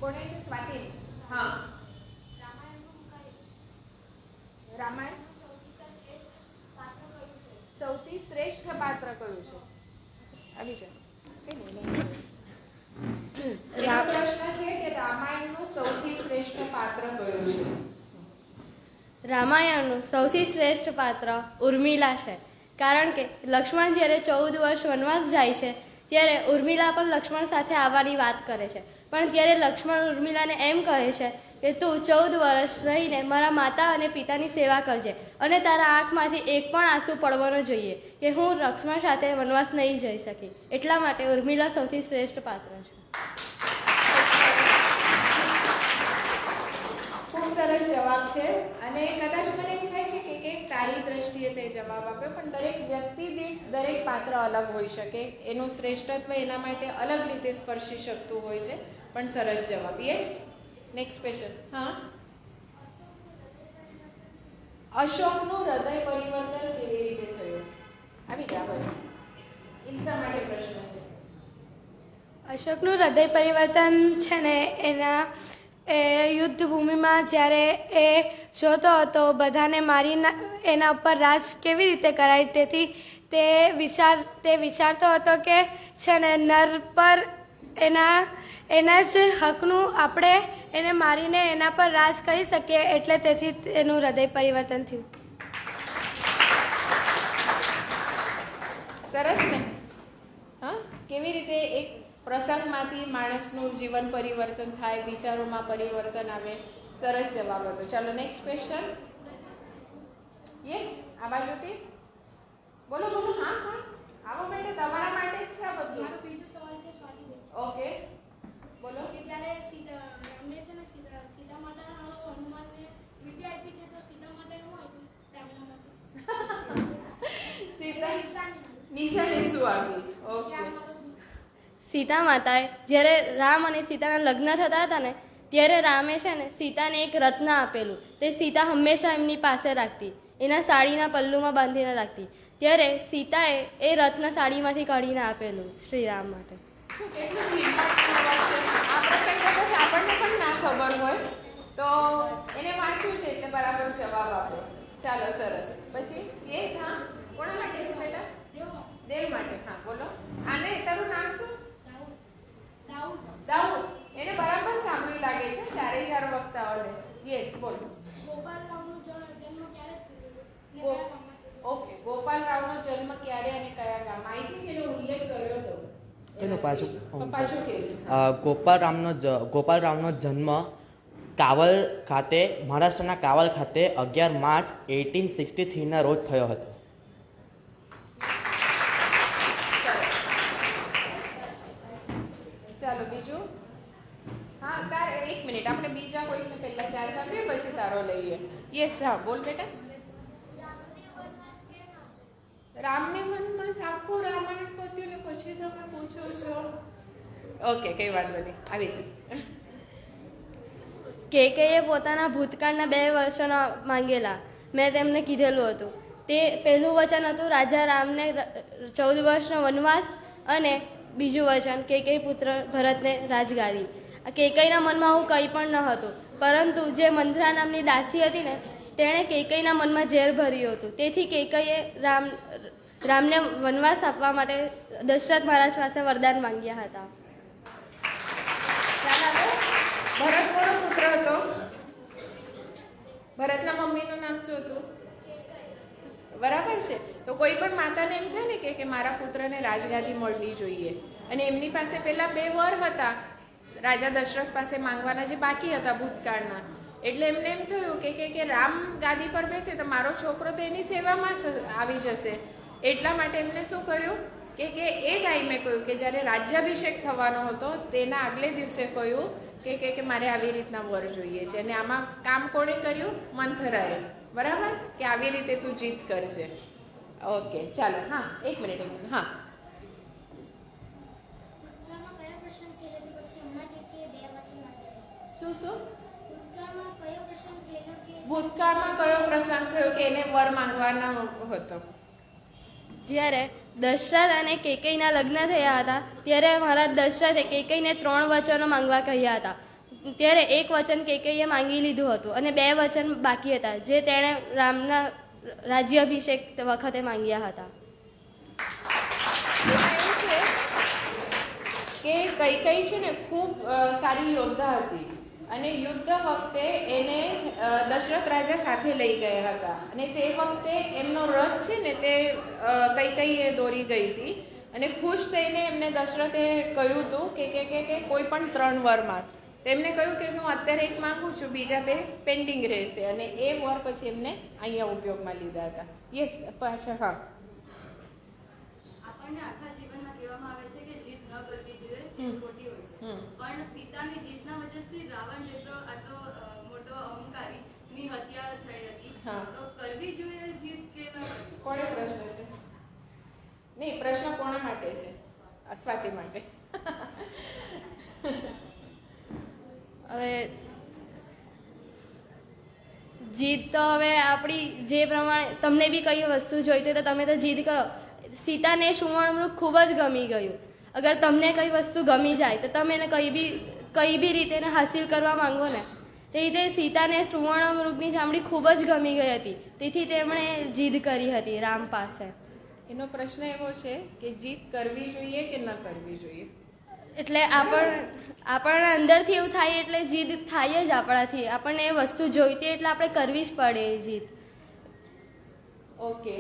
કોને? સ્વાતિ. હા, રામાયણ સૌથી શ્રેષ્ઠ પાત્ર કયું છે? આવી જાય. પ્રશ્ન છે કે રામાયણનું સૌથી શ્રેષ્ઠ પાત્ર કયું છે? રામાયણનું સૌથી શ્રેષ્ઠ પાત્ર ઉર્મિલા છે, કારણ કે લક્ષ્મણ જ્યારે 14 વર્ષ વનવાસ જાય છે ત્યારે ઉર્મિલા પણ લક્ષ્મણ સાથે આવવાની વાત કરે છે, પણ ત્યારે લક્ષ્મણ ઉર્મિલાને એમ કહે છે કે તું 14 વર્ષ રહીને મારા માતા અને પિતાની સેવા કરજે અને તારા આંખમાંથી એક પણ આંસુ પડવો ન જોઈએ કે હું લક્ષ્મણ સાથે વનવાસ નહીં જઈ શકી. એટલા માટે ઉર્મિલા સૌથી શ્રેષ્ઠ પાત્ર છે. ખૂબ સરસ જવાબ છે અને કદાચ મને એમ થાય છે કે તારી દ્રષ્ટિએ તે જવાબ આપ્યો, પણ દરેક વ્યક્તિ દીઠ દરેક પાત્ર અલગ હોઈ શકે, એનું શ્રેષ્ઠત્વ એના માટે અલગ રીતે સ્પર્શી શકતું હોય છે. પણ સરસ જવાબ. Yes, next question. હા, અશોકનું હૃદય પરિવર્તન કેવી રીતે થયું? આવી જા ભાઈ, ઇલ્સા માટે પ્રશ્ન છે. અશોકનું હૃદય પરિવર્તન છે ને યુદ્ધ ભૂમિમાં જ્યારે એ જોતો હતો બધાને મારી એના ઉપર રાજ કેવી રીતે કરાય, તેથી તે વિચારતો હતો કે છે ને નર પર એના જ હકનું આપણે એને મારીને એના પર રાજ કરી શકીએ, એટલે તેથી એનું હૃદય પરિવર્તન થયું. સરસ ને? હા, કેવી રીતે એક પ્રસંગમાંથી માણસનું જીવન પરિવર્તન થાય, વિચારોમાં પરિવર્તન આવે. સરસ જવાબ હતો. ચાલો નેક્સ્ટ ક્વેશ્ચન. યસ, આ બાજુથી બોલો. હા, આવો બેટા, તમારા માટે જ છે આ બધું. બીજો સવાલ છે સ્વાતિબેન. ઓકે, બોલો. કે જ્યારે રામને છે ને સીતા માતા હનુમાનને વિદ્યા આપી છે, તો સીતા માતા એવું આપ્યું રામના માટે સીતા નિશાની શું આપી? ઓકે. સીતા માતાએ જ્યારે રામ અને સીતાના લગ્ન થતા હતા ને ત્યારે રામે છે ને સીતાને એક રત્ન આપેલું. તે સીતા હંમેશા એમની પાસે રાખતી, એના સાડીના પલ્લુમાં બાંધીને રાખતી. ત્યારે સીતાએ એ રત્ન સાડીમાંથી કાઢીને આપેલું શ્રી રામ માટે. કેટલું ઝીણવટનું વાત છે. આ પ્રસંગ કદાચ આપણને પણ ના ખબર હોય તો એને વાંચ્યું છે એટલે બરાબર જવાબ આપો. ચાલો, સરસ. પછી યસ. હા, કોના માટે છે બેટા? દેવ માટે. હા, બોલો. આને તારું નામ શું? દાઉદ. એને બરાબર સાંભળ્યું લાગે છે ચારે ચાર વક્તાઓને. પાછું પાછું કે છે. ગોપાલરાવનો જન્મ કાવલ ખાતે, મહારાષ્ટ્રના કાવલ ખાતે 11 માર્ચ 1863ના રોજ થયો હતો. ચાલો બીજું. હા તારે 1 મિનિટ, આપણે બીજા કોઈને પહેલા ચાન્સ આપીએ પછી તારો લઈએ. યસ, હા બોલ બેટા. રામને વનવાસ આખું રામાયણ પત્યું ને પછી તમે પૂછો છો. ઓકે, કઈ વાંધો નહીં, આવી છે. કેકઈએ પોતાના ભૂતકાળના 2 વચનો માંગેલા. મેં તેમને કીધેલું હતું. તે પહેલું વચન હતું રાજા રામને 14 વર્ષનો વનવાસ, અને બીજું વચન કેકઈ પુત્ર ભરતને રાજગાદી. આ કેકઈના મનમાં આવું કંઈ પણ ન હતું, પરંતુ જે મંથરા નામની દાસી હતી ને, તેણે કેકઈના મનમાં ઝેર ભર્યું હતું. તેથી કેકઈએ રામને વનવાસ આપવા માટે દશરથ મહારાજ પાસે વરદાન માંગ્યા હતા. ભરત કોનો પુત્ર હતો? ભરતના મમ્મીનું નામ શું હતું? બરાબર છે. તો કોઈ પણ માતાને એમ થાય ને કે મારા પુત્રને રાજગાદી મળવી જોઈએ, અને એમની પાસે પેલા 2 વર હતા રાજા દશરથ પાસે માંગવાના, જે બાકી હતા ભૂતકાળના. એટલે એમને એમ થયું કે રામ ગાદી પર બેસે તો મારો છોકરો તો એની સેવામાં આવી જશે. એટલા માટે એમને શું કર્યું કે એ ટાઈમે કહ્યું કે જ્યારે રાજ્યાભિષેક થવાનો હતો તેના આગલે દિવસે કહ્યું કે મારે આવી રીતના વર જોઈએ છે. અને આમાં કામ કોણે કર્યું? મંથરાએ. બરાબર, કે આવી રીતે તું જીત કરશે. ઓકે, ચાલો. હા, 1 મિનિટ. હા, ભૂતકાળમાં કયો પ્રસંગ થયેલો કે પછી હમણાં કે 2 વચન માંગેલા? શું ભૂતકાળમાં કયો પ્રસંગ થયેલો કે ભૂતકાળમાં કયો પ્રસંગ થયો કે એને વર માંગવાનો હતો? જ્યારે દશરથ અને કેકઈના લગ્ન થયા હતા ત્યારે મહારાજ દશરથે કેકઈને 3 વચનો માંગવા કહ્યા હતા. ત્યારે 1 વચન કેકઈએ માંગી લીધું હતું અને 2 વચન બાકી હતા, જે તેણે રામના રાજ્યાભિષેક વખતે માંગ્યા હતા. એમાં એવું છે કે કૈકેયી છે ને ખૂબ સારી યોદ્ધા હતી, અને યુદ્ધ વખતે એને દશરથ રાજા સાથે લઈ ગયા હતા. અને તે વખતે એમનો રથ છે ને તે કૈકેયીએ દોરી ગઈ હતી, અને ખુશ થઈને એમને દશરથે કહ્યું હતું કે કોઈ પણ 3 વર માંગ. તેમને કહ્યું કે હું અત્યારે 1 માંગુ છું, બીજા 2 પેન્ડિંગ રહેશે. અને એ વર પછી એમને અહીંયા ઉપયોગમાં લીધા હતા. યસ, પાછા. હા, આપણને આખા જીવનમાં કહેવામાં આવે છે કે જીત ન કરવી જોઈએ, જીત ખોટી હોય છે. પણ સીતાની જીતના વજહથી રાવણ જેટલો આટલો મોટો અહંકારીની હત્યા થઈ હતી. હા. તો કરવી જોઈએ જીત કે ન કરવી? કોનો પ્રશ્ન છે? નહીં, પ્રશ્ન કોના માટે છે? સ્વાતિ માટે. હવે જીદ તો હવે આપણી જે પ્રમાણે તમને બી કઈ વસ્તુ જોઈતી હોય તો તમે તો જીદ કરો. સીતાને સુવર્ણમૃગ ખૂબ જ ગમી ગયું. અગર તમને કઈ વસ્તુ ગમી જાય તો તમે એને કઈ બી રીતે એને હાસિલ કરવા માંગો ને. તે રીતે સીતાને સુવર્ણમૃગની ચામડી ખૂબ જ ગમી ગઈ હતી, તેથી તેમણે જીદ કરી હતી રામ પાસે. એનો પ્રશ્ન એવો છે કે જીત કરવી જોઈએ કે ન કરવી જોઈએ? એટલે આપણને અંદરથી એવું થાય એટલે જીદ થાય જ આપણાથી. આપણને એ વસ્તુ જોઈતી એટલે આપણે કરવી જ પડે એ જીદ. ઓકે,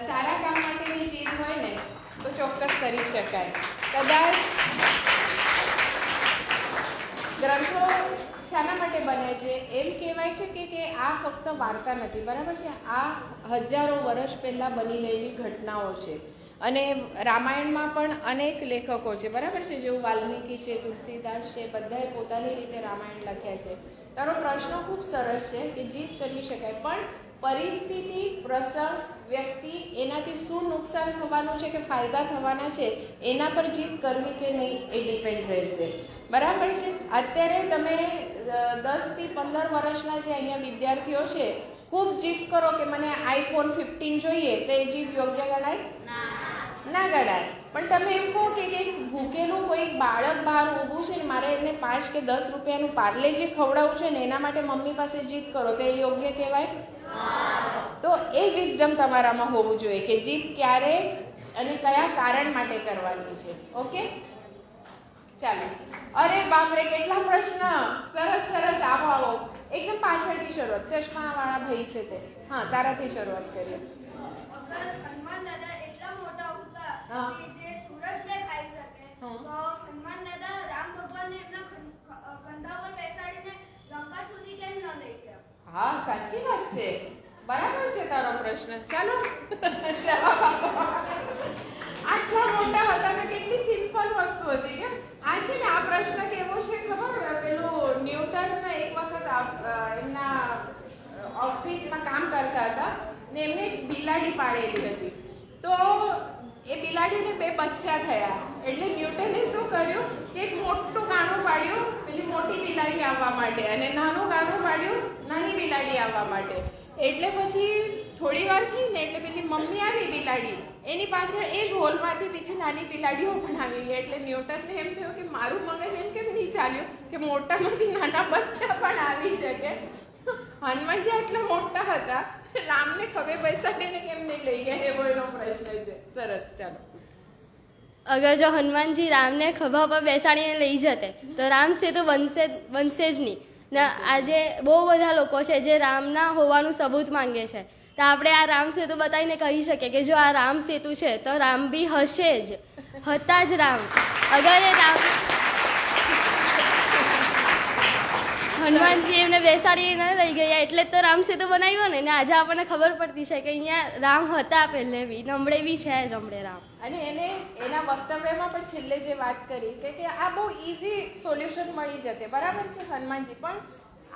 સારા કામ માટેની જીત હોય ને તો ચોક્કસ કરી શકાય. કદાચ ગ્રંથો શાના માટે બને છે? એમ કહેવાય છે કે આ ફક્ત વાર્તા નથી, બરાબર છે? આ હજારો વર્ષ પહેલાં બની ગયેલી ઘટનાઓ છે. અને રામાયણમાં પણ અનેક લેખકો છે, બરાબર છે? જેવું વાલ્મીકી છે, તુલસીદાસ છે, બધાએ પોતાની રીતે રામાયણ લખ્યા છે. તારો પ્રશ્ન ખૂબ સરસ છે કે જીત કરી શકાય, પણ પરિસ્થિતિ, પ્રસંગ, વ્યક્તિ, એનાથી શું નુકસાન થવાનું છે કે ફાયદા થવાના છે એના પર જીત કરવી કે નહીં એ ડિપેન્ડ રહેશે, બરાબર છે? અત્યારે તમે 10 થી 15 વર્ષના જે અહીંયા વિદ્યાર્થીઓ છે, ખૂબ જીદ કરો કે મને iPhone 15 જોઈએ, તો એ જીદ યોગ્ય ગણાય? ના ગણાય. પણ તમે એમ કહો કે ભૂખેલું કોઈ બાળક બહાર ઊભું છે ને મારે એને 5 કે 10 રૂપિયાનું પાર્લેજી ખવડાવવું છે ને એના માટે મમ્મી પાસે જીદ કરો, તો એ યોગ્ય કહેવાય? તો એ વિઝડમ તમારામાં હોવું જોઈએ કે જીદ ક્યારે અને કયા કારણ માટે કરવાની છે. ઓકે, ચાલો. અરે બાપરે, કેટલા પ્રશ્ન! સરસ સરસ. આવો એકદમ પાછળથી શરૂઆત. ચશ્માવાળા ભાઈ છે તે. હા, તારાથી શરૂઆત કરીએ. હનુમાન દાદા એટલા મોટા હતા હા. કે જે સૂરજને ખાઈ શકે તો હનુમાન દાદા રામ ભગવાનને એમના કંધા પર બેસાડીને લંકા સુધી કેમ ન લઈ ગયા? હા, સાચી વાત છે. બરાબર છે તારો પ્રશ્ન. ચાલો જવાબ આપો. આટલા મોટા હતા તો કેટલી સિમ્પલ વસ્તુ હતી કે આ છે ને આ પ્રશ્ન કેવો છે ખબર? પેલું ન્યૂટન એક વખત એમના ઓફિસમાં કામ કરતા હતા ને એમને એક બિલાડી પાળેલી હતી. તો એ બિલાડીને 2 બચ્ચા થયા એટલે ન્યૂટને શું કર્યું કે એક મોટું ગાણું પાડ્યું પેલી મોટી બિલાડી આવવા માટે અને નાનું ગાણું પાડ્યું નાની બિલાડી આવવા માટે. એટલે પછી થોડી વાર થઈ ને એટલે પેલી મમ્મી આવી બિલાડી એની પાછળ એ જ હોલમાંથી બીજી નાની બિલાડીઓ પણ આવી ગઈ. એટલે ન્યૂટનને એમ થયું કે મારું મગજ એમ કેમ નહીં ચાલ્યું કે મોટામાંથી નાના બચ્ચા પણ આવી શકે. હનુમાનજી આટલા મોટા હતા, રામને ખભે બેસાડીને કેમ નહીં લઈ ગયા એવો એનો પ્રશ્ન છે. સરસ, ચાલો. અગર જો હનુમાનજી રામને ખભા પર બેસાડીને લઈ જતે તો રામ સેતુ બનશે જ નહીં. ને આજે બહુ બધા લોકો છે જે રામના હોવાનું સબૂત માંગે છે. તો આપણે આ રામ સેતુ બતાવીને કહી શકીએ કે જો આ રામ સેતુ છે તો રામ બી હશે જ, હતા જ રામ. અગર એ રામ હનુમાનજી એમને બેસાડીને લઈ ગયા એટલે જ તો રામ સેતુ બનાવ્યો ને આજે આપણને ખબર પડતી છે કે અહીંયા રામ હતા પહેલે બી, નમળે બી છે જ હમણે રામ. અને એને એના વક્તવ્યમાં પણ છેલ્લે જે વાત કરી કે આ બહુ ઇઝી સોલ્યુશન મળી જતે. બરાબર છે હનુમાનજી, પણ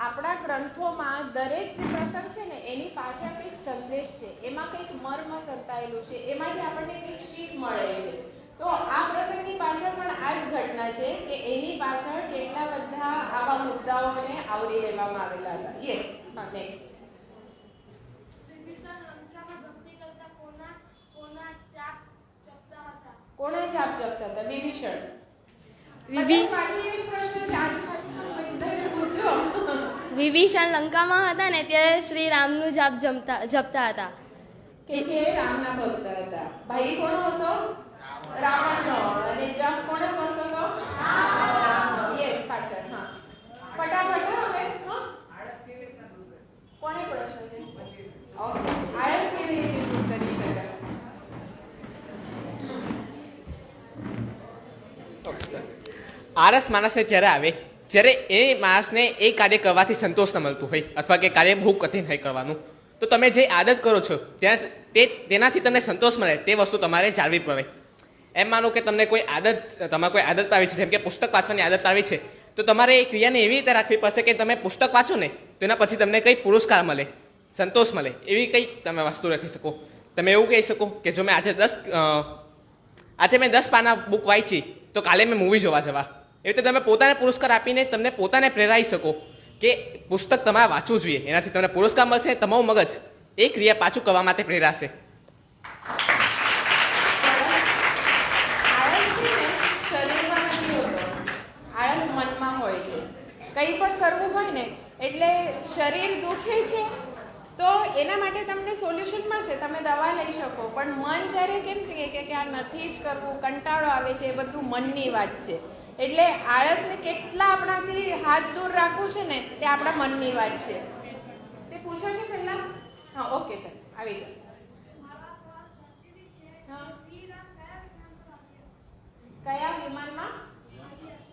આપણા ગ્રંથોમાં દરેક જે પ્રસંગ છે ને એની પાછળ કંઈક સંદેશ છે, એમાં કંઈક મર્મ સંતાયેલું છે, એમાંથી આપણને કંઈક શીખ મળે છે. તો આ પ્રસંગની પાછળ પણ આ જ ઘટના છે કે એની પાછળ કેટલા બધા આવા મુદ્દાઓને આવરી લેવામાં આવેલા હતા. યસ, હા, નેક્સ્ટ. વિભીષણ લંકામાં ભક્તિ કરતા કોના ચાપ ચપતા હતા? કોના ચાપ જપતા હતા? વિભીષણ. વિભીષણ લંકામાં હતા ને ત્યારે શ્રી રામનું જાપ જપતા હતા કે રામના ભક્ત હતા. ભાઈ કોનો હતો? રાવણનો. અને જપ કોનો કરતો હતો? રામનો. યસ, પાછળ. હા, ફટાફટ. હવે કોને પ્રશ્ન છે? ઓકે, આળસ કેવી રીતે દૂર કરી શકાય? આળસ માણસને ત્યારે આવે જ્યારે એ માણસને એ કાર્ય કરવાથી સંતોષ ન મળતું હોય અથવા કે કાર્ય બહુ કઠિન હોય કરવાનું. તો તમે જે આદત કરો છો તેનાથી તમને સંતોષ મળે તે વસ્તુ તમારે જાળવી પડે. એમ માનો કે તમને કોઈ આદત પાવી છે, જેમ કે પુસ્તક વાંચવાની આદત પાવી છે, તો તમારે એ ક્રિયાને એવી રીતે રાખવી પડશે કે તમે પુસ્તક વાંચો ને તો એના પછી તમને કંઈ પુરસ્કાર મળે, સંતોષ મળે, એવી કંઈક તમે વસ્તુ રાખી શકો. તમે એવું કહી શકો કે જો મેં આજે મેં 10 પાના બુક વાંચી તો કાલે મેં મૂવી જોવા જવા. એવી રીતે તમે પોતાને પુરસ્કાર આપીને તમને પોતાને પ્રેરાઈ શકો કે પુસ્તક તમારે વાંચવું જોઈએ, એનાથી તમને પુરસ્કાર મળશે, તમારું મગજ એ ક્રિયા પાછું કરવા માટે પ્રેરાશે. આળસ મનમાં હોય છે. કંઈ પણ કરવું હોય ને એટલે શરીર દુખે છે તો એના માટે તમને સોલ્યુશન મળશે, તમે દવા લઈ શકો. પણ મન જ્યારે કેમ કે આ નથી જ કરવું, કંટાળો આવે છે, એ બધું મનની વાત છે. એટલે આળસને કેટલા આપણાથી હાથ દૂર રાખવું છે ને તે આપણા મનની વાત છે. તે પૂછો છે પહેલા? હા, ઓકે, ચાલ આવી જાઓ. કયા વિમાનમાં?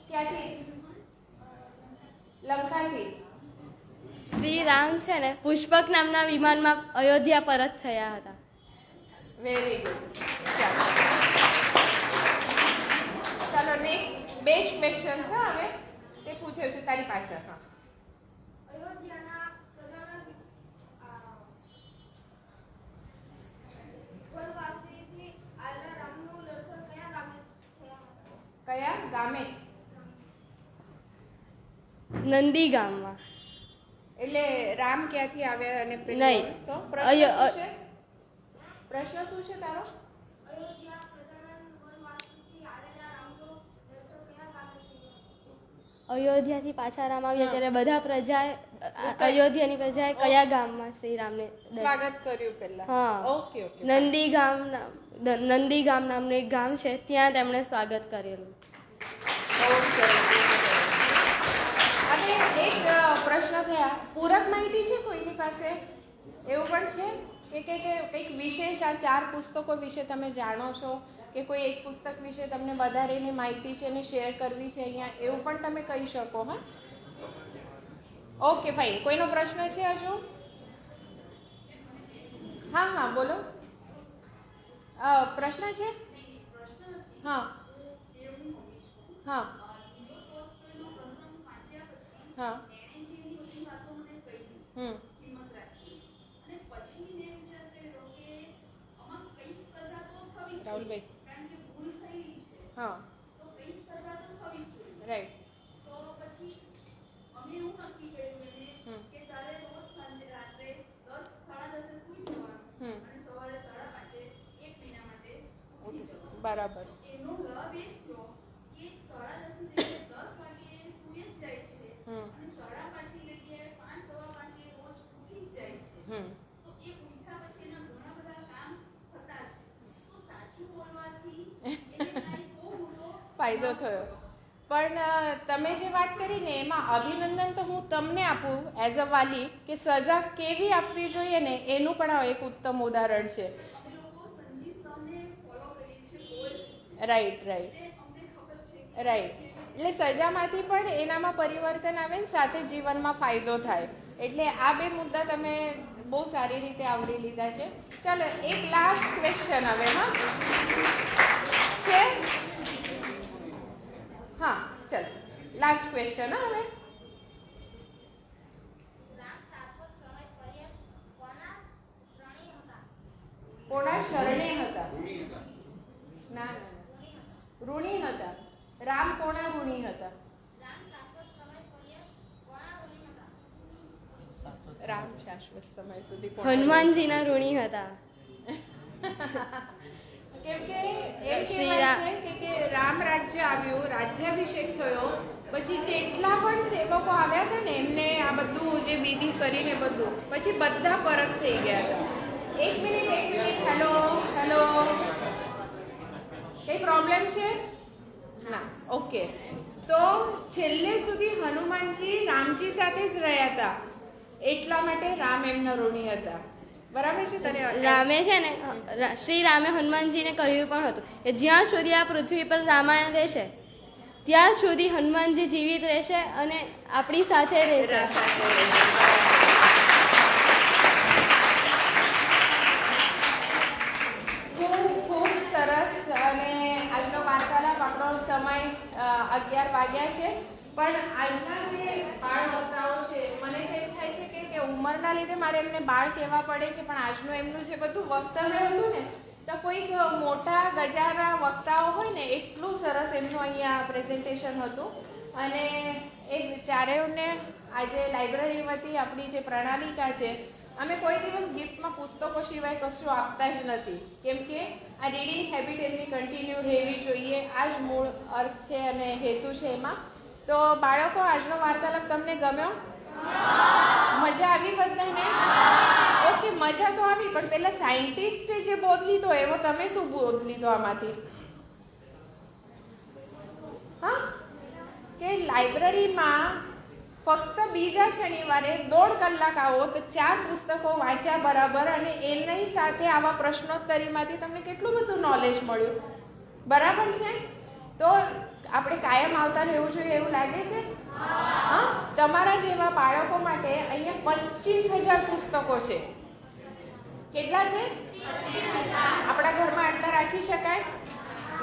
ક્યાંથી? લંકાથી. શ્રી રામ છે ને પુષ્પક નામના વિમાનમાં અયોધ્યા પરત થયા હતા. Very good. ચાલો નેક્સ્ટ બેસ્ટ ક્વેશ્ચન છે હવે તે પૂછ્યો છે તારી પાછળ. હા, અયોધ્યાના વનવાસીથી આવેલા રામનું દર્શન કયા ગામે થયા હતા? કયા ગામે? નંદી ગામમાં. એટલે રામ ક્યાંથી આવ્યા અને નહીં. તો પ્રશ્ન શું છે? પ્રશ્ન શું છે તારો? અયોધ્યા પ્રજાના વનવાસીથી આવેલા રામનું દર્શન કયા ગામે થયા? અયોધ્યાથી પાછા રામ આવ્યા ત્યારે બધા અયોધ્યાની પ્રજાએ કયા ગામમાં શ્રી રામને સ્વાગત કર્યું પહેલા? હા. Okay okay. નંદી ગામ નામનું એક ગામ છે, ત્યાં તેમણે સ્વાગત કરેલું. અને એક પ્રશ્ન થયા, પૂરક માહિતી છે કોઈની પાસે? એવું પણ છે કે કંઈક વિશેષ આ 4 પુસ્તકો વિશે તમે જાણો છો કે કોઈ એક પુસ્તક વિશે તમને વધારેની માહિતી છે અને શેર કરવી છે અહીંયા, એવું પણ તમે કહી શકો. હા, ઓકે ફાઇન. કોઈનો પ્રશ્ન છે હજુ? હા હા બોલો. પ્રશ્ન છે? હા હા હા રાહુલભાઈ. હા રાઈટ. બરાબર. ફાયદો થયો. પણ તમે જે વાત કરી ને એમાં અભિનંદન તો હું તમને આપું એઝ અ વાલી કે સજા કેવી આપવી જોઈએ ને એનું પણ આ એક ઉત્તમ ઉદાહરણ છે. Right right right. એટલે સજામાંથી પણ એનામાં પરિવર્તન આવે ને સાથે જીવનમાં ફાયદો થાય. એટલે આ બે મુદ્દા તમે બહુ સારી રીતે આવરી લીધા છે. ચાલો એક લાસ્ટ ક્વેશ્ચન હવે. હા છે? હા ચાલો લાસ્ટ ક્વેશ્ચન. હા હવે કોના શરણે હતા? ના ના ઋણી હતા. રામ કોના ઋણી હતા? રામ શાશ્વત સમય સુધી હનુમાનજીના ઋણી હતા. કેમ કે એમ શ્રી કહેવાય છે કે રામ રાજ્ય આવ્યું, રાજ્યાભિષેક થયો, પછી જેટલા પણ સેવકો આવ્યા હતા ને એમને આ બધું જે વિધિ કરીને બધું પછી બધા પરત થઈ ગયા હતા. એક મિનિટ. હેલો હેલો, કઈ પ્રોબ્લેમ છે? ના. ઓકે. તો છેલ્લે સુધી હનુમાનજી રામજી સાથે જ રહ્યા હતા, એટલા માટે રામ એમના ઋણી હતા. બરાબર છે? તને રામે છે ને શ્રી રામે હનુમાનજીને કહ્યું પણ હતું કે જ્યાં સુધી આ પૃથ્વી પર રામાયણ રહેશે ત્યાં સુધી હનુમાનજી જીવિત રહેશે અને આપણી સાથે રહેશે. ખૂબ સરસ. અને આજનો વાર્તાલાપ આપણો સમય 11 વાગ્યા છે. પણ આજના જે બાળ વક્તાઓ છે મને તો એમ થાય છે કે ઉંમરના લીધે મારે એમને બાળ કહેવા પડે છે, પણ આજનું એમનું જે બધું વક્તવ્ય હતું ને તો કોઈક મોટા ગજાના વક્તાઓ હોય ને એટલું સરસ એમનું અહીંયા પ્રેઝન્ટેશન હતું. અને એ ચારેયને આજે લાઇબ્રેરી વતી આપણી જે પ્રણાલિકા છે, અમે કોઈ દિવસ ગિફ્ટમાં પુસ્તકો સિવાય કશું આપતા જ નથી. કેમ કે આ રીડિંગ હેબિટ એમની કન્ટિન્યુ રહેવી જોઈએ, આ જ મૂળ અર્થ છે અને હેતુ છે એમાં. તો બાળકો, આજનો વાર્તાલાપ તમને ગમ્યો? મજા આવી બધાને? ઓકે, મજા તો આવી, પણ પેલા સાયન્ટિસ્ટે જે બોધ લીધો એવો તમે શું બોધ લીધો આમાંથી? હા, કે લાઇબ્રેરીમાં ફક્ત બીજા શનિવારે 1.5 કલાક આવો તો 4 પુસ્તકો વાંચ્યા બરાબર, અને એની સાથે આવા પ્રશ્નોત્તરીમાંથી તમને કેટલું બધું નોલેજ મળ્યું. બરાબર છે? તો આપણે કાયમ આવતા રહેવું જોઈએ એવું લાગે છે? હા. તમારા જેવા બાળકો માટે અહીંયા 25,000 પુસ્તકો છે. કેટલા છે? આપણા ઘરમાં આટલા રાખી શકાય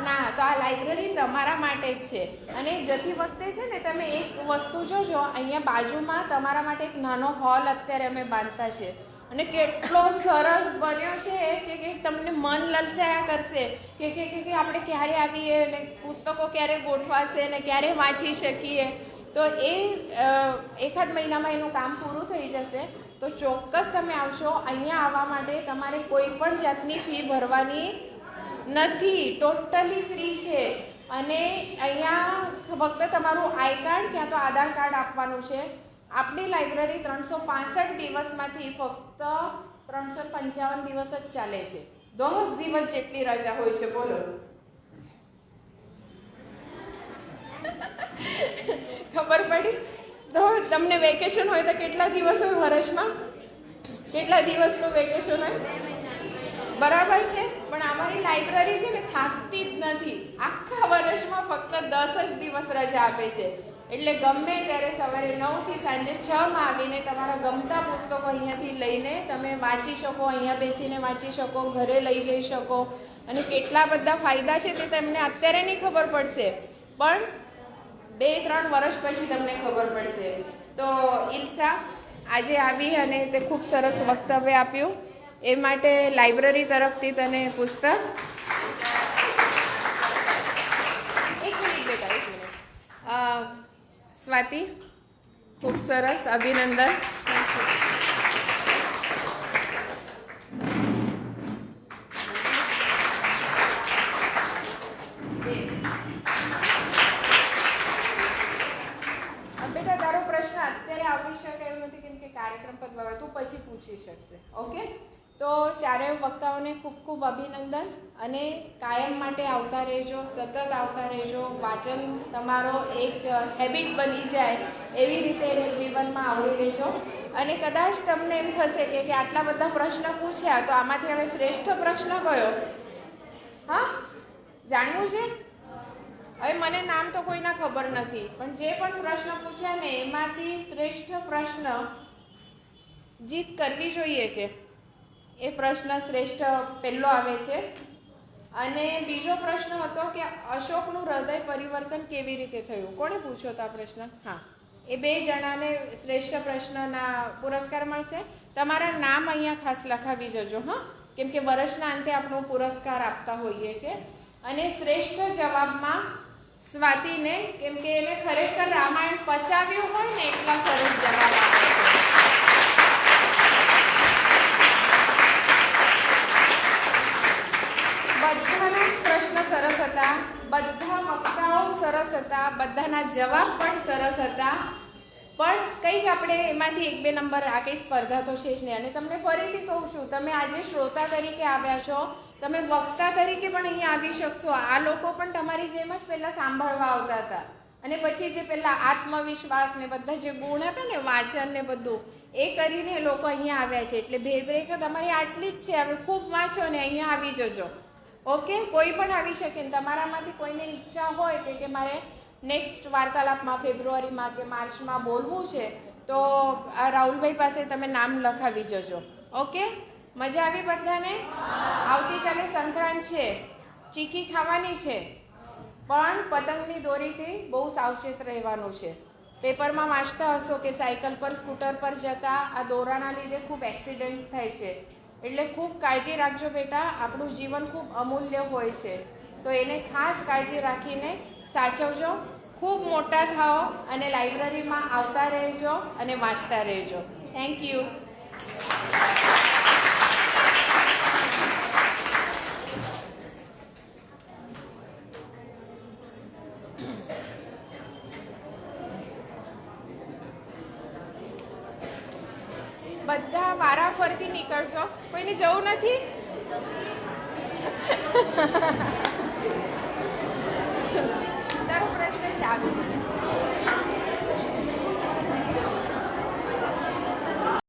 ના? તો આ લાઇબ્રેરી તમારા માટે જ છે. અને જતી વખતે છે ને તમે એક વસ્તુ જોજો, અહીંયા બાજુમાં તમારા માટે એક નાનો હોલ અત્યારે અમે બાંધતા છે, અને કેટલો સરસ બન્યો છે કે તમને મન લલચાયા કરશે કે આપણે ક્યારે આવીએ ને પુસ્તકો ક્યારે ગોઠવાશે ને ક્યારે વાંચી શકીએ. તો એ એકાદ મહિનામાં એનું કામ પૂરું થઈ જશે. તો ચોક્કસ તમે આવશો. અહીંયા આવવા માટે તમારે કોઈ પણ જાતની ફી ભરવાની નથી, ટોટલી ફ્રી છે. અને અહીંયા ફક્ત તમારું આઈ કાર્ડ ક્યાં તો આધાર કાર્ડ આપવાનું છે. આપણી લાઇબ્રેરી 365 દિવસમાંથી ફક્ત 355 દિવસ જ ચાલે છે. 10 દિવસ જેટલી રજા હોય છે. બોલો, ખબર પડી? તો તમને વેકેશન હોય તો કેટલા દિવસ હોય વર્ષમાં? કેટલા દિવસનું વેકેશન હોય? બરાબર છે. પણ અમારી લાઇબ્રેરી છે ને થાકતી જ નથી. આખા વર્ષમાં ફક્ત 10 જ દિવસ રજા આપે છે. એટલે ગમે ત્યારે સવારે 9 થી સાંજે 6 માં આવીને તમારા ગમતા પુસ્તકો અહીંયાથી લઈને તમે વાંચી શકો, અહીંયા બેસીને વાંચી શકો, ઘરે લઈ જઈ શકો. અને કેટલા બધા ફાયદા છે તે તમને અત્યારે નહીં ખબર પડશે, પણ 2-3 વર્ષ પછી તમને ખબર પડશે. તો ઇલ્સા આજે આવી અને તે ખૂબ સરસ વક્તવ્ય આપ્યું, એ માટે લાઇબ્રેરી તરફથી તને પુસ્તક. એક મિનિટ બેટા, એક મિનિટ. સ્વાતિ, ખૂબ સરસ, અભિનંદન. બેટા તારો પ્રશ્ન અત્યારે આવડી શકે એવું નથી, કેમ કે કાર્યક્રમ પતવા તું પછી પૂછી શકશે. ઓકે, તો ચારેય વક્તાઓને ખૂબ ખૂબ અભિનંદન અને કાયમ માટે આવતા રહેજો, સતત આવતા રહેજો. વાંચન તમારો એક હેબિટ બની જાય એવી રીતે એને જીવનમાં આવડી લેજો. અને કદાચ તમને એમ થશે કે આટલા બધા પ્રશ્ન પૂછ્યા, તો આમાંથી હવે શ્રેષ્ઠ પ્રશ્ન કયો? હા, જાણવું છે? હવે મને નામ તો કોઈના ખબર નથી, પણ જે પણ પ્રશ્ન પૂછ્યા ને એમાંથી શ્રેષ્ઠ પ્રશ્ન જીત કરવી જોઈએ કે એ પ્રશ્ન શ્રેષ્ઠ પહેલો આવે છે. અને બીજો પ્રશ્ન હતો કે અશોકનું હૃદય પરિવર્તન કેવી રીતે થયું? કોણે પૂછ્યો હતો આ પ્રશ્ન? હા, એ 2 જણાને શ્રેષ્ઠ પ્રશ્નના પુરસ્કાર મળશે. તમારા નામ અહીંયા ખાસ લખાવી જજો, હા, કેમ કે વર્ષના અંતે આપણો પુરસ્કાર આપતા હોઈએ છીએ. અને શ્રેષ્ઠ જવાબમાં સ્વાતિને, કેમ કે એને ખરેખર રામાયણ પચાવ્યું હોય ને એટલા સરસ જવાબ આપે છે. બધાના પ્રશ્ન સરસ હતા, બધા વક્તાઓ સરસ હતા, બધાના જવાબ પણ સરસ હતા, પણ કંઈક આપણે એમાંથી 1-2 નંબર આ કંઈ સ્પર્ધા તો છે જ નહીં. અને તમને ફરીથી કહું છું, તમે આજે શ્રોતા તરીકે આવ્યા છો, તમે વક્તા તરીકે પણ અહીંયા આવી શકશો. આ લોકો પણ તમારી જેમ જ પહેલાં સાંભળવા આવતા હતા, અને પછી જે પહેલાં આત્મવિશ્વાસ ને બધા જે ગુણ હતા ને, વાંચન ને બધું, એ કરીને એ લોકો અહીંયા આવ્યા છે. એટલે ભેદરેખા તમારી આટલી જ છે. હવે ખૂબ વાંચો ને અહીંયા આવી જજો. ઓકે, કોઈ પણ આવી શકે ને તમારામાંથી કોઈને ઈચ્છા હોય કે મારે નેક્સ્ટ વાર્તાલાપમાં ફેબ્રુઆરીમાં કે માર્ચમાં બોલવું છે, તો આ રાહુલભાઈ પાસે તમે નામ લખાવી જજો. ઓકે, મજા આવી બધાને? આવતીકાલે સંક્રાંત છે, ચીકી ખાવાની છે, પણ પતંગની દોરીથી બહુ સાવચેત રહેવાનું છે. પેપરમાં વાંચતા હશો કે સાયકલ પર, સ્કૂટર પર જતા આ દોરાના લીધે ખૂબ એક્સિડન્ટ્સ થાય છે. એટલે ખૂબ કાળજી રાખજો બેટા, આપણું જીવન ખૂબ અમૂલ્ય હોય છે, તો એને ખાસ કાળજી રાખીને સાચવજો. ખૂબ મોટા થાઓ અને લાઇબ્રેરીમાં આવતા રહેજો અને વાંચતા રહેજો. Thank you. બધા વારા ફરતી નીકળજો, કોઈને જવું નથી? તારો પ્રશ્ન છે, આવી